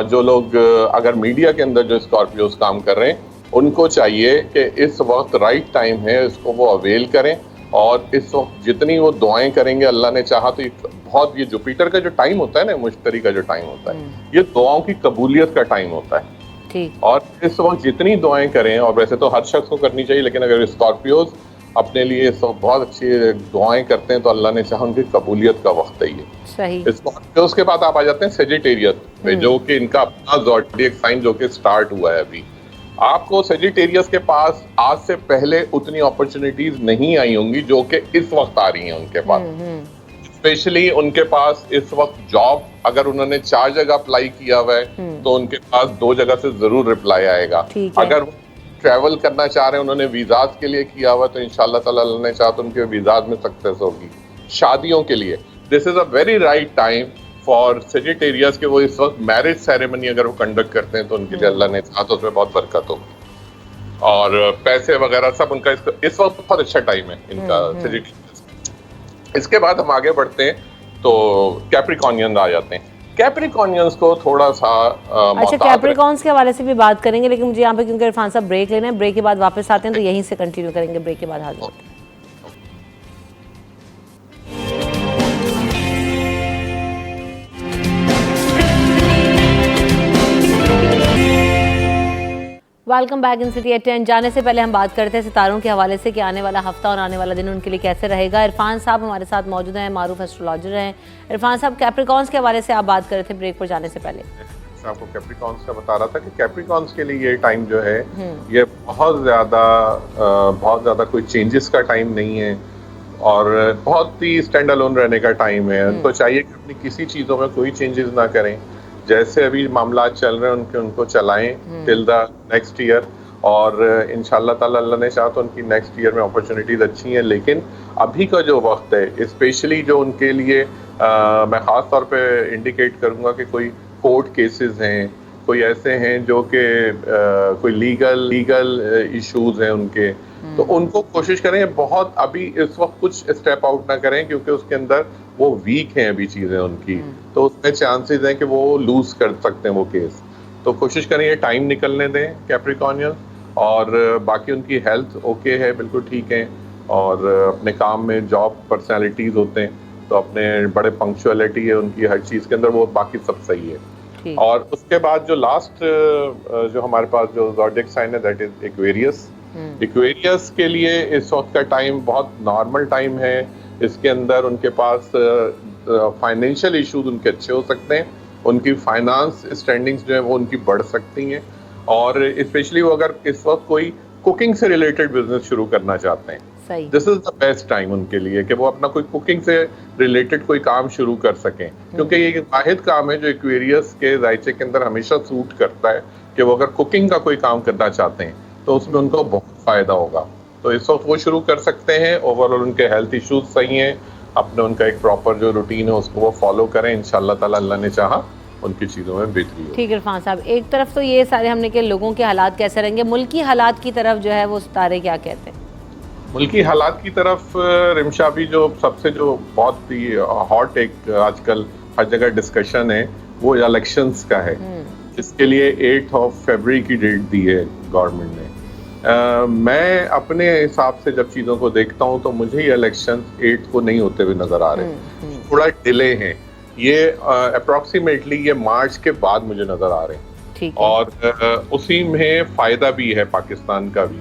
जो लोग अगर मीडिया के अंदर जो स्कॉर्पियोस काम कर रहे हैं, उनको चाहिए कि इस वक्त राइट टाइम है, इसको वो अवेल करें। और इस वक्त जितनी वो दुआएं करेंगे, अल्लाह ने चाहा तो बहुत, ये जुपिटर का जो टाइम होता है ना, मुश्तरी का जो टाइम होता है, ये दुआओं की कबूलियत का टाइम होता है। ठीक। और इस वक्त जितनी दुआएं करें, और वैसे तो हर शख्स को करनी चाहिए, लेकिन अगर स्कॉर्पियोज अपने लिए इस वक्त बहुत अच्छी दुआएं करते हैं तो अल्लाह ने चाहा उनकी कबूलियत का वक्त है ये। सही। स्कॉर्पियोज के बाद आप आ जाते हैं सेजिटेरियस में, जो कि इनका अपना ज़ोडिएक साइन जो कि स्टार्ट हुआ है अभी। आपको सेजिटेरियस के पास आज से पहले उतनी अपॉर्चुनिटीज नहीं आई होंगी जो कि इस वक्त आ रही हैं उनके पास। स्पेशली उनके पास इस वक्त जॉब, अगर उन्होंने 4 जगह अप्लाई किया हुआ है तो उनके पास 2 जगह से जरूर रिप्लाई आएगा। अगर वो ट्रैवल करना चाह रहे हैं, उन्होंने वीजाज के लिए किया हुआ, तो इंशाल्लाह ताला अल्लाह ने चाहा तो उनके वीजाज में सक्सेस होगी। शादियों के लिए this is a very right time for Sagittarius के वो इस वक्त मैरिज सेरेमनी अगर वो कंडक्ट करते हैं तो उनके लिए अल्लाह ने चाहा तो उसमें बहुत बरकत होगी। और पैसे वगैरह सब उनका इस वक्त बहुत अच्छा टाइम है इनका सेजिटेरियस। इसके बाद हम आगे बढ़ते हैं तो कैप्रिकॉनियन आ जाते हैं। कैप्रिकॉनियंस को थोड़ा सा अच्छा, कैप्रिकॉन्स के हवाले से भी बात करेंगे, लेकिन मुझे यहाँ पे क्योंकि इरफान साहब ब्रेक लेना है, ब्रेक के बाद वापस आते हैं तो यहीं से कंटिन्यू करेंगे। ब्रेक के बाद हाजिर होते हैं। Welcome back in city at 10। जाने से पहले हम बात करते हैं सितारों के हवाले से कि आने वाला हफ्ता और आने वाला दिन उनके लिए कैसे रहेगा। इरफान साहब हमारे साथ मौजूद हैं, मारूफ एस्ट्रोलॉजर हैं। इरफान साहब, कैप्रिकॉन्स के हवाले से आप बात कर रहे थे ब्रेक पर जाने से पहले। आपको कैप्रिकॉन्स का बता रहा था कि कैप्रिकॉन्स के लिए ये टाइम जो है ये बहुत ज़्यादा कोई चेंजेस का टाइम नहीं है, और बहुत ही स्टैंड अलोन रहने का टाइम है। उनको चाहिए कि अपनी किसी चीज़ों में कोई चेंजेस ना करें, जैसे अभी मामला चल रहे हैं उनको चलाएं टिल द नेक्स्ट ईयर। और इंशाल्लाह ताला अल्लाह ने चाहा तो उनकी नेक्स्ट ईयर में अपॉर्चुनिटीज अच्छी हैं। लेकिन अभी का जो वक्त है, स्पेशली जो उनके लिए मैं ख़ास तौर पे इंडिकेट करूंगा कि कोई कोर्ट केसेस हैं, कोई ऐसे हैं जो कि कोई लीगल इश्यूज हैं उनके, तो उनको कोशिश करें बहुत अभी इस वक्त कुछ स्टेप आउट ना करें, क्योंकि उसके अंदर वो वीक हैं अभी चीज़ें उनकी, तो उसमें चांसेस हैं कि वो लूज कर सकते हैं वो केस। तो कोशिश करें ये टाइम निकलने दें कैप्रिकॉर्नियल, और बाकी उनकी हेल्थ ओके है, बिल्कुल ठीक है, और अपने काम में जॉब पर्सनालिटीज़ होते हैं तो अपने बड़े पंक्चुअलिटी है उनकी हर चीज़ के अंदर, वो बाकी सब सही है। और उसके बाद जो लास्ट जो हमारे पास जो ज़ोडिएक साइन है दैट इज एक्वेरियस। एक्वेरियस के लिए इस वक्त का टाइम बहुत नॉर्मल टाइम है, इसके अंदर उनके पास फाइनेंशियल इश्यूज उनके अच्छे हो सकते हैं, उनकी फाइनेंस स्टैंडिंग्स जो है वो उनकी बढ़ सकती हैं, और स्पेशली वो अगर इस वक्त कोई कुकिंग से रिलेटेड बिजनेस शुरू करना चाहते हैं, this is the best time उनके लिए कि वो अपना कोई कुकिंग से रिलेटेड कोई काम शुरू कर सकें, क्योंकि ये एक वाहिद काम है जो एक्वेरियस के जायचे के अंदर हमेशा सूट करता है कि वो अगर कुकिंग का कोई काम करना चाहते हैं तो उसमें उनको बहुत फायदा होगा। तो इस वक्त वो शुरू कर सकते हैं। ओवरऑल उनके हेल्थ इश्यूज सही हैं, अपने उनका एक प्रॉपर जो रूटीन है उसको वो फॉलो करें, इंशाल्लाह ताला अल्लाह ने चाहा उनकी चीज़ों में बेहतरी हो। ठीक है इरफान साहब, एक तरफ तो ये सारे हमने के लोगों के हालात कैसे रहेंगे, मुल्की हालात की तरफ जो है वो सितारे क्या कहते हैं? मुल्की हालात की तरफ रिमशा भी जो सबसे जो बहुत ही हॉट एक आजकल हर जगह डिस्कशन है वो इलेक्शंस का है, इसके लिए 8 फरवरी की डेट दी है गवर्नमेंट ने। मैं अपने हिसाब से जब चीज़ों को देखता हूँ तो मुझे ये इलेक्शन 8 को नहीं होते हुए नज़र आ रहे, थोड़ा डिले हैं ये, अप्रॉक्सीमेटली ये मार्च के बाद मुझे नज़र आ रहे हैं, और उसी में फ़ायदा भी है पाकिस्तान का भी,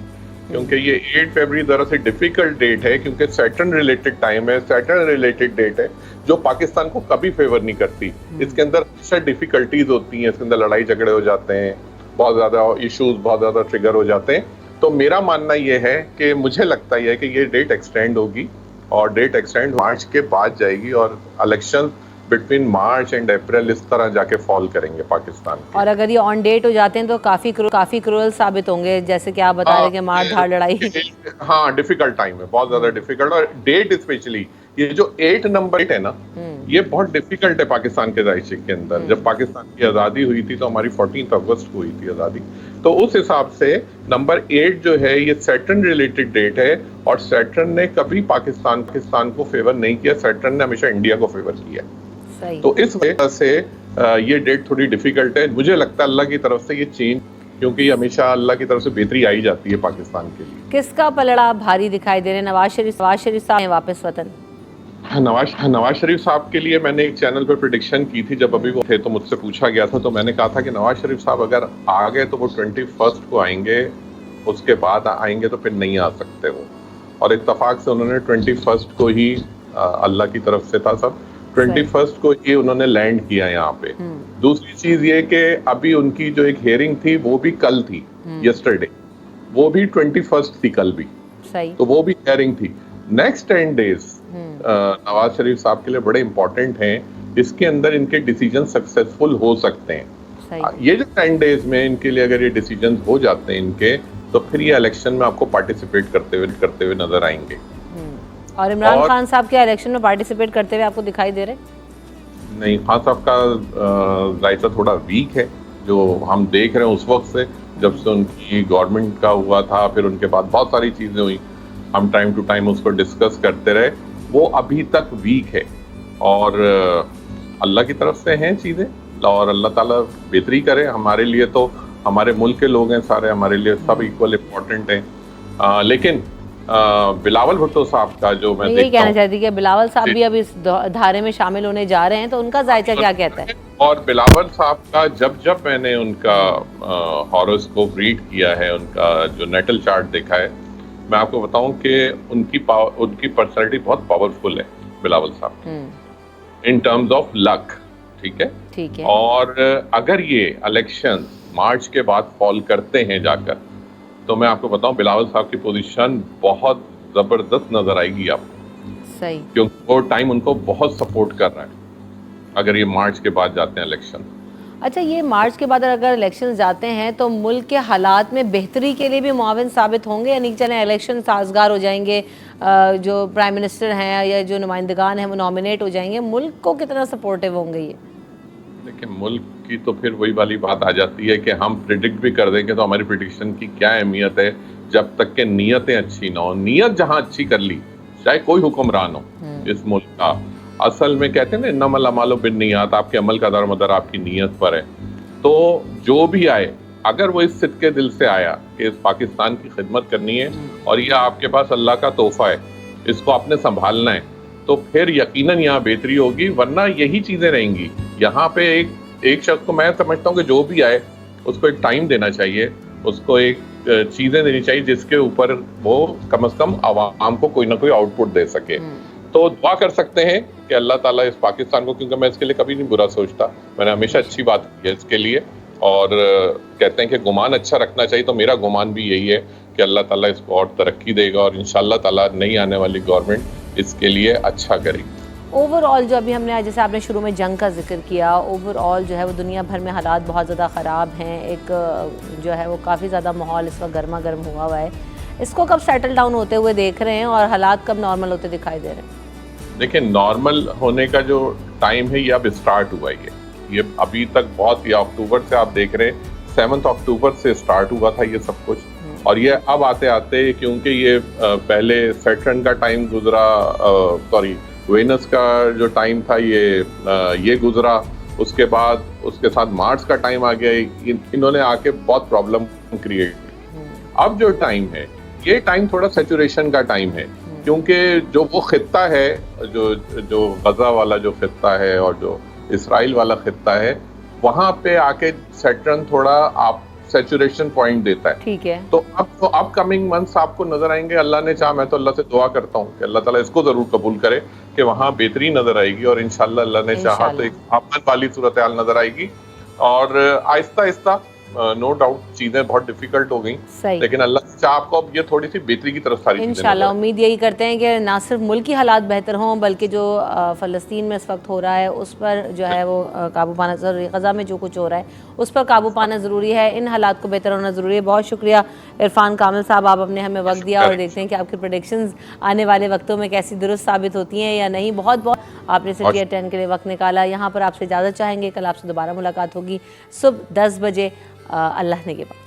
क्योंकि ये 8 फरवरी दरअसल डिफिकल्ट डेट है, क्योंकि सैटर्न रिलेटेड टाइम है, सैटर्न रिलेटेड डेट है जो पाकिस्तान को कभी फेवर नहीं करती। इसके अंदर हमेशा डिफिकल्टीज होती हैं, इसके अंदर लड़ाई झगड़े हो जाते हैं, बहुत ज़्यादा इश्यूज बहुत ज़्यादा ट्रिगर हो जाते हैं। तो मेरा मानना ये है कि मुझे लगता है कि ये डेट एक्सटेंड होगी, और डेट एक्सटेंड मार्च के बाद जाएगी, और election between March and April इस तरह जाके फॉल करेंगे पाकिस्तान के। और अगर ये ऑन डेट हो जाते हैं तो काफी क्रूअल साबित होंगे, जैसे कि आप बता रहे हैं मार धाड़ लड़ाई। हाँ, डिफिकल्ट टाइम है, बहुत ज्यादा डिफिकल्ट, और डेट स्पेशली ये जो 8 नंबर है ना, ये बहुत डिफिकल्ट है पाकिस्तान के दायरे के अंदर। जब पाकिस्तान की आज़ादी हुई थी तो हमारी 14 अगस्त को हुई थी आज़ादी, तो उस हिसाब से नंबर 8 जो है ये सैटर्न रिलेटेड डेट है, और सैटर्न ने कभी पाकिस्तान को फेवर नहीं किया, सैटर्न ने हमेशा इंडिया को फेवर किया। तो इस वजह से ये डेट थोड़ी डिफिकल्ट है। मुझे लगता है अल्लाह की तरफ से ये चेंज, क्योंकि हमेशा अल्लाह की तरफ से बेहतरी आई जाती है पाकिस्तान के लिए। किसका पलड़ा भारी दिखाई दे रहे हैं? नवाज शरीफ साहब वापस वतन? नवाज शरीफ साहब के लिए मैंने एक चैनल पर प्रेडिक्शन की थी, जब अभी वो थे तो मुझसे पूछा गया था, तो मैंने कहा था कि नवाज शरीफ साहब अगर आ गए तो वो 21 को आएंगे, उसके बाद आएंगे तो फिर नहीं आ सकते वो, और इत्तेफाक से उन्होंने 21 को ही, अल्लाह की तरफ से था सब, 21 को ही उन्होंने लैंड किया यहाँ पे। दूसरी चीज ये कि अभी उनकी जो एक हियरिंग थी वो भी कल थी, यस्टरडे, वो भी 21 थी कल भी, तो वो भी हियरिंग थी। नेक्स्ट 10 डेज नवाज शरीफ साहब के लिए बड़े इंपॉर्टेंट हैं, इसके अंदर इनके डिसीजन सक्सेसफुल हो सकते हैं। ये जो 10 डेज में इनके लिए अगर ये डिसीजन हो जाते हैं इनके, तो फिर ये इलेक्शन में आपको पार्टिसिपेट करते हुए नजर आएंगे। और इमरान खान साहब के इलेक्शन में पार्टिसिपेट करते हुए आपको दिखाई दे रहे? नहीं, खान साहब का जायजा थोड़ा वीक है, जो हम देख रहे हैं उस वक्त से, जब से उनकी गवर्नमेंट का हुआ था, फिर उनके बाद बहुत सारी चीज़ें हुई, हम टाइम टू टाइम उसको डिस्कस करते रहे, वो अभी तक वीक है, और अल्लाह की तरफ से हैं चीज़ें, और अल्लाह ताला बेहतरी करे। हमारे लिए तो हमारे मुल्क के लोग हैं सारे, हमारे लिए सब इक्वल इम्पोर्टेंट हैं, लेकिन बिलावल भुट्टो साहब का जो मैं यही कहना चाहती कि बिलावल साहब भी अब इस धारे में शामिल होने जा रहे हैं, तो उनका जायजा क्या कहता है? और बिलावल साहब का जब मैंने उनका हॉरोस्कोप रीड किया है, उनका जो नेटल चार्ट देखा है, मैं आपको बताऊं कि उनकी पर्सनैलिटी बहुत पावरफुल है बिलावल साहब, इन टर्म्स ऑफ लक। ठीक है, और अगर ये इलेक्शन मार्च के बाद फॉल करते हैं जाकर, तो मैं आपको बताऊं बिलावल साहब की पोजीशन बहुत जबरदस्त नजर आएगी आपको, सही, क्योंकि वो टाइम उनको बहुत सपोर्ट कर रहा है अगर ये मार्च के बाद जाते हैं इलेक्शन। अच्छा, ये मार्च के बाद अगर इलेक्शन जाते हैं तो मुल्क के हालात में बेहतरी के लिए भी मुआविन साबित होंगे, यानी कि चलें इलेक्शन साजगार हो जाएंगे, जो प्राइम मिनिस्टर हैं या जो नुमाइंदगान हैं वो नॉमिनेट हो जाएंगे, मुल्क को कितना सपोर्टिव होंगे ये? देखिए, मुल्क की तो फिर वही वाली बात आ जाती है कि हम प्रिडिक्ट भी कर देंगे तो हमारी प्रिडिक्शन की क्या अहमियत है जब तक कि नीयतें अच्छी ना हो। नीयत जहां अच्छी कर ली, चाहे कोई हुक्मरान हो इस मुल्क का, असल में कहते हैं ना इन्नमल अमालु बिन्नियात, आपके अमल का दारोमदार आपकी नीयत पर है। तो जो भी आए, अगर वो इस सिद्के दिल से आया कि इस पाकिस्तान की खिदमत करनी है और ये आपके पास अल्लाह का तोहफा है, इसको आपने संभालना है, तो फिर यकीनन यहाँ बेहतरी होगी, वरना यही चीजें रहेंगी। यहाँ पे एक शख्स को मैं समझता हूँ कि जो भी आए उसको एक टाइम देना चाहिए, उसको एक चीजें देनी चाहिए जिसके ऊपर वो कम से कम आवाम को कोई ना कोई आउटपुट दे सके। तो दुआ कर सकते हैं कि अल्लाह ताला इस पाकिस्तान को, क्योंकि मैं इसके लिए कभी नहीं बुरा सोचता, मैंने हमेशा अच्छी बात की है इसके लिए, और कहते हैं कि गुमान अच्छा रखना चाहिए, तो मेरा गुमान भी यही है कि अल्लाह ताला इसको और तरक्की देगा और इंशाअल्लाह ताला नई आने वाली गवर्नमेंट इसके लिए अच्छा करेगी। ओवरऑल जो अभी हमने, जैसे आपने शुरू में जंग का जिक्र किया, ओवरऑल जो है वो दुनिया भर में हालात बहुत ज़्यादा ख़राब हैं, एक जो है वो काफ़ी ज़्यादा माहौल इस वक्त गर्मा गर्म हुआ है, इसको कब सेटल डाउन होते हुए देख रहे हैं और हालात कब नॉर्मल होते दिखाई दे रहे हैं? देखिए, नॉर्मल होने का जो टाइम है ये अब स्टार्ट हुआ है। ये अभी तक बहुत, ये अक्टूबर से आप देख रहे हैं, 7 अक्टूबर से स्टार्ट हुआ था ये सब कुछ, और ये अब आते आते, क्योंकि ये पहले सैटर्न का टाइम गुजरा, सॉरी वेनस का जो टाइम था ये गुजरा, उसके बाद उसके साथ मार्स का टाइम आ गया, इन्होंने आके बहुत प्रॉब्लम क्रिएट की। अब जो टाइम है ये टाइम थोड़ा सैचुरेशन का टाइम है, क्योंकि जो वो खित्ता है, जो गजा वाला जो खित्ता है और जो इसराइल वाला खित्ता है, वहां पे आके सैटर्न थोड़ा आप सैचुरेशन पॉइंट देता है। ठीक है। तो अब कमिंग मंथ्स आपको नजर आएंगे, अल्लाह ने चाहा, मैं तो अल्लाह से दुआ करता हूँ कि अल्लाह ताला इसको जरूर कबूल करे कि वहां बेहतरी नजर आएगी, और इंशाल्लाह अल्लाह ने चाहा तो एक अमन वाली सूरत हाल नजर आएगी, और आहिस्ता आहिस्ता नो डाउट चीजें बहुत डिफिकल्ट हो गई, लेकिन अल्लाह से चाह आपको अब ये थोड़ी सी बेहतरी की तरफ सारी इंशाल्लाह उम्मीद यही करते हैं कि ना सिर्फ मुल्क की हालात बेहतर हों, बल्कि जो फ़लस्तीन में इस वक्त हो रहा है उस पर जो है वो काबू पाना ज़रूरी है, ग़ज़ा में जो कुछ हो रहा है उस पर काबू पाना ज़रूरी है, इन हालात को बेहतर होना ज़रूरी है। बहुत शुक्रिया इरफान कामिल साहब, आप अपने हमें वक्त दिया, और देखते हैं कि आपकी प्रेडिक्शंस आने वाले वक्तों में कैसी दुरुस्त साबित होती हैं या नहीं। बहुत बहुत आपने सिटी 10 के लिए वक्त निकाला। यहाँ पर आपसे इजाज़त चाहेंगे, कल आपसे दोबारा मुलाकात होगी सुबह 10 बजे, अल्लाह ने के बाद।